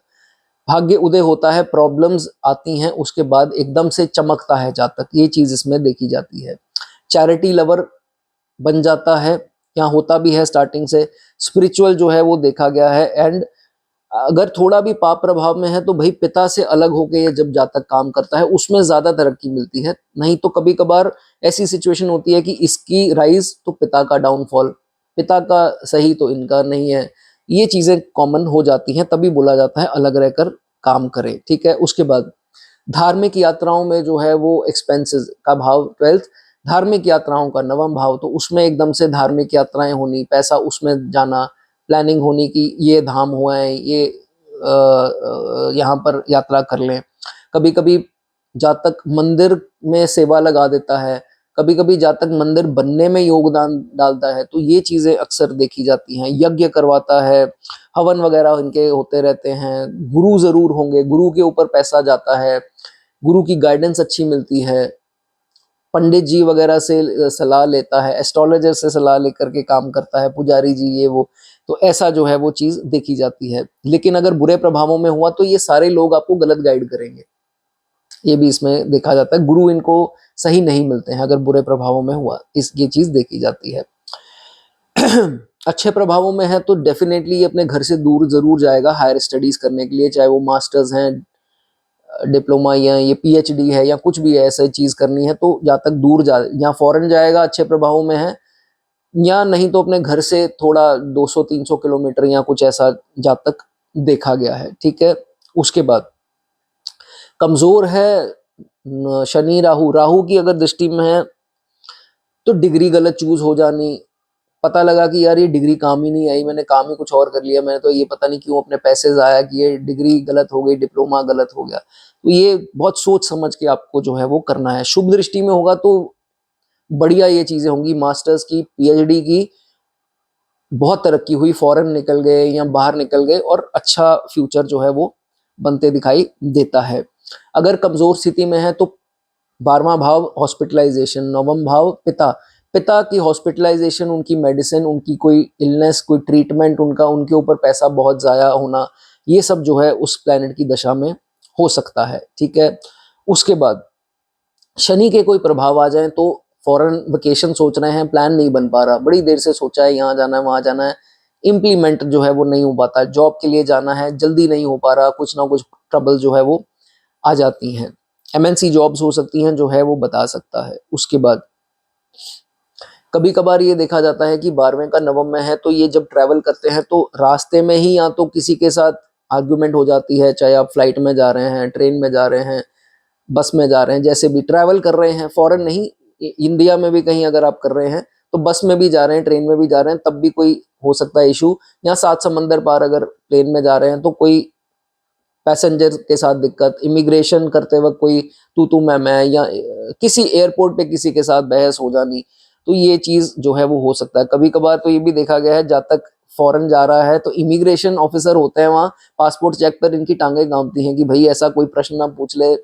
भाग्य उदय होता है, प्रॉब्लम्स आती हैं, उसके बाद एकदम से चमकता है जातक, ये चीज इसमें देखी जाती है। चैरिटी लवर बन जाता है, यहाँ होता भी है स्टार्टिंग से। स्पिरिचुअल जो है वो देखा गया है। एंड अगर थोड़ा भी पाप प्रभाव में है तो भाई पिता से अलग होके ये जब जातक काम करता है उसमें ज्यादा तरक्की मिलती है। नहीं तो कभी कभार ऐसी सिचुएशन होती है कि इसकी राइज तो पिता का डाउनफॉल, पिता का सही तो इनका नहीं है। ये चीजें कॉमन हो जाती हैं, तभी बोला जाता है अलग रहकर काम करे। ठीक है, उसके बाद धार्मिक यात्राओं में जो है वो एक्सपेंसेस का भाव 12th, धार्मिक यात्राओं का 9वां भाव, तो उसमें एकदम से धार्मिक यात्राएं होनी, पैसा उसमें जाना, प्लानिंग होनी कि ये धाम हुआ है, ये यहाँ पर यात्रा कर लें। कभी कभी जातक मंदिर में सेवा लगा देता है, कभी कभी जातक मंदिर बनने में योगदान डालता है, तो ये चीजें अक्सर देखी जाती हैं। यज्ञ करवाता है, हवन वगैरह इनके होते रहते हैं। गुरु जरूर होंगे, गुरु के ऊपर पैसा जाता है, गुरु की गाइडेंस अच्छी मिलती है। पंडित जी वगैरह से सलाह लेता है, एस्ट्रोलॉजर से सलाह लेकर के काम करता है, पुजारी जी ये वो, तो ऐसा जो है वो चीज देखी जाती है। लेकिन अगर बुरे प्रभावों में हुआ तो ये सारे लोग आपको गलत गाइड करेंगे, ये भी इसमें देखा जाता है। गुरु इनको सही नहीं मिलते हैं अगर बुरे प्रभावों में हुआ, इस ये चीज देखी जाती है। अच्छे प्रभावों में है तो डेफिनेटली अपने घर से दूर जरूर जाएगा हायर स्टडीज करने के लिए, चाहे वो मास्टर्स हैं, डिप्लोमा या ये पीएचडी है या कुछ भी है, ऐसा चीज करनी है तो जहाँ तक दूर जा, या फॉरेन जाएगा अच्छे प्रभावों में है, या नहीं तो अपने घर से थोड़ा 200-300 किलोमीटर या कुछ ऐसा जहाँ तक देखा गया है। ठीक है, उसके बाद कमजोर है शनि राहु, राहु की अगर दृष्टि में है तो डिग्री गलत चूज हो जानी, पता लगा कि यार ये डिग्री काम ही नहीं आई, मैंने काम ही कुछ और कर लिया, मैंने तो ये पता नहीं क्यों अपने पैसे जाया किए, डिग्री गलत हो गई, डिप्लोमा गलत हो गया। तो ये बहुत सोच समझ के आपको जो है वो करना है। शुभ दृष्टि में होगा तो बढ़िया ये चीजें होंगी, मास्टर्स की, पीएचडी की, बहुत तरक्की हुई, फॉरेन निकल गए या बाहर निकल गए और अच्छा फ्यूचर जो है वो बनते दिखाई देता है। अगर कमजोर स्थिति में है तो 12वां भाव हॉस्पिटलाइजेशन, 9वां भाव पिता, पिता की हॉस्पिटलाइजेशन, उनकी मेडिसिन, उनकी कोई इलनेस, कोई ट्रीटमेंट, उनका उनके ऊपर पैसा बहुत ज़ाया होना, ये सब जो है उस प्लैनेट की दशा में हो सकता है। ठीक है, उसके बाद शनि के कोई प्रभाव आ जाए तो फॉरेन वेकेशन सोच रहे हैं, प्लान नहीं बन पा रहा, बड़ी देर से सोचा है यहाँ जाना है वहाँ जाना है, इम्प्लीमेंट जो है वो नहीं हो पाता, जॉब के लिए जाना है जल्दी नहीं हो पा रहा, कुछ ना कुछ ट्रबल जो है वो आ जाती हैं। एमएनसी जॉब्स हो सकती हैं जो है वो बता सकता है। उसके बाद कभी कभार ये देखा जाता है कि 12वें का 9वें में है तो ये जब ट्रैवल करते हैं तो रास्ते में ही या तो किसी के साथ आर्ग्यूमेंट हो जाती है, चाहे आप फ्लाइट में जा रहे हैं, ट्रेन में जा रहे हैं, बस में जा रहे हैं, जैसे भी ट्रैवल कर रहे हैं, फॉरेन नहीं, इंडिया में भी कहीं अगर आप कर रहे हैं तो बस में भी जा रहे हैं, ट्रेन में भी जा रहे हैं, तब भी कोई हो सकता है इशू, या 7 समंदर पार अगर प्लेन में जा रहे हैं तो कोई पैसेंजर के साथ दिक्कत, इमिग्रेशन करते वक्त कोई तू मैं, या किसी एयरपोर्ट पे किसी के साथ बहस हो जानी, तो ये चीज जो है वो हो सकता है। कभी कभार तो ये भी देखा गया है, जब तक फॉरेन जा रहा है तो इमिग्रेशन ऑफिसर होते हैं वहाँ, पासपोर्ट चेक पर इनकी टांगें कांपती हैं कि भाई ऐसा कोई प्रश्न ना पूछ ले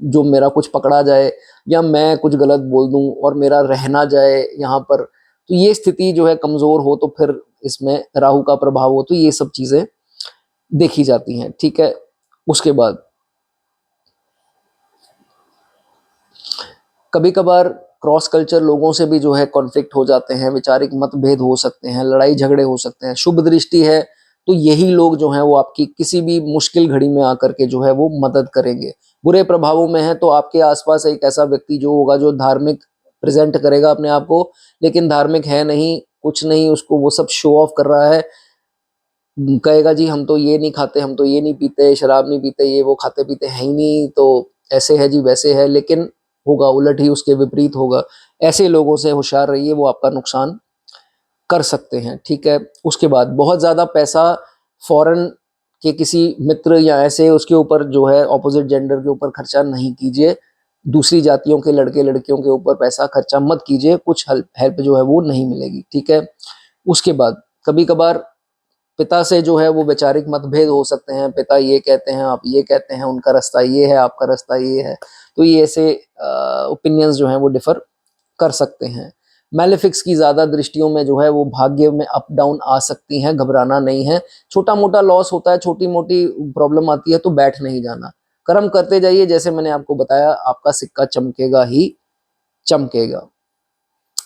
जो मेरा कुछ पकड़ा जाए, या मैं कुछ गलत बोल दूं और मेरा रहना जाए यहाँ पर। तो ये स्थिति जो है कमजोर हो तो फिर इसमें राहु का प्रभाव हो तो ये सब चीजें देखी जाती हैं। ठीक है, उसके बाद कभी कभार क्रॉस कल्चर लोगों से भी जो है कॉन्फ्लिक्ट हो जाते हैं, वैचारिक मतभेद हो सकते हैं, लड़ाई झगड़े हो सकते हैं। शुभ दृष्टि है तो यही लोग जो हैं वो आपकी किसी भी मुश्किल घड़ी में आकर के जो है वो मदद करेंगे। बुरे प्रभावों में है तो आपके आसपास एक ऐसा व्यक्ति जो होगा जो धार्मिक प्रेजेंट करेगा अपने आप को, लेकिन धार्मिक है नहीं, कुछ नहीं, उसको वो सब शो ऑफ कर रहा है, कहेगा जी हम तो ये नहीं खाते, हम तो ये नहीं पीते, शराब नहीं पीते, ये वो खाते पीते हैं ही नहीं, तो ऐसे है जी वैसे है, लेकिन होगा उलट ही, उसके विपरीत होगा। ऐसे लोगों से होशियार रहिए, वो आपका नुकसान कर सकते हैं। ठीक है, उसके बाद बहुत ज़्यादा पैसा फॉरेन के किसी मित्र या ऐसे उसके ऊपर जो है ऑपोजिट जेंडर के ऊपर खर्चा नहीं कीजिए, दूसरी जातियों के लड़के लड़कियों के ऊपर पैसा खर्चा मत कीजिए, कुछ हेल्प जो है वो नहीं मिलेगी, ठीक है। उसके बाद कभी कभार पिता से जो है वो वैचारिक मतभेद हो सकते हैं, पिता ये कहते हैं आप ये कहते हैं, उनका रास्ता ये है आपका रास्ता ये है, तो ये ऐसे ओपिनियंस जो हैं वो डिफर कर सकते हैं। मैलेफिक्स की ज़्यादा दृष्टियों में जो है वो भाग्य में अप डाउन आ सकती हैं, घबराना नहीं है। छोटा मोटा लॉस होता है, छोटी मोटी प्रॉब्लम आती है तो बैठ नहीं जाना, कर्म करते जाइए, जैसे मैंने आपको बताया आपका सिक्का चमकेगा ही चमकेगा।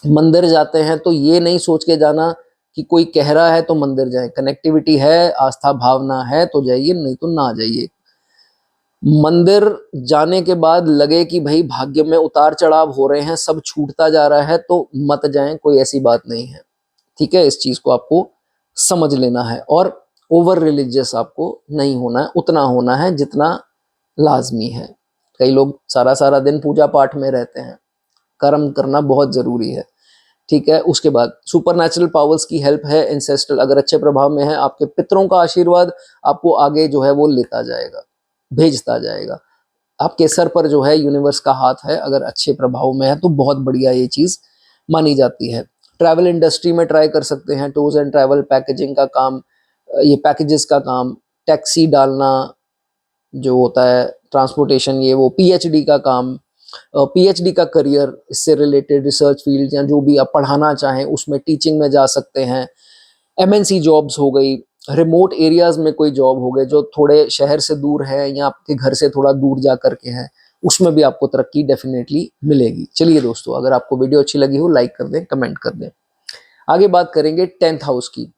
मंदिर जाते हैं तो ये नहीं सोच के जाना कि कोई कह रहा है तो मंदिर जाए, कनेक्टिविटी है, आस्था भावना है तो जाइए, नहीं तो ना जाइए। मंदिर जाने के बाद लगे कि भाई भाग्य में उतार चढ़ाव हो रहे हैं, सब छूटता जा रहा है, तो मत जाएं, कोई ऐसी बात नहीं है, ठीक है। इस चीज को आपको समझ लेना है और ओवर रिलीजियस आपको नहीं होना है, उतना होना है जितना लाजमी है। कई लोग सारा सारा दिन पूजा पाठ में रहते हैं, कर्म करना बहुत जरूरी है, ठीक है। उसके बाद सुपरनैचुरल पावर्स की हेल्प है, एंसेस्ट्रल अगर अच्छे प्रभाव में है, आपके पितरों का आशीर्वाद आपको आगे जो है वो लेता जाएगा, भेजता जाएगा। आपके सर पर जो है यूनिवर्स का हाथ है, अगर अच्छे प्रभाव में है तो बहुत बढ़िया ये चीज मानी जाती है। ट्रैवल इंडस्ट्री में ट्राई कर सकते हैं, टूर्स एंड ट्रैवल पैकेजिंग का काम, ये पैकेजेस का काम, टैक्सी डालना जो होता है, ट्रांसपोर्टेशन, ये वो पीएचडी का काम, पीएचडी का करियर, इससे रिलेटेड रिसर्च फील्ड या जो भी आप पढ़ाना चाहें उसमें टीचिंग में जा सकते हैं। एमएनसी जॉब्स हो गई, रिमोट एरियाज में कोई जॉब हो गए जो थोड़े शहर से दूर है या आपके घर से थोड़ा दूर जा करके है, उसमें भी आपको तरक्की डेफिनेटली मिलेगी। चलिए दोस्तों, अगर आपको वीडियो अच्छी लगी हो लाइक कर दें, कमेंट कर दें। आगे बात करेंगे 10th हाउस की।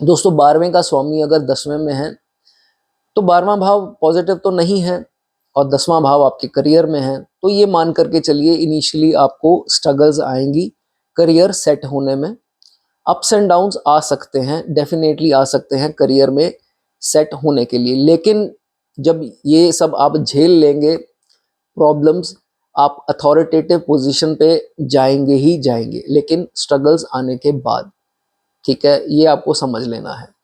दोस्तों 12वें का स्वामी अगर 10वें में है तो 12वां भाव पॉजिटिव तो नहीं है और 10वां भाव आपके करियर में है, तो ये मान करके चलिए इनिशियली आपको स्ट्रगल्स आएंगी करियर सेट होने में, अप्स एंड डाउन्स आ सकते हैं, डेफिनेटली आ सकते हैं करियर में सेट होने के लिए। लेकिन जब ये सब आप झेल लेंगे प्रॉब्लम्स, आप अथॉरिटेटिव पोजीशन पे जाएंगे ही जाएंगे, लेकिन स्ट्रगल्स आने के बाद, ठीक है, ये आपको समझ लेना है।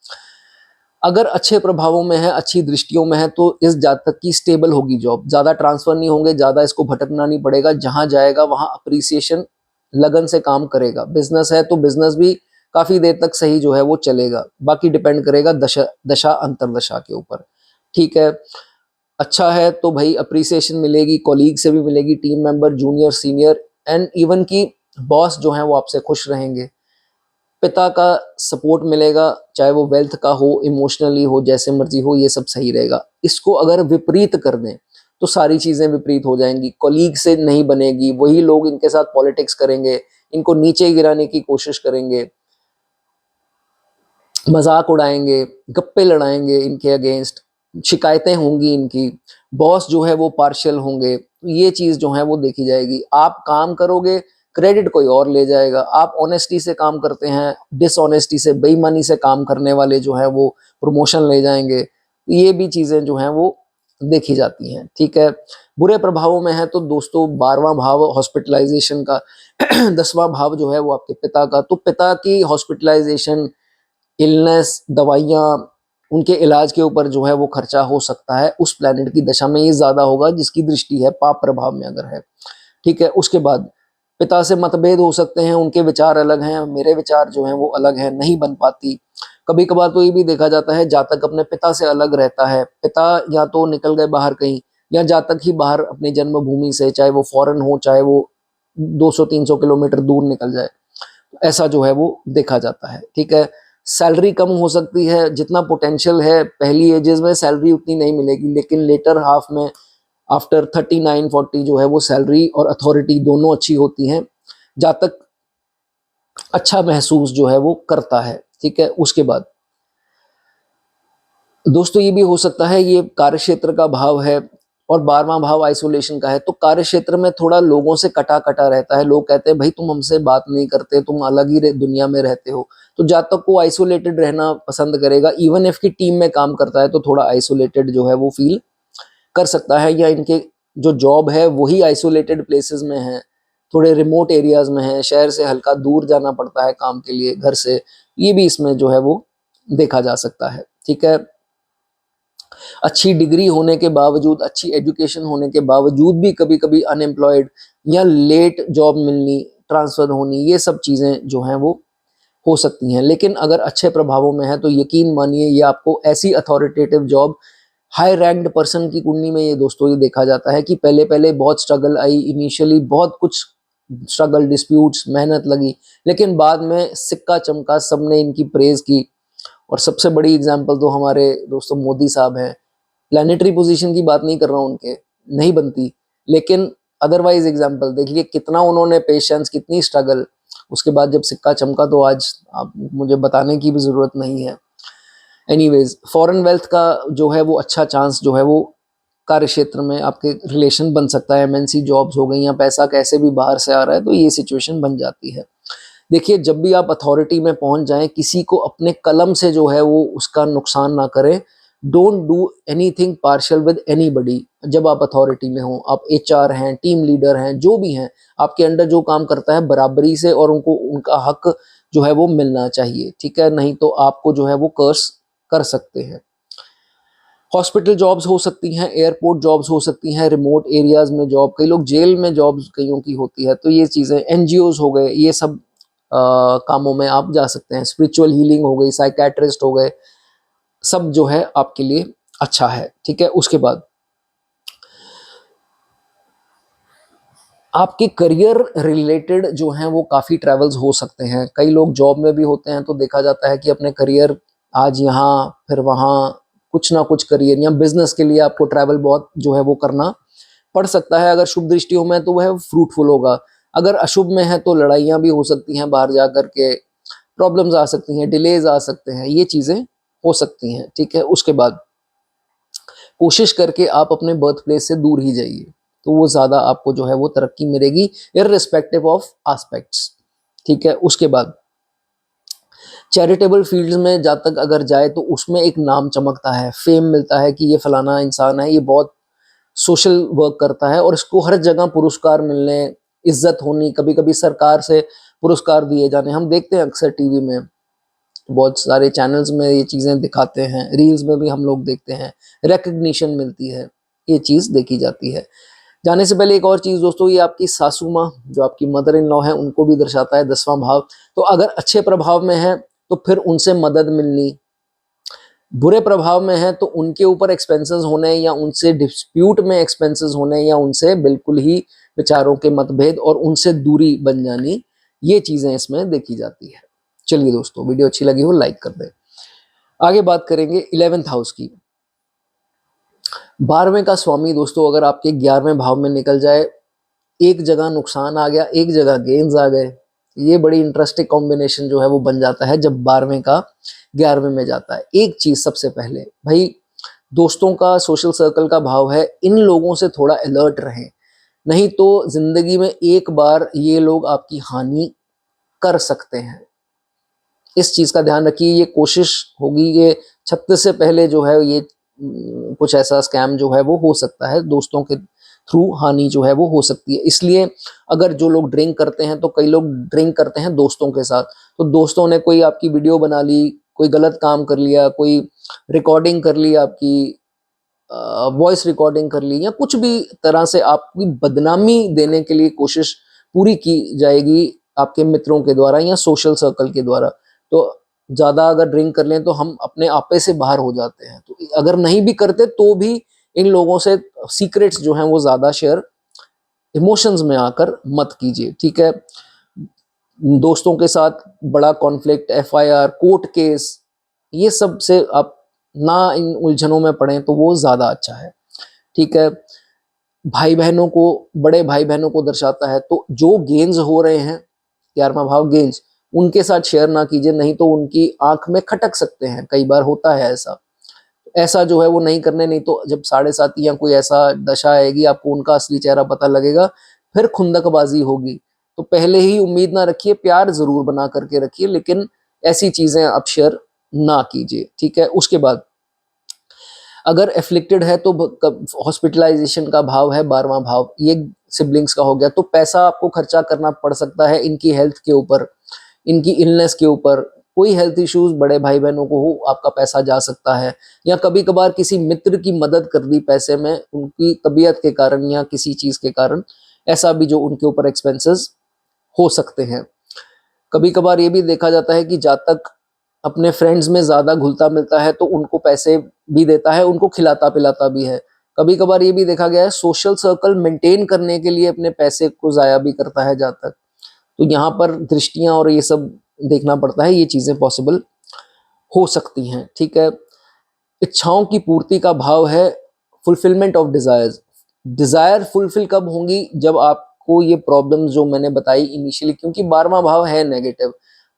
अगर अच्छे प्रभावों में है, अच्छी दृष्टियों में है, तो इस जातक की स्टेबल होगी जॉब, ज्यादा ट्रांसफर नहीं होंगे, ज्यादा इसको भटकना नहीं पड़ेगा, जहां जाएगा वहां अप्रिसिएशन लगन से काम करेगा। बिजनेस है तो बिजनेस भी काफी देर तक सही जो है वो चलेगा, बाकी डिपेंड करेगा दशा अंतरदशा के ऊपर, ठीक है। अच्छा है तो भाई अप्रिसिएशन मिलेगी, कॉलीग से भी मिलेगी, team member, junior, senior and even की बॉस जो है वो आपसे खुश रहेंगे। पिता का सपोर्ट मिलेगा, चाहे वो वेल्थ का हो, इमोशनली हो, जैसे मर्जी हो, ये सब सही रहेगा। इसको अगर विपरीत कर दें तो सारी चीजें विपरीत हो जाएंगी, कॉलीग से नहीं बनेगी, वही लोग इनके साथ पॉलिटिक्स करेंगे, इनको नीचे गिराने की कोशिश करेंगे, मजाक उड़ाएंगे, गप्पे लड़ाएंगे इनके अगेंस्ट, शिकायतें होंगी इनकी, बॉस जो है वो पार्शियल होंगे, ये चीज जो है वो देखी जाएगी। आप काम करोगे, क्रेडिट कोई और ले जाएगा, आप ऑनेस्टी से काम करते हैं, डिसऑनेस्टी से, बेईमानी से काम करने वाले जो है वो प्रमोशन ले जाएंगे, ये भी चीजें जो हैं वो देखी जाती हैं, ठीक है। बुरे प्रभावों में है तो दोस्तों 12वां भाव हॉस्पिटलाइजेशन का 10वां भाव जो है वो आपके पिता का, तो पिता की हॉस्पिटलाइजेशन, इलनेस, दवाइयाँ, उनके इलाज के ऊपर जो है वो खर्चा हो सकता है, उस प्लैनेट की दशा में ये ज्यादा होगा जिसकी दृष्टि है पाप प्रभाव में अगर है, ठीक है। उसके बाद पिता से मतभेद हो सकते हैं, उनके विचार अलग हैं, मेरे विचार जो हैं वो अलग हैं, नहीं बन पाती। कभी कभार तो ये भी देखा जाता है जातक अपने पिता से अलग रहता है, पिता या तो निकल गए बाहर कहीं, या जातक ही बाहर अपनी जन्मभूमि से, चाहे वो फॉरेन हो, चाहे वो 200-300 किलोमीटर दूर निकल जाए, ऐसा जो है वो देखा जाता है, ठीक है। सैलरी कम हो सकती है, जितना पोटेंशियल है पहली एजेस में सैलरी उतनी नहीं मिलेगी, लेकिन लेटर हाफ में आफ्टर 39-40 जो है वो सैलरी और अथॉरिटी दोनों अच्छी होती हैं, जातक अच्छा महसूस जो है वो करता है, ठीक है। उसके बाद दोस्तों ये भी हो सकता है, ये कार्य क्षेत्र का भाव है और 12वां भाव आइसोलेशन का है, तो कार्य क्षेत्र में थोड़ा लोगों से कटा कटा रहता है, लोग कहते हैं भाई तुम हमसे बात नहीं करते, तुम अलग ही दुनिया में रहते हो, तो जातक को आइसोलेटेड रहना पसंद करेगा। इवन इफ की टीम में काम करता है तो थोड़ा आइसोलेटेड जो है वो फील कर सकता है, या इनके जो जॉब है वही आइसोलेटेड प्लेसेस में है, थोड़े रिमोट एरियाज में है, शहर से हल्का दूर जाना पड़ता है काम के लिए घर से, ये भी इसमें जो है वो देखा जा सकता है, ठीक है। अच्छी डिग्री होने के बावजूद, अच्छी एजुकेशन होने के बावजूद भी कभी कभी अनएम्प्लॉयड या लेट जॉब मिलनी, ट्रांसफर होनी, ये सब चीज़ें जो हैं वो हो सकती हैं। लेकिन अगर अच्छे प्रभावों में है तो यकीन मानिए ये आपको ऐसी authoritative job, high ranked person की कुंडली में ये दोस्तों ये देखा जाता है कि पहले पहले बहुत स्ट्रगल आई, इनिशियली बहुत कुछ स्ट्रगल, डिस्प्यूट्स, मेहनत लगी, लेकिन बाद में सिक्का चमका, सबने इनकी प्रेज की। और सबसे बड़ी एग्जांपल तो हमारे दोस्तों मोदी साहब हैं। प्लानिटरी पोजीशन की बात नहीं कर रहा हूँ, उनके नहीं बनती, लेकिन अदरवाइज एग्जांपल देखिए कितना उन्होंने पेशेंस, कितनी स्ट्रगल, उसके बाद जब सिक्का चमका तो आज आप मुझे बताने की भी ज़रूरत नहीं है। एनीवेज, फॉरेन वेल्थ का जो है वो अच्छा चांस जो है वो कार्य क्षेत्र में आपके रिलेशन बन सकता है। एमएनसी जॉब्स हो गई या पैसा कैसे भी बाहर से आ रहा है तो ये सिचुएशन बन जाती है। देखिए जब भी आप अथॉरिटी में पहुंच जाएं, किसी को अपने कलम से जो है वो उसका नुकसान ना करें। Don't do anything partial with anybody. जब आप अथॉरिटी में हो, आप एचआर हैं, टीम लीडर हैं, जो भी हैं, आपके अंडर जो काम करता है बराबरी से और उनको उनका हक जो है वो मिलना चाहिए, ठीक है? नहीं तो आपको जो है वो कर्स कर सकते हैं। हॉस्पिटल जॉब्स हो सकती हैं, एयरपोर्ट जॉब्स हो सकती हैं, रिमोट एरियाज में जॉब, कई लोग जेल में जॉब्स कईयों की होती है, तो ये चीज़ें, एनजीओज हो गए, ये सब कामों में आप जा सकते हैं। स्पिरिचुअल हीलिंग हो गई, साइकेट्रिस्ट हो गए, सब जो है आपके लिए अच्छा है, ठीक है? उसके बाद आपके करियर रिलेटेड जो हैं वो काफ़ी ट्रैवल्स हो सकते हैं। कई लोग जॉब में भी होते हैं तो देखा जाता है कि अपने करियर आज यहाँ फिर वहाँ, कुछ ना कुछ करियर या बिजनेस के लिए आपको ट्रैवल बहुत जो है वो करना पड़ सकता है। अगर शुभ दृष्टियों में तो वह फ्रूटफुल होगा, अगर अशुभ में है तो लड़ाइयाँ भी हो सकती हैं, बाहर जा कर के प्रॉब्लम्स आ सकती हैं, डिलेज आ सकते हैं, ये चीज़ें हो सकती हैं, ठीक है? उसके बाद कोशिश करके आप अपने बर्थ प्लेस से दूर ही जाइए, तो वो ज़्यादा आपको जो है वो तरक्की मिलेगी, इररिस्पेक्टिव ऑफ एस्पेक्ट्स, ठीक है? उसके बाद चैरिटेबल फील्ड्स में जहाँ तक अगर जाए तो उसमें एक नाम चमकता है, फेम मिलता है कि ये फलाना इंसान है, ये बहुत सोशल वर्क करता है, और इसको हर जगह पुरस्कार मिलने, इज्जत होनी, कभी कभी सरकार से पुरस्कार दिए जाने, हम देखते हैं अक्सर टीवी में, बहुत सारे चैनल्स में ये चीज़ें दिखाते हैं, रील्स में भी हम लोग देखते हैं, रिकग्निशन मिलती है, ये चीज़ देखी जाती है। जाने से पहले एक और चीज़ दोस्तों, ये आपकी सासू माँ जो आपकी मदर इन लॉ है उनको भी दर्शाता है 10वां भाव। तो अगर अच्छे प्रभाव में है तो फिर उनसे मदद मिलनी, बुरे प्रभाव में है तो उनके ऊपर एक्सपेंसेस होने या उनसे डिस्प्यूट में एक्सपेंसेस होने या उनसे बिल्कुल ही विचारों के मतभेद और उनसे दूरी बन जानी, ये चीज़ें इसमें देखी जाती है। चलिए दोस्तों, वीडियो अच्छी लगी हो लाइक कर दें। आगे बात करेंगे 11th हाउस की। 12वें का स्वामी दोस्तों अगर आपके 11वें भाव में निकल जाए, एक जगह नुकसान आ गया, एक जगह गेन्स आ गए, ये बड़ी इंटरेस्टिंग कॉम्बिनेशन जो है वो बन जाता है जब 12वें का 11वें में जाता है। एक चीज सबसे पहले भाई, दोस्तों का, सोशल सर्कल का भाव है, इन लोगों से थोड़ा अलर्ट रहें, नहीं तो जिंदगी में एक बार ये लोग आपकी हानि कर सकते हैं। इस चीज का ध्यान रखिए, ये कोशिश होगी, ये 36 से पहले जो है ये कुछ ऐसा स्कैम जो है वो हो सकता है, दोस्तों के थ्रू हानि जो है वो हो सकती है। इसलिए अगर जो लोग ड्रिंक करते हैं, तो कई लोग ड्रिंक करते हैं दोस्तों के साथ, तो दोस्तों ने कोई आपकी वीडियो बना ली, कोई गलत काम कर लिया, कोई रिकॉर्डिंग कर ली, आपकी वॉइस रिकॉर्डिंग कर ली, या कुछ भी तरह से आपकी बदनामी देने के लिए कोशिश पूरी की जाएगी आपके मित्रों के द्वारा या सोशल सर्कल के द्वारा। तो ज़्यादा अगर ड्रिंक कर लें तो हम अपने आपे से बाहर हो जाते हैं, तो अगर नहीं भी करते तो भी इन लोगों से सीक्रेट्स जो हैं वो ज़्यादा शेयर इमोशंस में आकर मत कीजिए, ठीक है? दोस्तों के साथ बड़ा कॉन्फ्लिक्ट, एफआईआर, कोर्ट केस, ये सब से आप ना इन उलझनों में पड़ें तो वो ज़्यादा अच्छा है, ठीक है? भाई बहनों को, बड़े भाई बहनों को दर्शाता है, तो जो गेन्स हो रहे हैं, 11वां भाव गेन्स, उनके साथ शेयर ना कीजिए, नहीं तो उनकी आंख में खटक सकते हैं, कई बार होता है ऐसा। ऐसा जो है वो नहीं करने, नहीं तो जब 7.5 या कोई ऐसा दशा आएगी आपको उनका असली चेहरा पता लगेगा, फिर खुंदकबाजी होगी। तो पहले ही उम्मीद ना रखिए, प्यार जरूर बना करके रखिए, लेकिन ऐसी चीजें आप शेयर ना कीजिए, ठीक है? उसके बाद अगर एफ्लिक्टेड है तो हॉस्पिटलाइजेशन का भाव है 12वां भाव, ये सिबलिंग्स का हो गया, तो पैसा आपको खर्चा करना पड़ सकता है इनकी हेल्थ के ऊपर, इनकी इलनेस के ऊपर, कोई हेल्थ इश्यूज बड़े भाई बहनों को हो, आपका पैसा जा सकता है। या कभी कभार किसी मित्र की मदद कर दी पैसे में, उनकी तबीयत के कारण या किसी चीज के कारण, ऐसा भी जो उनके ऊपर एक्सपेंसेस हो सकते हैं। कभी कभार ये भी देखा जाता है कि जातक अपने फ्रेंड्स में ज्यादा घुलता मिलता है तो उनको पैसे भी देता है, उनको खिलाता पिलाता भी है। कभी कभार ये भी देखा गया है सोशल सर्कल मेंटेन करने के लिए अपने पैसे को जाया भी करता है जातक। तो यहाँ पर दृष्टियां और ये सब देखना पड़ता है, ये चीजें पॉसिबल हो सकती हैं। ठीक है, इच्छाओं की पूर्ति का भाव है fulfilment of desires. Desire fulfil कब होंगी? जब आपको ये प्रॉब्लम्स जो मैंने बताई इनिशियली, क्योंकि 12वां भाव है नेगेटिव,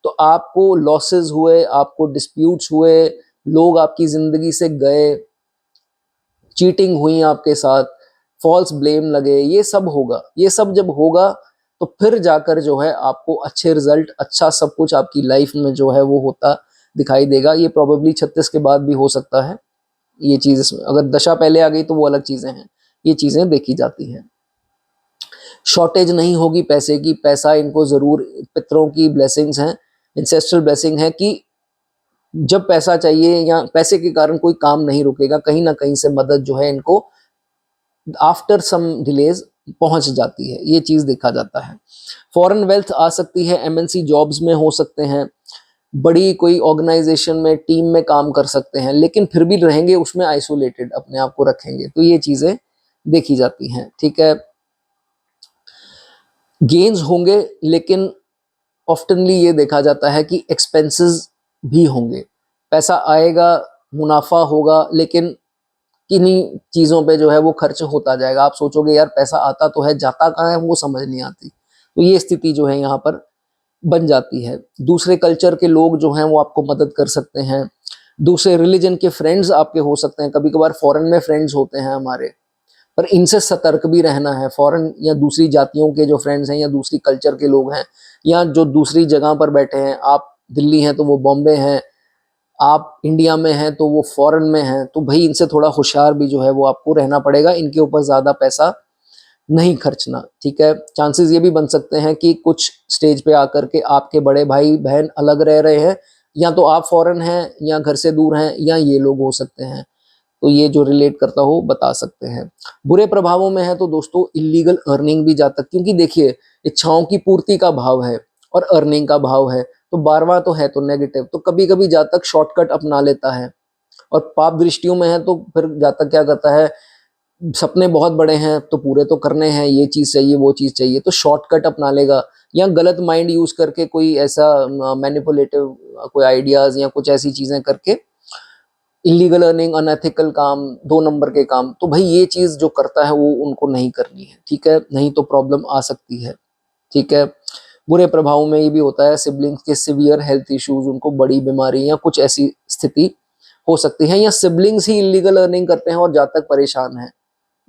तो आपको लॉसेस हुए, आपको डिस्प्यूट्स हुए, लोग आपकी जिंदगी से गए, चीटिंग हुई आपके साथ, फॉल्स ब्लेम लगे, ये सब होगा। ये सब जब होगा तो फिर जाकर जो है आपको अच्छे रिजल्ट, अच्छा सब कुछ आपकी लाइफ में जो है वो होता दिखाई देगा। ये प्रोबेबली 36 के बाद भी हो सकता है ये चीज। इसमें अगर दशा पहले आ गई तो वो अलग चीजें हैं, ये चीजें देखी जाती हैं। शॉर्टेज नहीं होगी पैसे की, पैसा इनको जरूर, पितरों की ब्लेसिंग्स हैं, इंसेस्ट्रल ब्लेसिंग है कि जब पैसा चाहिए या पैसे के कारण कोई काम नहीं रुकेगा, कहीं ना कहीं से मदद जो है इनको आफ्टर सम डिलेज पहुंच जाती है, ये चीज देखा जाता है। फॉरेन वेल्थ आ सकती है, एमएनसी जॉब्स में हो सकते हैं, बड़ी कोई ऑर्गेनाइजेशन में, टीम में काम कर सकते हैं, लेकिन फिर भी रहेंगे उसमें आइसोलेटेड, अपने आप को रखेंगे, तो ये चीजें देखी जाती हैं। ठीक है, गेन्स होंगे, लेकिन ऑफ्टनली ये देखा जाता है कि एक्सपेंसेस भी होंगे। पैसा आएगा, मुनाफा होगा, लेकिन किन्हीं चीजों पे जो है वो खर्च होता जाएगा। आप सोचोगे यार पैसा आता तो है, जाता कहाँ है, वो समझ नहीं आती। तो ये स्थिति जो है यहाँ पर बन जाती है। दूसरे कल्चर के लोग जो हैं वो आपको मदद कर सकते हैं, दूसरे रिलीजन के फ्रेंड्स आपके हो सकते हैं। कभी कभार फॉरेन में फ्रेंड्स होते हैं हमारे, पर इनसे सतर्क भी रहना है। फॉरेन या दूसरी जातियों के जो फ्रेंड्स हैं, या दूसरी कल्चर के लोग हैं, या जो दूसरी जगह पर बैठे हैं, आप दिल्ली हैं तो वो बॉम्बे हैं, आप इंडिया में हैं तो वो फॉरेन में हैं, तो भाई इनसे थोड़ा होशियार भी जो है वो आपको रहना पड़ेगा, इनके ऊपर ज्यादा पैसा नहीं खर्चना। ठीक है, चांसेस ये भी बन सकते हैं कि कुछ स्टेज पे आकर के आपके बड़े भाई बहन अलग रह रहे हैं, या तो आप फॉरेन हैं या घर से दूर हैं, या ये लोग हो सकते हैं। तो ये जो रिलेट करता हो बता सकते हैं। बुरे प्रभावों में है तो दोस्तों इलीगल अर्निंग भी जाता, क्योंकि देखिए इच्छाओं की पूर्ति का भाव है और अर्निंग का भाव है, तो 12वां तो है तो नेगेटिव, तो कभी कभी जातक शॉर्टकट अपना लेता है। और पाप दृष्टियों में है तो फिर जातक क्या करता है, सपने बहुत बड़े हैं तो पूरे तो करने हैं, ये चीज चाहिए वो चीज चाहिए, तो शॉर्टकट अपना लेगा, या गलत माइंड यूज करके कोई ऐसा मैनिपुलेटिव कोई आइडियाज या कुछ ऐसी चीजें करके इलीगल अर्निंग, अनएथिकल काम, 2 नंबर के काम, तो भाई ये चीज जो करता है वो उनको नहीं करनी है। ठीक है, नहीं तो प्रॉब्लम आ सकती है। ठीक है, बुरे प्रभाव में ये भी होता है सिबलिंग्स के सिवियर हेल्थ इश्यूज, उनको बड़ी बीमारी या कुछ ऐसी स्थिति हो सकती है, या सिबलिंग्स ही इलीगल अर्निंग करते हैं और जब तक परेशान है,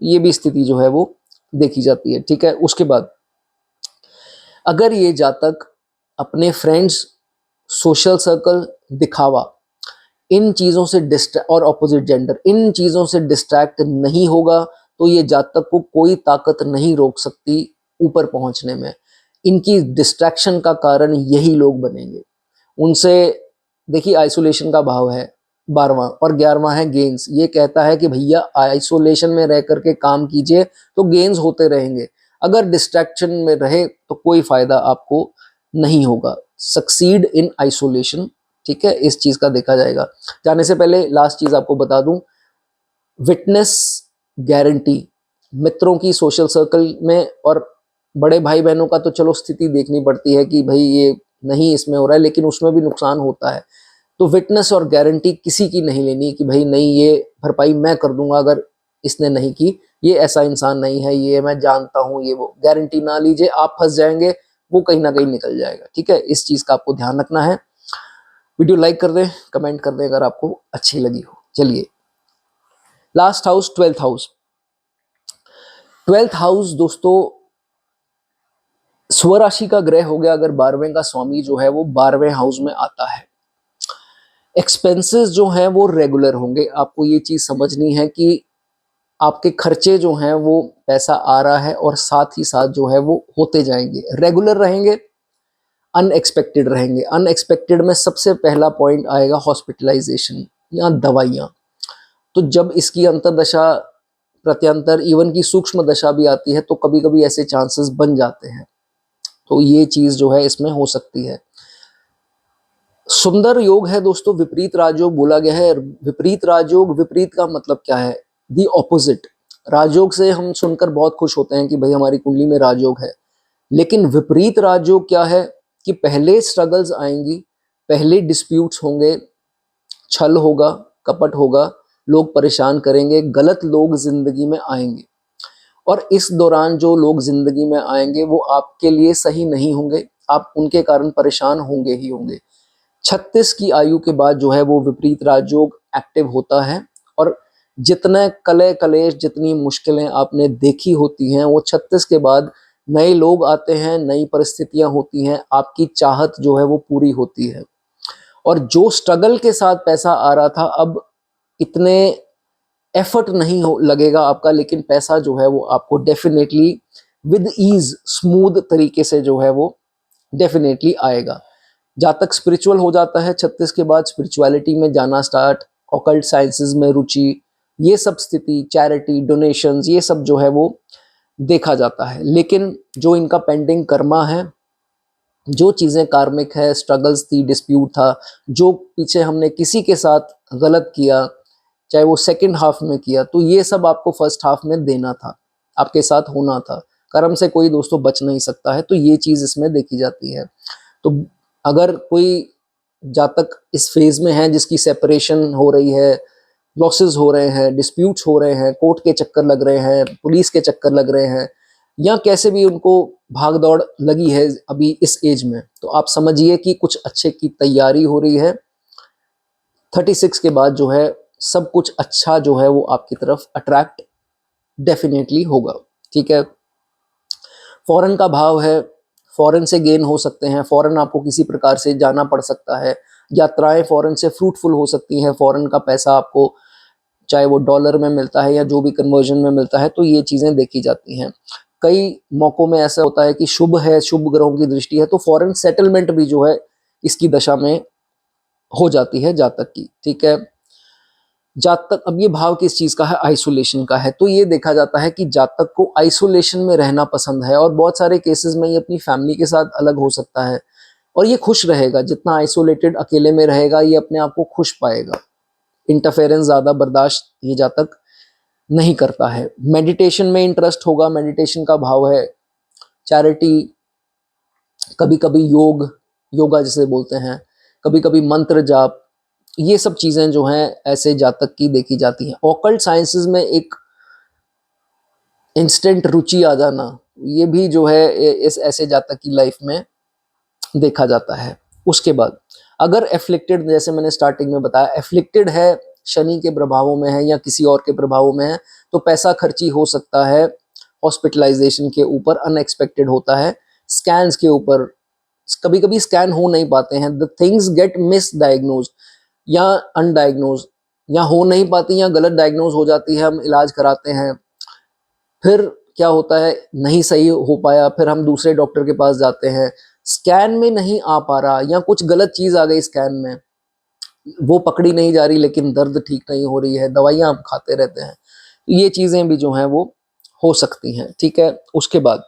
ये भी स्थिति जो है वो देखी जाती है। ठीक है, उसके बाद अगर ये जातक अपने फ्रेंड्स, सोशल सर्कल, दिखावा, इन चीजों से डिस्ट्रैक्ट, और ऑपोजिट जेंडर, इन चीजों से डिस्ट्रैक्ट नहीं होगा तो ये जातक को कोई ताकत नहीं रोक सकती ऊपर पहुंचने में। इनकी डिस्ट्रैक्शन का कारण यही लोग बनेंगे। उनसे देखिए आइसोलेशन का भाव है 12वां, और 11वां है गेन्स। ये कहता है कि भैया आइसोलेशन में रह करके काम कीजिए तो गेन्स होते रहेंगे, अगर डिस्ट्रैक्शन में रहे तो कोई फायदा आपको नहीं होगा। Succeed in isolation. ठीक है, इस चीज का देखा जाएगा। जाने से पहले लास्ट चीज आपको बता दूं, विटनेस गारंटी, मित्रों की सोशल सर्कल में और बड़े भाई बहनों का तो चलो स्थिति देखनी पड़ती है कि भाई ये नहीं इसमें हो रहा है, लेकिन उसमें भी नुकसान होता है। तो विटनेस और गारंटी किसी की नहीं लेनी कि भाई नहीं ये भरपाई मैं कर दूंगा अगर इसने नहीं की, ये ऐसा इंसान नहीं है, ये मैं जानता हूं, ये वो गारंटी ना लीजिए, आप फंस जाएंगे, वो कहीं ना कहीं निकल जाएगा। ठीक है, इस चीज का आपको ध्यान रखना है। वीडियो लाइक कर दें, कमेंट कर दें अगर आपको अच्छी लगी हो। चलिए, last house 12th house. 12th house दोस्तों स्वराशि का ग्रह हो गया, अगर 12वें का स्वामी जो है वो 12वें हाउस में आता है। एक्सपेंसेस जो हैं वो रेगुलर होंगे। आपको ये चीज समझनी है कि आपके खर्चे जो हैं वो पैसा आ रहा है और साथ ही साथ जो है वो होते जाएंगे, रेगुलर रहेंगे। अनएक्सपेक्टेड रहेंगे। अनएक्सपेक्टेड में सबसे पहला पॉइंट आएगा हॉस्पिटलाइजेशन या दवाइयाँ। तो जब इसकी अंतर्दशा, प्रत्यंतर, इवन की सूक्ष्म दशा भी आती है तो कभी कभी ऐसे चांसेस बन जाते हैं। तो ये चीज जो है इसमें हो सकती है। सुंदर योग है दोस्तों, विपरीत राजयोग बोला गया है। विपरीत राजयोग, विपरीत का मतलब क्या है? The opposite. राजयोग से हम सुनकर बहुत खुश होते हैं कि भाई हमारी कुंडली में राजयोग है, लेकिन विपरीत राजयोग क्या है कि पहले स्ट्रगल्स आएंगी, पहले डिस्प्यूट्स होंगे, छल होगा, कपट होगा, लोग परेशान करेंगे, गलत लोग जिंदगी में आएंगे, और इस दौरान जो लोग जिंदगी में आएंगे वो आपके लिए सही नहीं होंगे, आप उनके कारण परेशान होंगे ही होंगे। 36 की आयु के बाद जो है वो विपरीत राजयोग एक्टिव होता है, और जितने कले कलेश, जितनी मुश्किलें आपने देखी होती हैं, वो 36 के बाद नए लोग आते हैं, नई परिस्थितियां होती हैं, आपकी चाहत जो है वो पूरी होती है। और जो स्ट्रगल के साथ पैसा आ रहा था, अब इतने एफर्ट नहीं हो लगेगा आपका, लेकिन पैसा जो है वो आपको डेफिनेटली विद ईज, स्मूथ तरीके से जो है वो डेफिनेटली आएगा। जातक स्पिरिचुअल हो जाता है 36 के बाद, स्पिरिचुअलिटी में जाना स्टार्ट, ऑकल्ट साइंसेस में रुचि, ये सब स्थिति, चैरिटी, डोनेशंस, ये सब जो है वो देखा जाता है। लेकिन जो इनका पेंडिंग कर्मा है, जो चीज़ें कार्मिक है, स्ट्रगल्स थी, डिस्प्यूट था, जो पीछे हमने किसी के साथ गलत किया, चाहे वो सेकंड हाफ में किया, तो ये सब आपको फर्स्ट हाफ में देना था, आपके साथ होना था। कर्म से कोई दोस्तों बच नहीं सकता है, तो ये चीज़ इसमें देखी जाती है। तो अगर कोई जातक इस फेज में है जिसकी सेपरेशन हो रही है, लॉसेस हो रहे हैं, डिस्प्यूट्स हो रहे हैं, कोर्ट के चक्कर लग रहे हैं, पुलिस के चक्कर लग रहे हैं, या कैसे भी उनको भाग दौड़ लगी है अभी इस एज में, तो आप समझिए कि कुछ अच्छे की तैयारी हो रही है। 36 के बाद जो है सब कुछ अच्छा जो है वो आपकी तरफ अट्रैक्ट डेफिनेटली होगा। ठीक है, फॉरेन का भाव है, फॉरेन से गेन हो सकते हैं, फॉरेन आपको किसी प्रकार से जाना पड़ सकता है, यात्राएं फॉरेन से फ्रूटफुल हो सकती हैं, फॉरेन का पैसा आपको चाहे वो डॉलर में मिलता है या जो भी कन्वर्जन में मिलता है, तो ये चीज़ें देखी जाती हैं। कई मौक़ों में ऐसा होता है कि शुभ है, शुभ ग्रहों की दृष्टि है, तो फॉरेन सेटलमेंट भी जो है इसकी दशा में हो जाती है जातक की। ठीक है, जातक, अब ये भाव किस चीज़ का है? आइसोलेशन का है। तो ये देखा जाता है कि जातक को आइसोलेशन में रहना पसंद है, और बहुत सारे केसेस में ये अपनी फैमिली के साथ अलग हो सकता है, और ये खुश रहेगा। जितना आइसोलेटेड अकेले में रहेगा, ये अपने आप को खुश पाएगा। इंटरफेरेंस ज़्यादा बर्दाश्त ये जातक नहीं करता है। मेडिटेशन में इंटरेस्ट होगा, मेडिटेशन का भाव है। चैरिटी, कभी कभी योग, योगा जिसे बोलते हैं, कभी कभी मंत्र जाप, ये सब चीज़ें जो हैं ऐसे जातक की देखी जाती हैं। ऑकल्ट साइंसेस में एक इंस्टेंट रुचि आ जाना, ये भी जो है इस ऐसे जातक की लाइफ में देखा जाता है। उसके बाद अगर एफ्लिक्टेड, जैसे मैंने स्टार्टिंग में बताया, एफ्लिक्टेड है, शनि के प्रभावों में है या किसी और के प्रभावों में है, तो पैसा खर्ची हो सकता है हॉस्पिटलाइजेशन के ऊपर, अनएक्सपेक्टेड होता है। स्कैन्स के ऊपर कभी कभी स्कैन हो नहीं पाते हैं, the things get miss diagnose या अनडायग्नोज, या हो नहीं पाती या गलत डायग्नोज हो जाती है, हम इलाज कराते हैं, फिर क्या होता है, नहीं सही हो पाया, फिर हम दूसरे डॉक्टर के पास जाते हैं, स्कैन में नहीं आ पा रहा, या कुछ गलत चीज़ आ गई स्कैन में, वो पकड़ी नहीं जा रही, लेकिन दर्द ठीक नहीं हो रही है, दवाइयाँ हम खाते रहते हैं, ये चीज़ें भी जो हैं वो हो सकती हैं। ठीक है, उसके बाद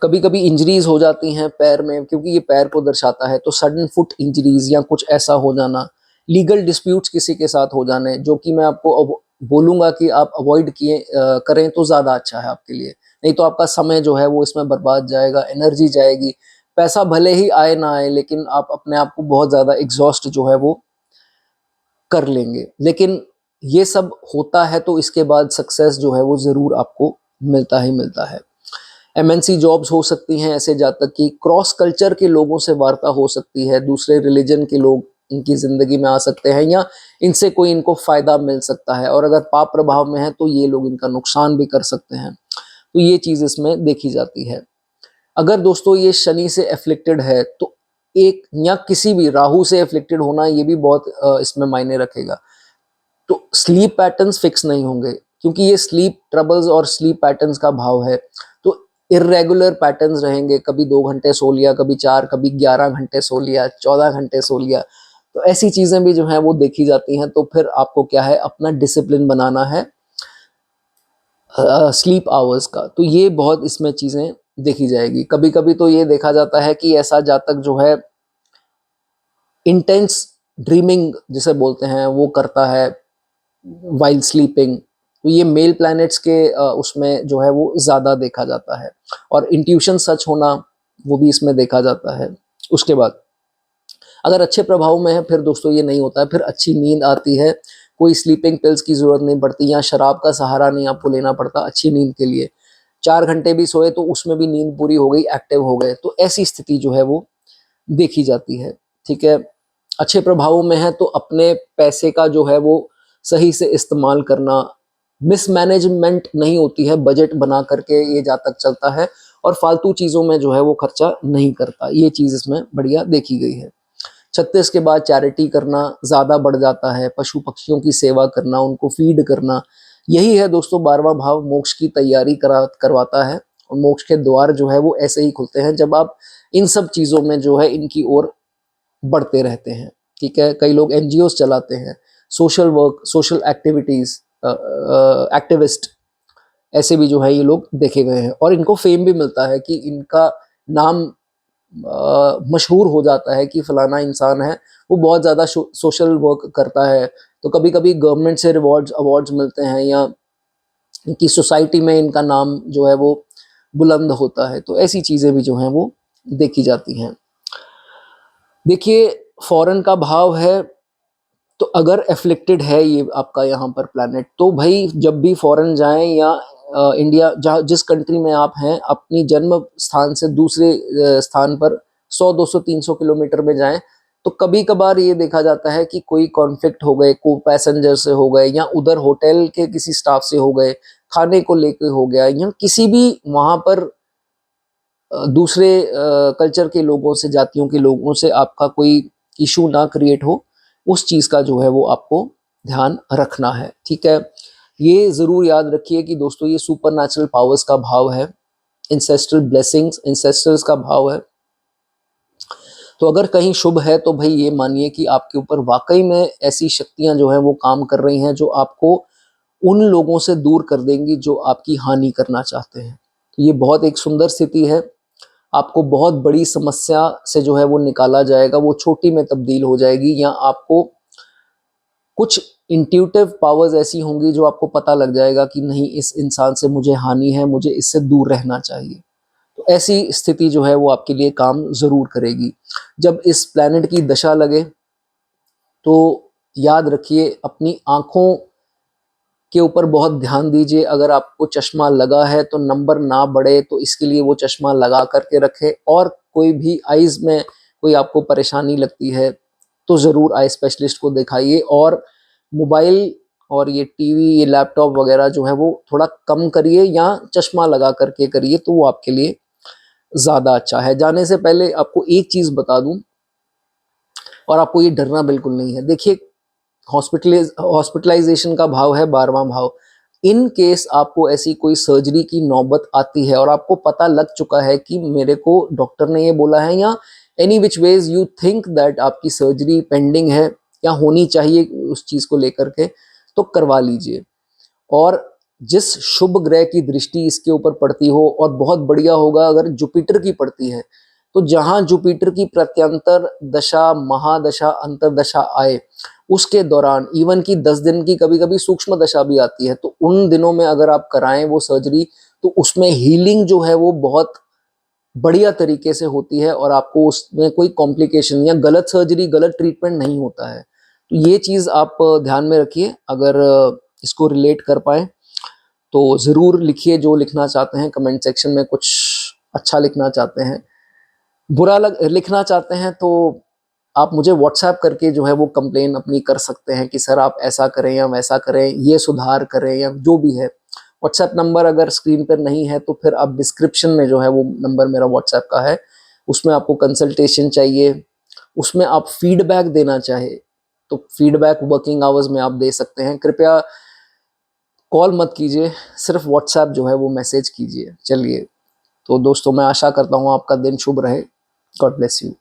कभी कभी इंजरीज हो जाती हैं पैर में, क्योंकि ये पैर को दर्शाता है, तो सडन फुट इंजरीज या कुछ ऐसा हो जाना, लीगल डिस्प्यूट्स किसी के साथ हो जाने, जो कि मैं आपको बोलूँगा कि आप अवॉइड करें तो ज़्यादा अच्छा है आपके लिए, नहीं तो आपका समय जो है वो इसमें बर्बाद जाएगा, एनर्जी जाएगी, पैसा भले ही आए ना आए, लेकिन आप अपने आप को बहुत ज़्यादा एग्जॉस्ट जो है वो कर लेंगे। लेकिन ये सब होता है तो इसके बाद सक्सेस जो है वो ज़रूर आपको मिलता ही मिलता है। एमएनसी जॉब्स हो सकती हैं ऐसे जातक की, क्रॉस कल्चर के लोगों से वार्ता हो सकती है, दूसरे रिलीजन के लोग इनकी ज़िंदगी में आ सकते हैं, या इनसे कोई इनको फ़ायदा मिल सकता है, और अगर पाप प्रभाव में है तो ये लोग इनका नुकसान भी कर सकते हैं, तो ये चीज़ इसमें देखी जाती है। अगर दोस्तों ये शनि से एफ्लिक्टेड है, तो एक या किसी भी राहु से एफ्लिक्टेड होना, ये भी बहुत इसमें मायने रखेगा। तो स्लीप पैटर्न्स फिक्स नहीं होंगे, क्योंकि ये स्लीप ट्रबल्स और स्लीप पैटर्न्स का भाव है, तो इर्रेगुलर पैटर्न्स रहेंगे, कभी 2 घंटे सो लिया, कभी 4, कभी 11 घंटे सो लिया, 14 घंटे सो लिया, तो ऐसी चीज़ें भी जो हैं वो देखी जाती हैं। तो फिर आपको क्या है, अपना डिसिप्लिन बनाना है स्लीप आवर्स का। तो ये बहुत इसमें चीज़ें देखी जाएगी। कभी-कभी तो ये देखा जाता है कि ऐसा जातक जो है इंटेंस ड्रीमिंग जिसे बोलते हैं वो करता है वाइल स्लीपिंग। तो ये मेल प्लैनेट्स के उसमें जो है वो ज़्यादा देखा जाता है, और इंट्यूशन सच होना वो भी इसमें देखा जाता है। उसके बाद अगर अच्छे प्रभाव में है, फिर दोस्तों ये नहीं होता है, फिर अच्छी नींद आती है, कोई स्लीपिंग पिल्स की ज़रूरत नहीं पड़ती, या शराब का सहारा नहीं आपको लेना पड़ता अच्छी नींद के लिए। 4 घंटे भी सोए तो उसमें भी नींद पूरी हो गई, एक्टिव हो गए, तो ऐसी स्थिति जो है वो देखी जाती है। ठीक है, अच्छे प्रभावों में है तो अपने पैसे का जो है वो सही से इस्तेमाल करना, मिसमैनेजमेंट नहीं होती है, बजट बना करके ये जातक चलता है, और फालतू चीज़ों में जो है वो खर्चा नहीं करता। ये चीज़ इसमें बढ़िया देखी गई है। 36 के बाद चैरिटी करना ज़्यादा बढ़ जाता है, पशु पक्षियों की सेवा करना, उनको फीड करना, यही है दोस्तों 12वां भाव मोक्ष की तैयारी करवाता है। और मोक्ष के द्वार जो है वो ऐसे ही खुलते हैं जब आप इन सब चीज़ों में जो है इनकी ओर बढ़ते रहते हैं। ठीक है, कई लोग एनजीओस चलाते हैं, social work, social activities, activist, ऐसे भी जो है ये लोग देखे गए हैं, और इनको फेम भी मिलता है कि इनका नाम मशहूर हो जाता है कि फलाना इंसान है वो बहुत ज़्यादा सोशल वर्क करता है। तो कभी कभी गवर्नमेंट से रिवॉर्ड्स अवार्ड्स मिलते हैं, या इनकी सोसाइटी में इनका नाम जो है वो बुलंद होता है। तो ऐसी चीज़ें भी जो हैं वो देखी जाती हैं। देखिए, फॉरेन का भाव है, तो अगर एफ्लिक्टेड है ये आपका यहाँ पर प्लैनेट, तो भाई जब भी फॉरेन जाएं, या इंडिया जहाँ जिस कंट्री में आप हैं अपनी जन्म स्थान से दूसरे स्थान पर 100 200 300 किलोमीटर में जाएं, तो कभी कभार ये देखा जाता है कि कोई कॉन्फ्लिक्ट हो गए, को पैसेंजर से हो गए, या उधर होटल के किसी स्टाफ से हो गए, खाने को लेके हो गया, या किसी भी वहाँ पर दूसरे कल्चर के लोगों से, जातियों के लोगों से आपका कोई इशू ना क्रिएट हो, उस चीज़ का जो है वो आपको ध्यान रखना है। ठीक है, ये ज़रूर याद रखिए कि दोस्तों ये सुपर नेचुरल पावर्स का भाव है, इंसेस्ट्रल ब्लेसिंग्स, इंसेस्टर्स का भाव है। तो अगर कहीं शुभ है तो भाई ये मानिए कि आपके ऊपर वाकई में ऐसी शक्तियां जो है वो काम कर रही हैं, जो आपको उन लोगों से दूर कर देंगी जो आपकी हानि करना चाहते हैं। तो ये बहुत एक सुंदर स्थिति है, आपको बहुत बड़ी समस्या से जो है वो निकाला जाएगा, वो छोटी में तब्दील हो जाएगी, या आपको कुछ इंट्यूटिव पावर्स ऐसी होंगी जो आपको पता लग जाएगा कि नहीं, इस इंसान से मुझे हानि है, मुझे इससे दूर रहना चाहिए। तो ऐसी स्थिति जो है वो आपके लिए काम ज़रूर करेगी। जब इस प्लैनेट की दशा लगे तो याद रखिए अपनी आँखों के ऊपर बहुत ध्यान दीजिए। अगर आपको चश्मा लगा है तो नंबर ना बढ़े, तो इसके लिए वो चश्मा लगा करके रखें, और कोई भी आइज़ में कोई आपको परेशानी लगती है तो ज़रूर आई स्पेशलिस्ट को दिखाइए। और मोबाइल और ये टीवी, ये लैपटॉप वगैरह जो है वो थोड़ा कम करिए, या चश्मा लगा करके करिए, तो वो आपके लिए ज़्यादा अच्छा है। जाने से पहले आपको एक चीज़ बता दूं, और आपको ये डरना बिल्कुल नहीं है। देखिए, हॉस्पिटलाइजेशन का भाव है 12वां भाव। इन केस आपको ऐसी कोई सर्जरी की नौबत आती है और आपको पता लग चुका है कि मेरे को डॉक्टर ने ये बोला है, या any which ways you think that आपकी सर्जरी पेंडिंग है या होनी चाहिए उस चीज़ को लेकर के, तो करवा लीजिए। और जिस शुभ ग्रह की दृष्टि इसके ऊपर पड़ती हो, और बहुत बढ़िया होगा अगर जुपिटर की पड़ती है, तो जहां जुपिटर की प्रत्यंतर दशा, महादशा, अंतरदशा आए, उसके दौरान इवन की 10 दिन की कभी कभी सूक्ष्म दशा भी आती है, तो उन दिनों में अगर आप कराएं वो सर्जरी, तो उसमें हीलिंग जो है वो बहुत बढ़िया तरीके से होती है, और आपको उसमें कोई कॉम्प्लिकेशन या गलत सर्जरी, गलत ट्रीटमेंट नहीं होता है। तो ये चीज़ आप ध्यान में रखिए। अगर इसको रिलेट कर पाए तो ज़रूर लिखिए, जो लिखना चाहते हैं कमेंट सेक्शन में, कुछ अच्छा लिखना चाहते हैं, बुरा लिखना चाहते हैं, तो आप मुझे व्हाट्सएप करके जो है वो कंप्लेन अपनी कर सकते हैं कि सर आप ऐसा करें या वैसा करें, ये सुधार करें, या जो भी है। व्हाट्सएप नंबर अगर स्क्रीन पर नहीं है तो फिर आप डिस्क्रिप्शन में जो है वो नंबर मेरा व्हाट्सएप का है, उसमें आपको कंसल्टेशन चाहिए, उसमें आप फीडबैक देना चाहे तो फीडबैक वर्किंग आवर्स में आप दे सकते हैं। कृपया कॉल मत कीजिए, सिर्फ व्हाट्सएप जो है वो मैसेज कीजिए। चलिए, तो दोस्तों मैं आशा करता हूँ आपका दिन शुभ रहे। God bless you.